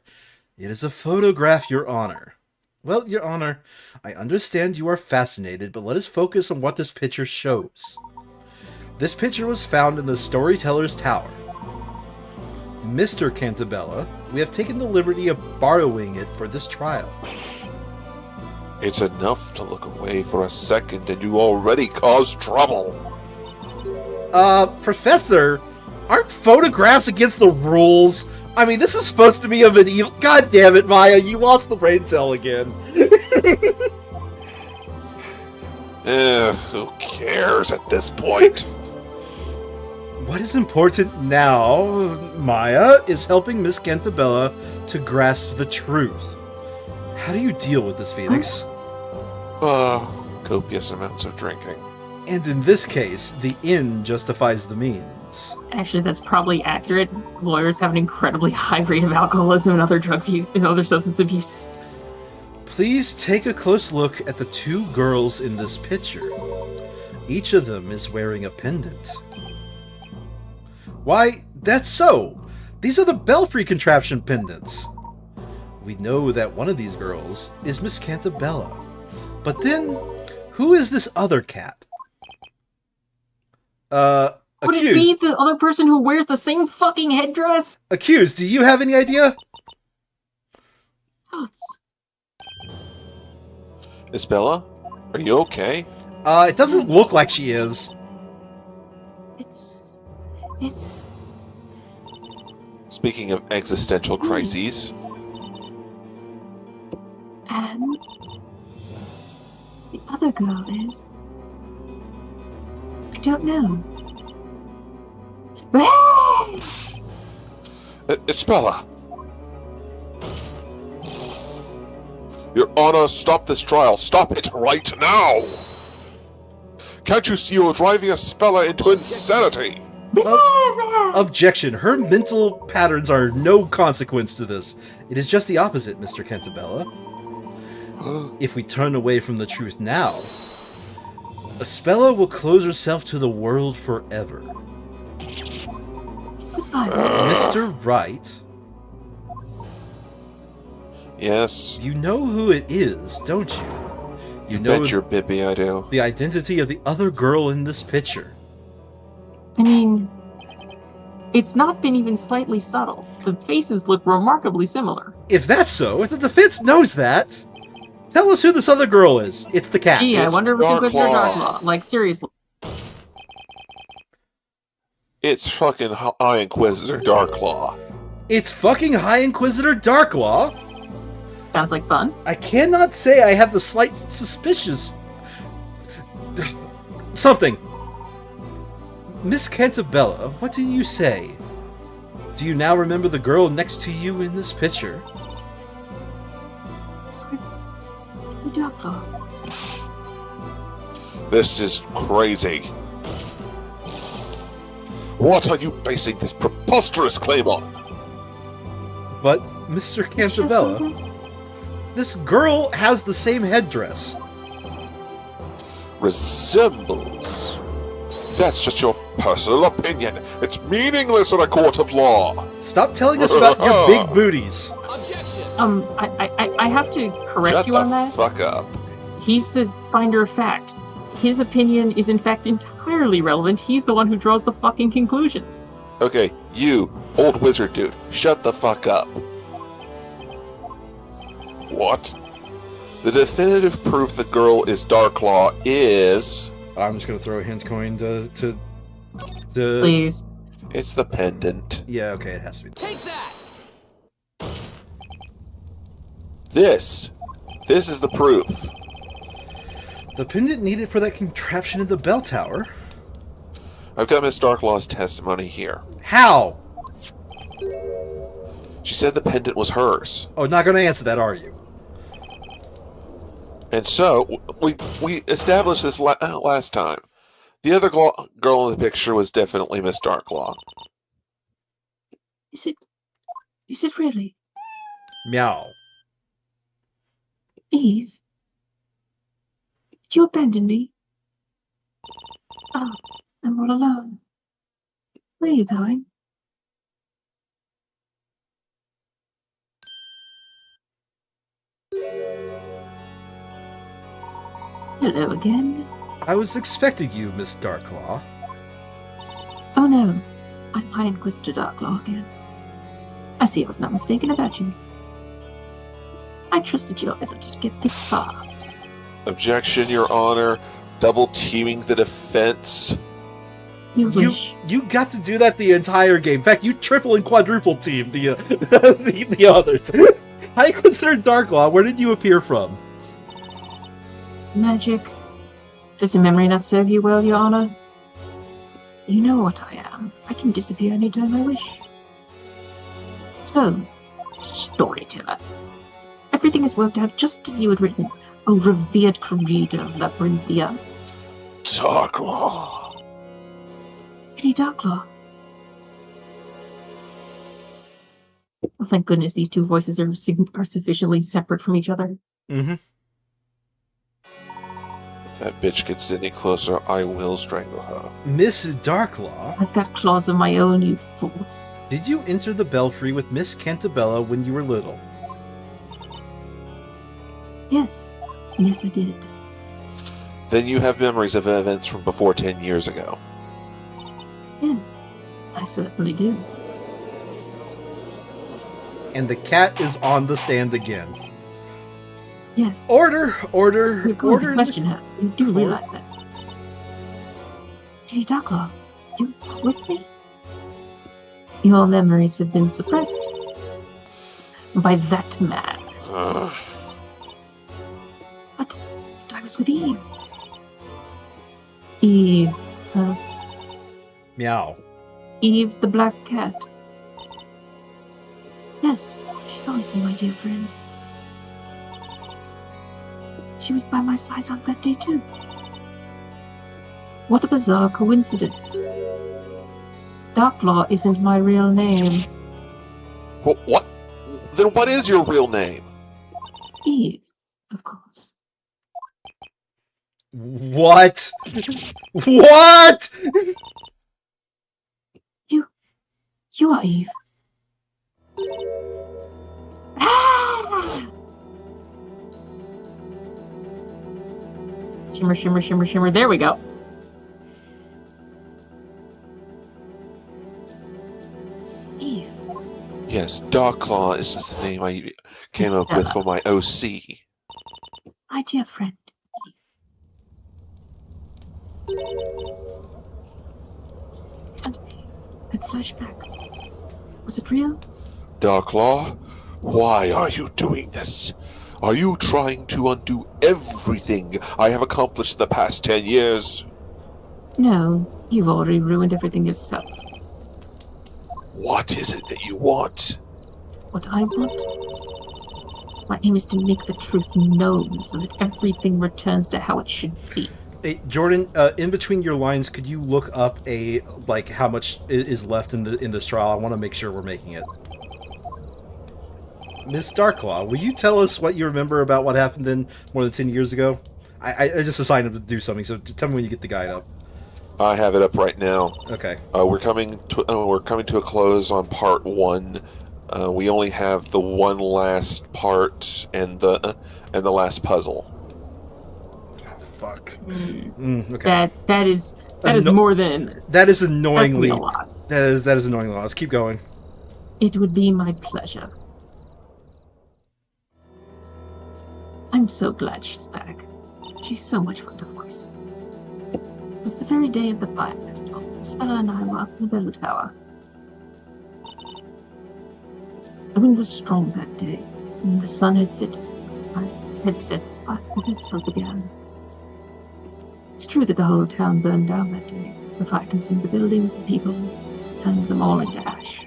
It is a photograph, Your Honor. Well, Your Honor, I understand you are fascinated, but let us focus on what this picture shows. This picture was found in the Storyteller's Tower. Mr. Cantabella, we have taken the liberty of borrowing it for this trial. It's enough to look away for a second and you already caused trouble. Professor, aren't photographs against the rules? I mean, this is supposed to be a medieval... God damn it, Maya, you lost the brain cell again. Who cares at this point? What is important now, Maya, is helping Miss Cantabella to grasp the truth. How do you deal with this, Phoenix? Copious amounts of drinking. And in this case, the end justifies the means. Actually, that's probably accurate. Lawyers have an incredibly high rate of alcoholism and other drug abuse and other substance abuse. Please take a close look at the two girls in this picture. Each of them is wearing a pendant. Why, that's so! These are the Belfry contraption pendants. We know that one of these girls is Miss Cantabella. But then, who is this other cat? Would it be the other person who wears the same fucking headdress? Accused, do you have any idea? Oh, it's Isabella, are you okay? It doesn't look like she is. It's Speaking of existential crises, and the other girl is. I don't know. Hey! Isabella! Your Honor, stop this trial. Stop it right now! Can't you see you're driving Isabella into insanity? Objection. Her mental patterns are no consequence to this. It is just the opposite, Mr. Cantabella. If we turn away from the truth now, Espella will close herself to the world forever. Goodbye. Mr. Wright, Yes. you know who it is, don't you? You know Bet your bibby I do. the identity of the other girl in this picture. I mean, it's not been even slightly subtle. The faces look remarkably similar. If that's so, if the defense knows that, tell us who this other girl is. It's the cat. Gee, I It's wonder if it's Inquisitor Darklaw. Darklaw. Like, seriously. It's fucking High Inquisitor Darklaw. It's fucking High Inquisitor Darklaw. Sounds like fun. I cannot say I have the slight suspicious... something. Miss Cantabella, what do you say? Do you now remember the girl next to you in this picture? Sorry. The Darklaw. This is crazy. What are you basing this preposterous claim on? But, Mr. Cantabella, this girl has the same headdress. Resembles. That's just your personal opinion. It's meaningless in a court of law. Stop telling us about your big booties. Objection! I have to correct Shut you the on that. fuck up. He's the finder of fact. His opinion is in fact entirely relevant. He's the one who draws the fucking conclusions. Okay, you, old wizard dude, shut the fuck up. What? The definitive proof the girl is Darklaw is... I'm just gonna throw a hint coin to Please. It's the pendant. Yeah, okay, it has to be. Take that! This is the proof. The pendant needed for that contraption in the bell tower. I've got Miss Darklaw's testimony here. How? She said the pendant was hers. Oh, not gonna answer that, are you? And so, we established this last time. The other girl in the picture was definitely Miss Darklaw. Is it really? Meow. Eve? Did you abandon me? Oh, I'm all alone. Where are you going? Hello again. I was expecting you, Miss Darklaw. Oh no, I'm High Inquisitor Darklaw again. I see I was not mistaken about you. I trusted your ability to get this far. Objection, Your Honor. Double teaming the defense. You wish. You got to do that the entire game. In fact, you triple and quadruple teamed the the others. High Inquisitor Darklaw, where did you appear from? Magic. Does your memory not serve you well, Your Honor? You know what I am. I can disappear anytime I wish. So, storyteller. Everything has worked out just as you had written, O revered creator of Labyrinthia. Darklaw. Lady Darklaw. Well, thank goodness these two voices are sufficiently separate from each other. Mm-hmm. If that bitch gets any closer, I will strangle her. Miss Darklaw, I've got claws of my own, you fool. did you enter the belfry with Miss Cantabella when you were little? Yes. Yes, I did. Then you have memories of events from before 10 years ago. Yes, I certainly do. And the cat is on the stand again. Yes. Order! Order! You're going order! to question her. You do realize that. Lady Darklaw, you are with me? Your memories have been suppressed by that man. But I was with Eve. Eve. Meow. Eve the black cat. Yes, she's always been my dear friend. She was by my side on that day too. What a bizarre coincidence. Darklaw isn't my real name. What? Then what is your real name? Eve, of course. What? What? You are Eve. Ah! Shimmer, shimmer, shimmer, shimmer. There we go. Eve. Yes, Darklaw is the name I came up with for my OC. My dear friend. Eve. Tell me, that flashback. Was it real? Darklaw, why are you doing this? Are you trying to undo everything I have accomplished the past 10 years? No, you've already ruined everything yourself. What is it that you want? What I want? My aim is to make the truth known so that everything returns to how it should be. Hey, Jordan, in between your lines, could you look up how much is left in this trial? I want to make sure we're making it. Miss Darklaw, will you tell us what you remember about what happened then more than 10 years ago? I just assigned him to do something, so tell me when you get the guide up. I have it up right now. Okay. We're coming to a close on part 1. We only have the one last part and the last puzzle. Fuck. Okay. That is more than. That is annoyingly. That's a lot. That is annoyingly a lot. Let's keep going. It would be my pleasure. I'm so glad she's back. She's so much fun to voice. It was the very day of the fire festival. Spella and I were up in the bell tower. The wind was strong that day, and the sun had set. The festival began. It's true that the whole town burned down that day. The fire consumed the buildings, the people, turned them all into ash.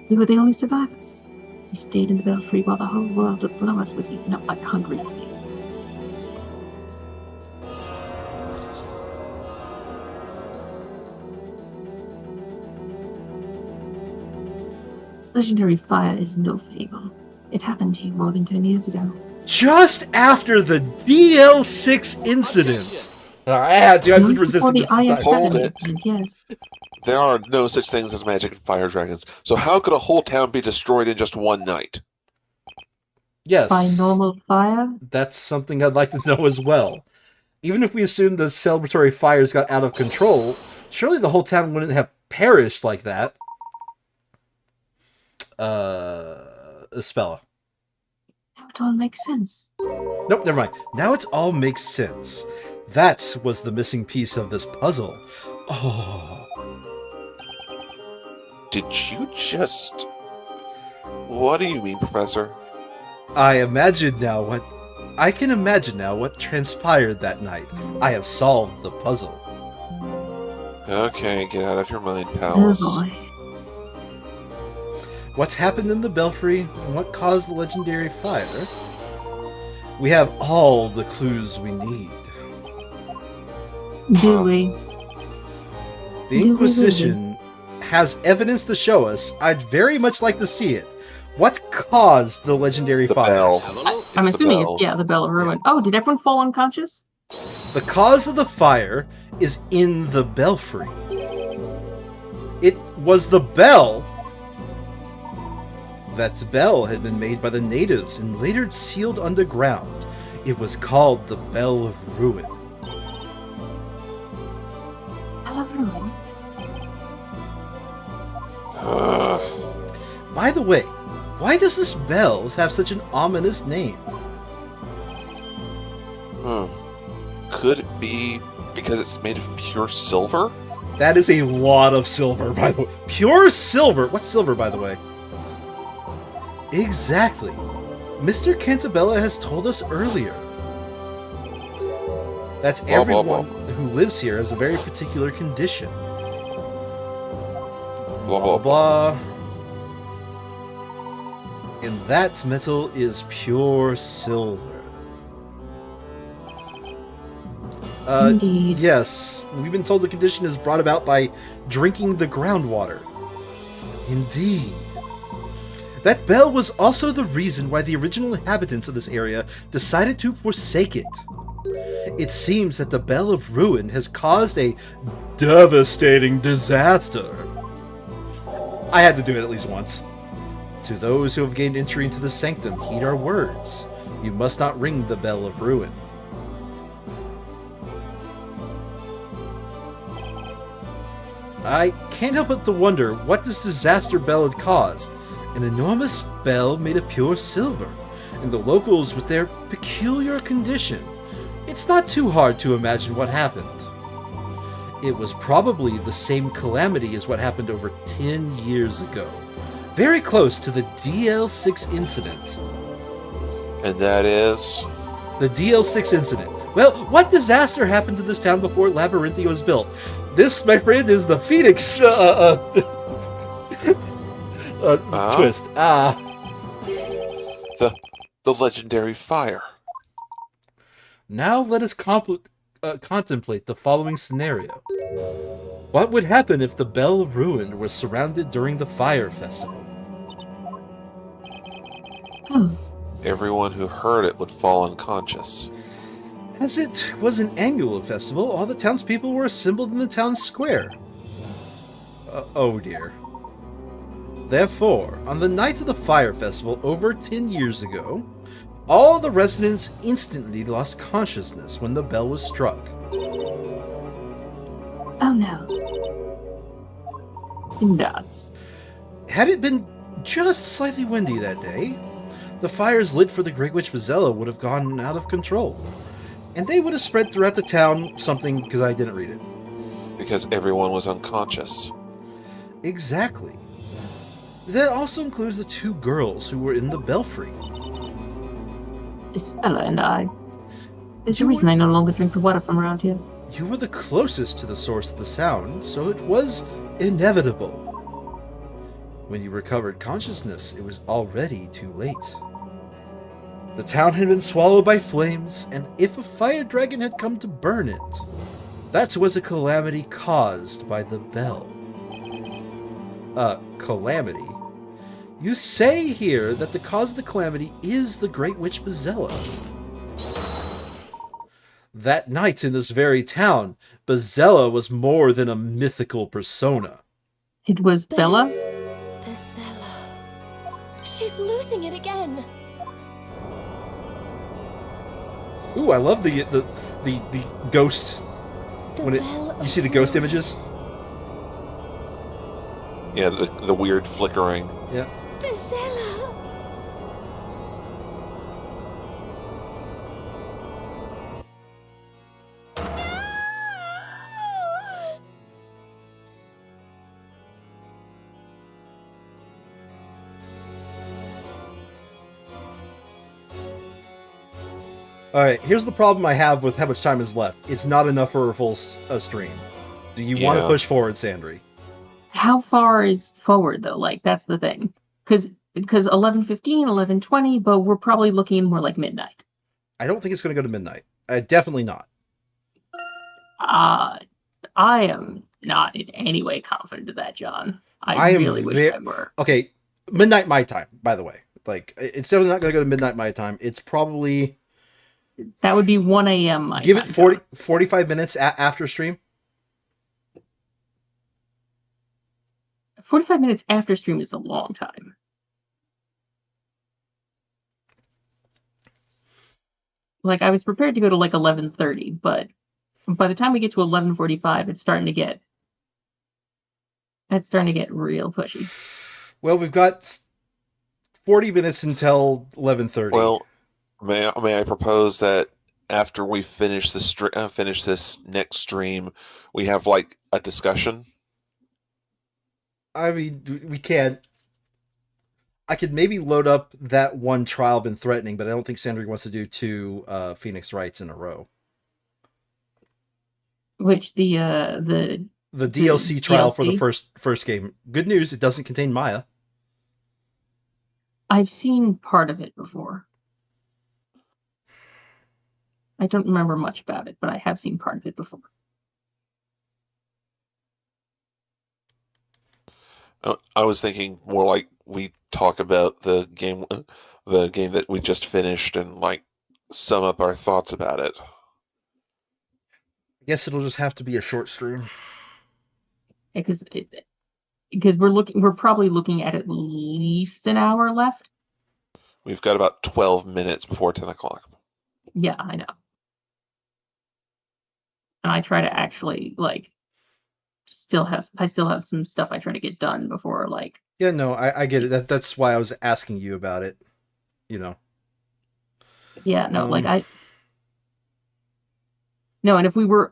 We were the only survivors. We stayed in the belfry while the whole world below us was eaten up like hungry pigs. Legendary fire is no fable. It happened to you more than 10 years ago. Just after the DL6 incident. I had to. I've been resisting this the entire Hold IS-7 it. incident, yes. There are no such things as magic and fire dragons. So how could a whole town be destroyed in just one night? Yes. By normal fire? That's something I'd like to know as well. Even if we assume the celebratory fires got out of control, surely the whole town wouldn't have perished like that. Spella. Now it all makes sense. Nope, never mind. Now it all makes sense. That was the missing piece of this puzzle. Oh. Did you just... What do you mean, Professor? I can imagine now what transpired that night. I have solved the puzzle. Okay, get out of your mind, Oh pals. boy. What happened in the belfry and what caused the legendary fire? We have all the clues we need. Do we? The Inquisition has evidence to show us. I'd very much like to see it. What caused the legendary The fire? bell. I'm It's the assuming bell. it's the bell of ruin. Oh, did everyone fall unconscious? The cause of the fire is in the belfry. It was the bell. That bell had been made by the natives and later sealed underground. It was called the Bell of Ruin. Bell of ruin? By the way, why does this bell have such an ominous name? Could it be because it's made of pure silver? That is a lot of silver, by the way. Pure silver? What's silver, by the way? Exactly. Mr. Cantabella has told us earlier. That's Blah, blah, everyone who lives here has a very particular condition. Blah, blah, Blah. And that metal is pure silver. Indeed. Yes, we've been told the condition is brought about by drinking the groundwater. Indeed. That bell was also the reason why the original inhabitants of this area decided to forsake it. It seems that the Bell of Ruin has caused a devastating disaster. I had to do it at least once. To those who have gained entry into the sanctum, heed our words. You must not ring the Bell of Ruin. I can't help but to wonder what this disaster bell had caused. An enormous bell made of pure silver, and the locals with their peculiar condition. It's not too hard to imagine what happened. It was probably the same calamity as what happened over 10 years ago. Very close to the DL6 incident. And that is? The DL6 incident. Well, what disaster happened to this town before Labyrinthia was built? This, my friend, is the Phoenix twist. The legendary fire. Now let us contemplate the following scenario. What would happen if the Bell of Ruin were surrounded during the Fire Festival? Oh, Everyone who heard it would fall unconscious. As it was an annual festival, all the townspeople were assembled in the town square. Oh dear. Therefore, on the night of the Fire Festival over 10 years ago, all the residents instantly lost consciousness when the bell was struck. oh no. Nuts. Had it been just slightly windy that day, the fires lit for the Great Witch Bazella would have gone out of control. And they would have spread throughout the town something because I didn't read it. Because everyone was unconscious. Exactly. That also includes the two girls who were in the belfry. Isabella and I. There's a You reason were- I no longer drink the water from around here. You were the closest to the source of the sound, so it was inevitable. When you recovered consciousness, it was already too late. The town had been swallowed by flames, and if a fire dragon had come to burn it, that was a calamity caused by the bell. Calamity? You say here that the cause of the calamity is the Great Witch Bazella. That night in this very town, Bazella was more than a mythical persona. It was Bella? Bazella. She's losing it again. Ooh, I love the ghost. The When Bell you see of the ghost Ruin. images. Yeah, the weird flickering. Yeah. Bazella. No! All right. Here's the problem I have with how much time is left. It's not enough for a full stream. Do you want to Yeah. push forward, Sandry? How far is forward though? Like that's the thing. Because 11:15, 11:20, but we're probably looking more like midnight. I don't think it's going to go to midnight. Definitely not. I am not in any way confident of that, John. I I am really wish ve- I were. Okay, midnight my time. By the way, like it's definitely not going to go to midnight my time. It's probably That would be 1 a.m. my give time, it 40, John. 45 minutes after stream. 45 minutes after stream is a long time. Like I was prepared to go to like 11:30, but by the time we get to 11:45, it's starting to get real pushy. Well, we've got 40 minutes until 11:30. Well, may I propose that after we finish finish this next stream, we have like a discussion? I mean, we can't. I could maybe load up that one trial been threatening, but I don't think Sandry wants to do two Phoenix Wrights in a row. Which the DLC trial for the DLC? first game. Good news, it doesn't contain Maya. I've seen part of it before. I don't remember much about it, but I have seen part of it before. I was thinking more like we talk about the game that we just finished, and like sum up our thoughts about it. I guess it'll just have to be a short stream. Because we're probably looking at least an hour left. We've got about 12 minutes before 10 o'clock. Yeah, I know. And I try to actually I still have some stuff I try to get done before Yeah, no, I get it. That's why I was asking you about it. Yeah, no, No, and if we were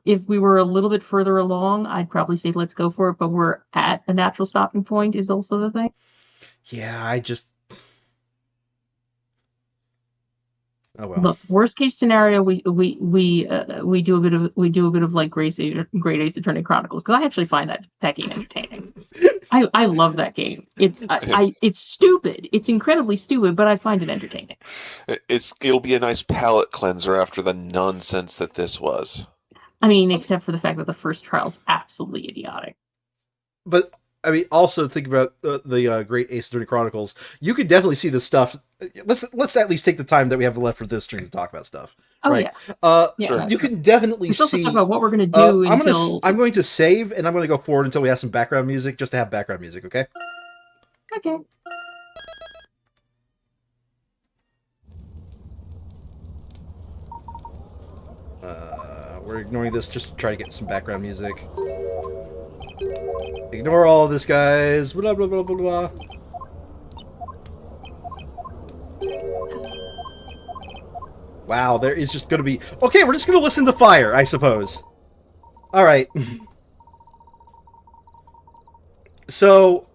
a little bit further along, I'd probably say let's go for it, but we're at a natural stopping point is also the thing. Yeah, I just Oh well. Look, worst case scenario, we do a bit of like Great Ace Attorney Chronicles, because I actually find that game entertaining. I love that game. It's stupid. It's incredibly stupid, but I find it entertaining. It'll be a nice palate cleanser after the nonsense that this was. I mean, except for the fact that the first trial's absolutely idiotic. But I mean, also think about the Great Ace Attorney Chronicles. You could definitely see the stuff. Let's at least take the time that we have left for this stream to talk about stuff. Oh right? Yeah. Sure. You can definitely see talk about what we're gonna do until I'm going to save, and I'm going to go forward until we have some background music, just to have background music. Okay. Okay. We're ignoring this just to try to get some background music. Ignore all this, guys. Blah, blah, blah, blah, blah. Wow, there is just going to be... Okay, we're just going to listen to fire, I suppose. Alright. So,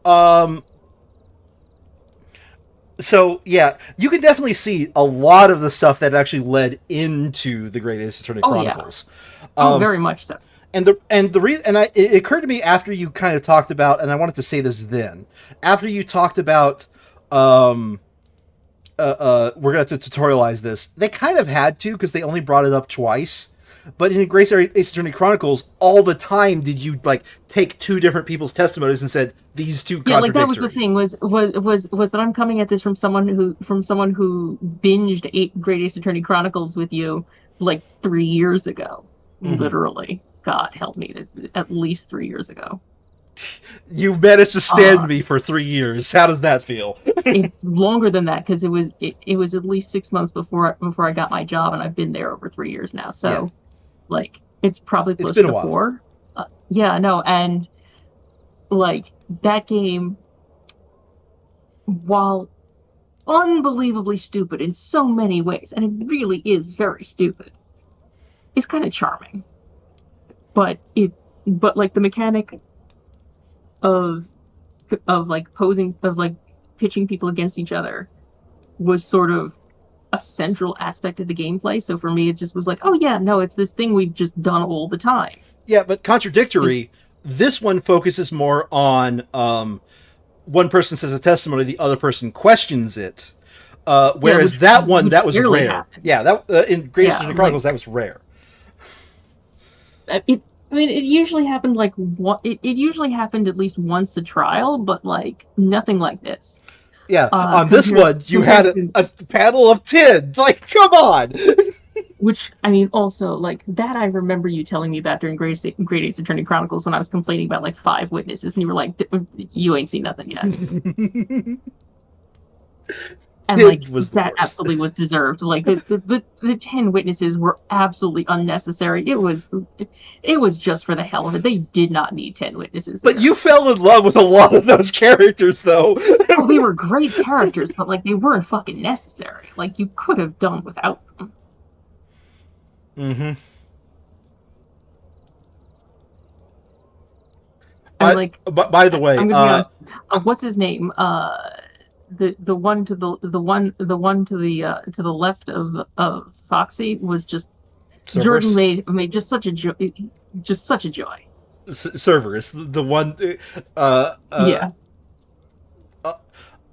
yeah, you can definitely see a lot of the stuff that actually led into the Great Ace Attorney Chronicles. Yeah. Very much so. And the reason, and it occurred to me after you kind of talked about, and I wanted to say this then, after you talked about, we're gonna have to tutorialize this. They kind of had to, because they only brought it up twice. But in Great Ace Attorney Chronicles, all the time did you take two different people's testimonies and said these two contradictory. Yeah, that was the thing was that I'm coming at this from someone who binged Great Ace Attorney Chronicles with you 3 years ago, literally. God help me, at least 3 years ago. You managed to stand me for 3 years. How does that feel? It's longer than that, because it was at least 6 months before I got my job, and I've been there over 3 years now. So, it's probably closer to 4. Yeah, no, and that game, while unbelievably stupid in so many ways, and it really is very stupid, is kind of charming. But the mechanic of pitching people against each other was sort of a central aspect of the gameplay. So for me, it just was oh yeah, no, it's this thing we've just done all the time. Yeah, but contradictory. This one focuses more on one person says a testimony, the other person questions it. Whereas that was rare. Happened. Yeah, that in Great Ace Attorney Chronicles that was rare. It usually happened it usually happened at least once a trial, but nothing like this. Yeah, on this one you had a panel of 10. Come on. Which also that I remember you telling me about during Great Ace Attorney Chronicles when I was complaining about 5 witnesses, and you were you ain't seen nothing yet. And that absolutely was deserved. The 10 witnesses were absolutely unnecessary. It was just for the hell of it. They did not need 10 witnesses. But you fell in love with a lot of those characters, though. Oh, they were great characters, but they weren't fucking necessary. You could have done without them. Mm-hmm. And by the way, I'm gonna be honest. What's his name? The one to the left of Foxy was just Cerberus? Jordan made just such a joy. Cerberus, the one. Yeah.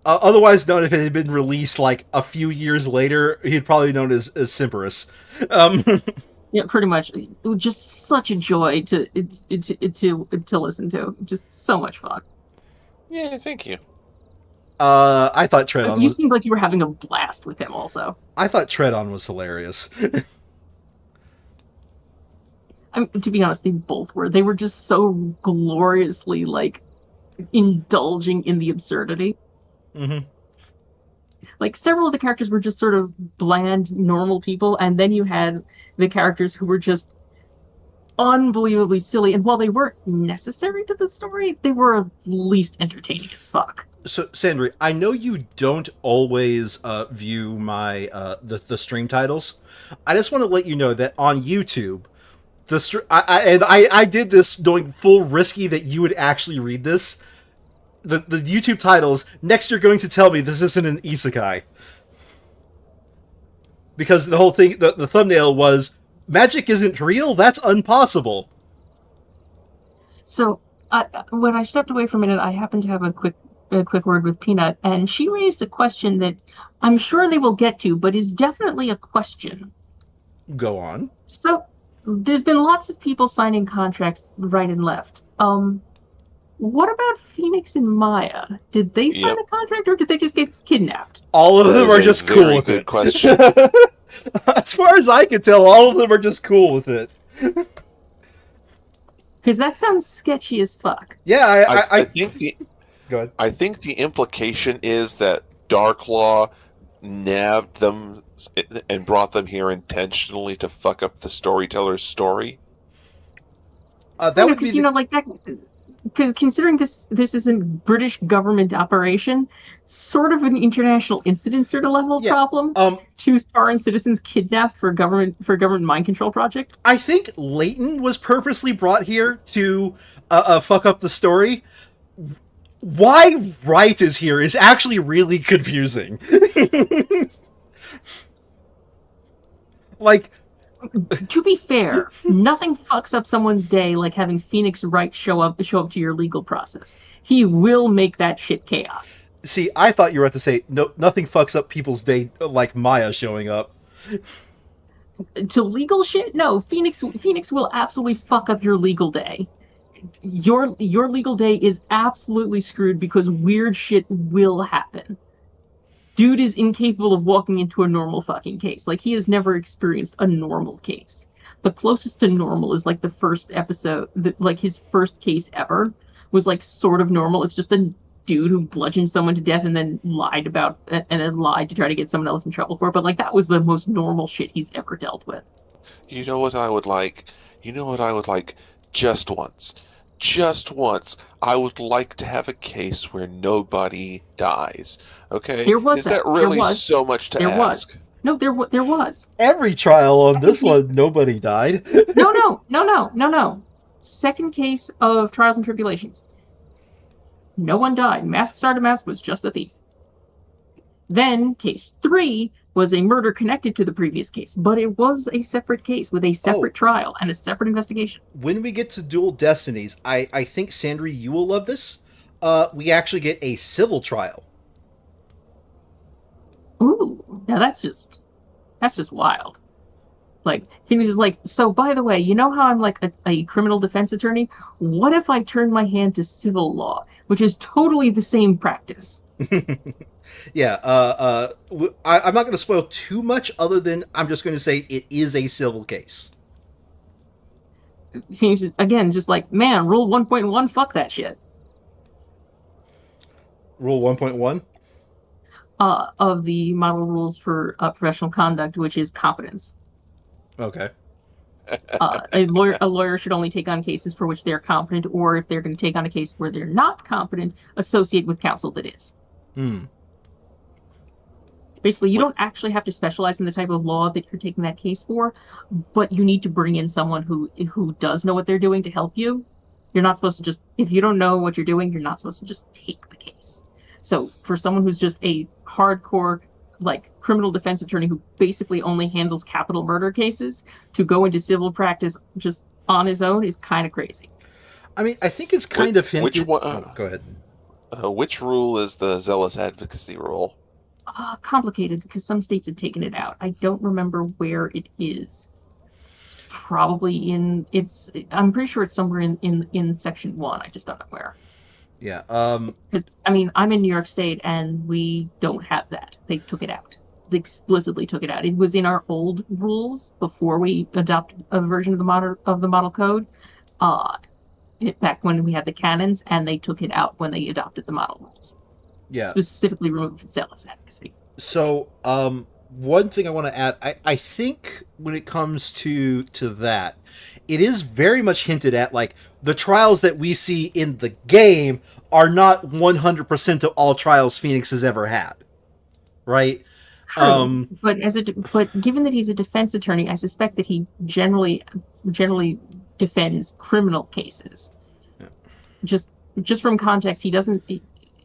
Otherwise known, if it had been released like a few years later, he'd probably be known as Simperus. Yeah, pretty much. It was just such a joy to listen to. Just so much fun. Yeah, thank you. I thought Treadon You was. seemed like you were having a blast with him, also. I thought Treadon was hilarious. To be honest, they both were. They were just so gloriously like indulging in the absurdity. Mm-hmm. Like several of the characters were just sort of bland, normal people, and then you had the characters who were just unbelievably silly. And while they weren't necessary to the story, they were at least entertaining as fuck. So, Sandri, I know you don't always view my the stream titles. I just want to let you know that on YouTube, I did this knowing full risky that you would actually read this. The YouTube titles, next you're going to tell me this isn't an isekai. Because the whole thing, the thumbnail was, magic isn't real? That's impossible. So, when I stepped away for a minute, I happened to have a quick word with Peanut, and she raised a question that I'm sure they will get to, but is definitely a question. Go on. So, there's been lots of people signing contracts right and left. What about Phoenix and Maya? Did they sign a contract, or did they just get kidnapped? All of them are just cool with good it. Question. As far as I can tell, all of them are just cool with it. Because that sounds sketchy as fuck. Yeah, I think the Go ahead. I think the implication is that Darklaw nabbed them and brought them here intentionally to fuck up the storyteller's story. That No, would be because you know, like that. Because considering this is a British government operation, sort of an international incident sort of level problem. 2 foreign citizens kidnapped for government mind control project. I think Leighton was purposely brought here to fuck up the story. Why Wright is here is actually really confusing. Like, to be fair, nothing fucks up someone's day like having Phoenix Wright show up to your legal process. He will make that shit chaos. see, I thought you were about to say no, nothing fucks up people's day like Maya showing up. To legal shit? No, Phoenix will absolutely fuck up your legal day. Your legal day is absolutely screwed because weird shit will happen. Dude is incapable of walking into a normal fucking case. Like, he has never experienced a normal case. The closest to normal is like the first episode, like his first case ever was like sort of normal. It's just a dude who bludgeoned someone to death and then lied to try to get someone else in trouble for it. But like, that was the most normal shit he's ever dealt with. You know what I would like? Just once. Just once, I would like to have a case where nobody dies. Okay? Is that really so much to ask? No, there was. Every trial on this one, nobody died. No. Second case of Trials and Tribulations. No one died. Mask started mask was just a thief. Then case 3 was a murder connected to the previous case, but it was a separate case with a separate trial and a separate investigation. When we get to Dual Destinies, I think, Sandri, you will love this. We actually get a civil trial. Ooh, now that's just wild. Like, Phoenix is like, so by the way, you know how I'm like a criminal defense attorney? What if I turn my hand to civil law, which is totally the same practice? Yeah, I'm not going to spoil too much other than I'm just going to say it is a civil case. Phoenix is, again, just like, man, rule 1.1, fuck that shit. Rule 1.1? Of the model rules for professional conduct, which is competence. Okay. A lawyer should only take on cases for which they're competent, or if they're going to take on a case where they're not competent, associate with counsel that is. Basically, you don't actually have to specialize in the type of law that you're taking that case for, but you need to bring in someone who does know what they're doing to help you. You're not supposed to just, if you don't know what you're doing, you're not supposed to just take the case. So for someone who's just a hardcore, like, criminal defense attorney who basically only handles capital murder cases, to go into civil practice just on his own is kind of crazy. I mean, I think it's kind of hinted... Which one? Go ahead. Which rule is the zealous advocacy rule? Complicated because some states have taken it out. I don't remember where it is. It's probably I'm pretty sure it's somewhere in section 1. I just don't know where. Yeah. Because I mean, I'm in New York State and we don't have that. They took it out. They explicitly took it out. It was in our old rules before we adopted a version of the model code. Back when we had the canons, and they took it out when they adopted the model rules. Yeah. Specifically removed zealous advocacy. So, one thing I want to add, I think when it comes to that, it is very much hinted at, like, the trials that we see in the game are not 100% of all trials Phoenix has ever had. Right? True. But given that he's a defense attorney, I suspect that he generally defends criminal cases. Yeah. Just from context, he doesn't.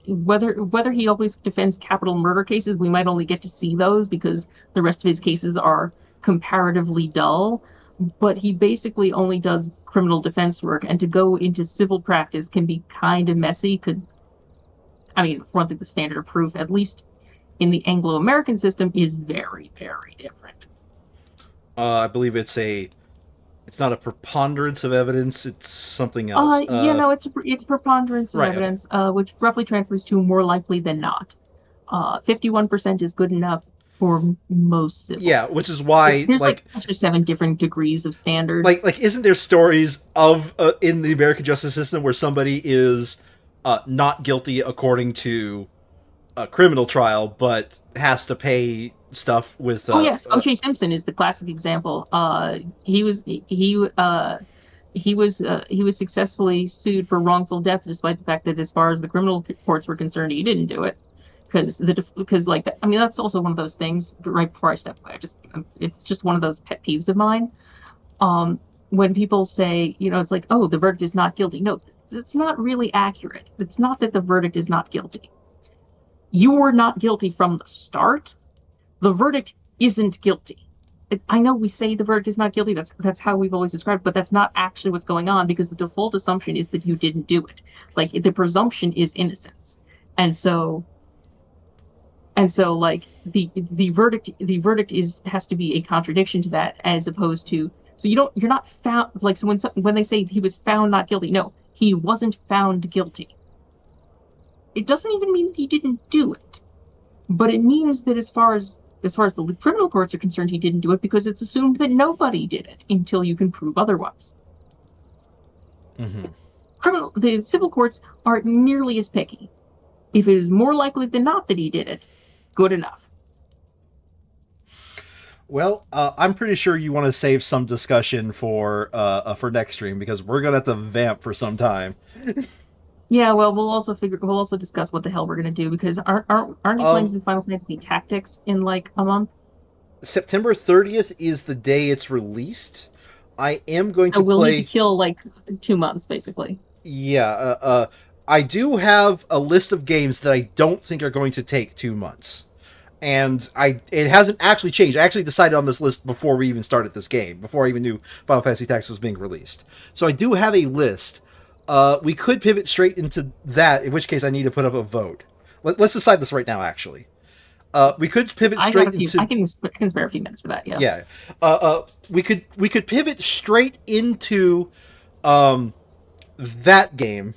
Whether he always defends capital murder cases, we might only get to see those because the rest of his cases are comparatively dull. But he basically only does criminal defense work, and to go into civil practice can be kind of messy. For one thing, the standard of proof, at least in the Anglo-American system, is very, very different. I believe it's not a preponderance of evidence, it's something else. It's preponderance of evidence, okay. Which roughly translates to more likely than not. 51% is good enough for most civil. Yeah, which is why there's like 6 or 7 different degrees of standard. Like isn't there stories of in the American justice system where somebody is not guilty according to a criminal trial, but has to pay stuff with. Yes, O.J. Simpson is the classic example. He was successfully sued for wrongful death, despite the fact that, as far as the criminal courts were concerned, he didn't do it. That's also one of those things. Right before I step away, it's just one of those pet peeves of mine. When people say, it's like, oh, the verdict is not guilty. No, it's not really accurate. It's not that the verdict is not guilty. You were not guilty from the start. The verdict isn't guilty. I know we say the verdict is not guilty. That's how we've always described it, but that's not actually what's going on, because the default assumption is that you didn't do it. Like, the presumption is innocence, and so like the verdict has to be a contradiction to that, as opposed to, so you're not found, like, so when they say he was found not guilty, no, he wasn't found guilty. It doesn't even mean that he didn't do it, but it means that as far as the criminal courts are concerned, he didn't do it, because it's assumed that nobody did it until you can prove otherwise. Mm-hmm. The civil courts aren't nearly as picky. If it is more likely than not that he did it, good enough. Well, I'm pretty sure you want to save some discussion for next stream, because we're gonna have to vamp for some time. Yeah, well, we'll also discuss what the hell we're gonna do, because aren't you playing some Final Fantasy Tactics in like a month? September 30th is the day it's released. I am going to we'll play. Need to kill like 2 months, basically. Yeah, I do have a list of games that I don't think are going to take 2 months, and it hasn't actually changed. I actually decided on this list before we even started this game, before I even knew Final Fantasy Tactics was being released. So I do have a list. We could pivot straight into that, in which case I need to put up a vote. Let's decide this right now, actually. We could pivot straight into... I can spare a few minutes for that, yeah. Yeah. We could pivot straight into that game.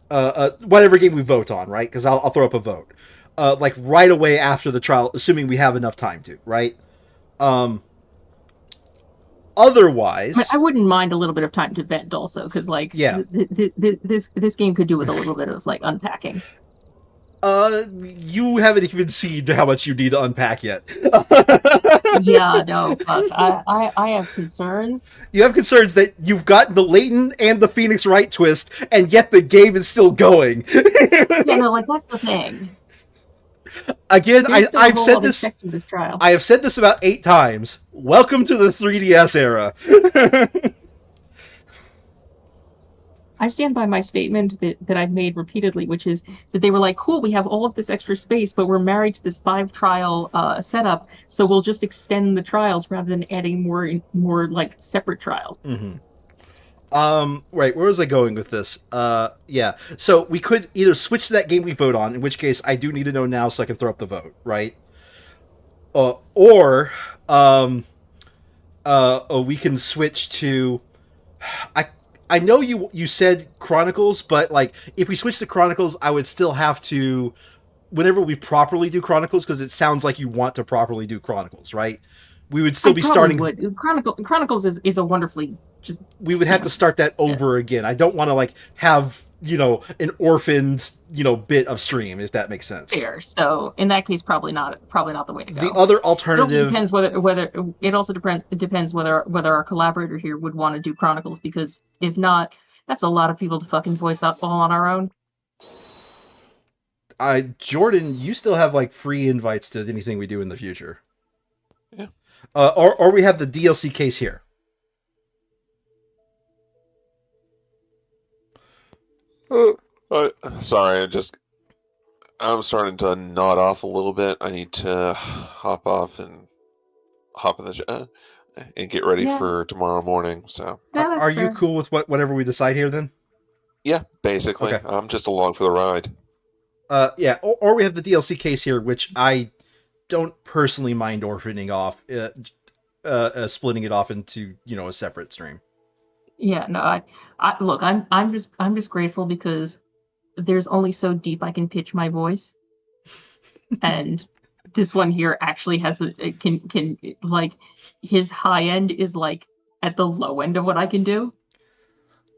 Whatever game we vote on, right? Because I'll throw up a vote. Like right away after the trial, assuming we have enough time to, right? Otherwise, I wouldn't mind a little bit of time to vent also, because like, yeah, this game could do with a little bit of like unpacking. You haven't even seen how much you need to unpack yet. Yeah, no, fuck. I have concerns. You have concerns that you've gotten the Leighton and the Phoenix Wright twist, and yet the game is still going. Yeah, no, like, that's the thing. Again, I've said this. I have said this about 8 times. Welcome to the 3DS era. I stand by my statement that I've made repeatedly, which is that they were like, cool, we have all of this extra space, but we're married to this 5-trial setup, so we'll just extend the trials rather than adding more like separate trials. Mm-hmm. Right, where was I going with this? Yeah. So we could either switch to that game we vote on, in which case I do need to know now so I can throw up the vote, right? Or we can switch to I I know you said Chronicles, but like if we switch to Chronicles, I would still have to whenever we properly do Chronicles, because it sounds like you want to properly do Chronicles, right? We would still I be probably starting. Would. Chronicles is a wonderfully just. We would have to start that over again. I don't want to like have an orphaned bit of stream, if that makes sense. Fair. So in that case, probably not the way to go. The other It also alternative depends whether it also depends whether our collaborator here would want to do Chronicles, because if not, that's a lot of people to fucking voice up all on our own. Jordan, you still have like free invites to anything we do in the future. Yeah. Or we have the DLC case here. Sorry, I'm starting to nod off a little bit. I need to hop off and hop in the and get ready for tomorrow morning. So, Yeah, that's are you fair. cool with whatever we decide here then? yeah, basically, Okay. I'm just along for the ride. Yeah, or we have the DLC case here, which I don't personally mind orphaning off, splitting it off into a separate stream. Yeah, no, I look, I'm just grateful because there's only so deep I can pitch my voice, and this one here actually has can like his high end is like at the low end of what I can do.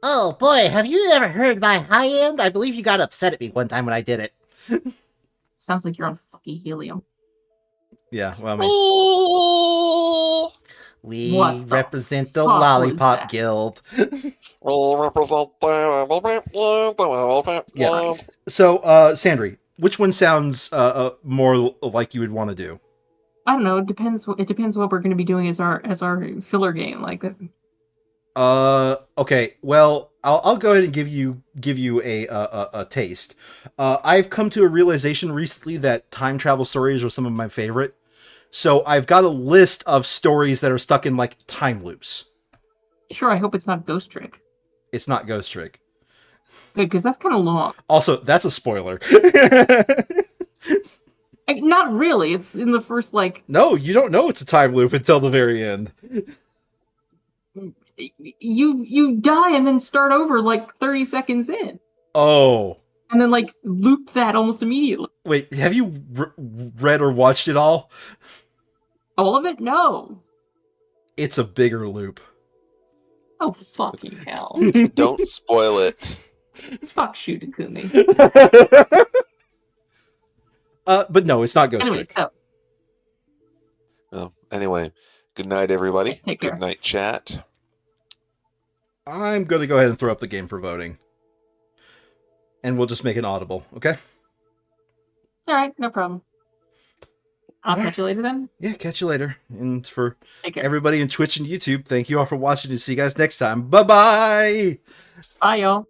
Oh boy, have you ever heard my high end? I believe you got upset at me one time when I did it. Sounds like you're on fucking helium. Yeah, well, I mean, We What the represent the fuck was Lollipop that? Guild. We represent yeah. So, Sandry, which one sounds more like you would want to do? I don't know. It depends. It depends what we're going to be doing as our filler game. Like, Okay. Well, I'll go ahead and give you a taste. I've come to a realization recently that time travel stories are some of my favorite. So I've got a list of stories that are stuck in like time loops. sure. I hope it's not Ghost Trick. It's not Ghost Trick. Good, because that's kind of long. Also, that's a spoiler. Not really. It's in the first like. No, you don't know it's a time loop until the very end. You die and then start over like 30 seconds in, Oh. and then like loop that almost immediately. Wait, have you read or watched it all? All of it? No. It's a bigger loop. Oh fucking hell! Don't spoil it. Fuck Shutakumi. But no, it's not Ghost Anyways, Trick. Well, anyway, good night, everybody. Take care. Good night, chat. I'm going to go ahead and throw up the game for voting. And we'll just make it audible, okay? All right, no problem. I'll catch you later then. Yeah, catch you later. And for Take care. everybody in Twitch and YouTube, thank you all for watching and see you guys next time. Bye-bye! Bye, y'all.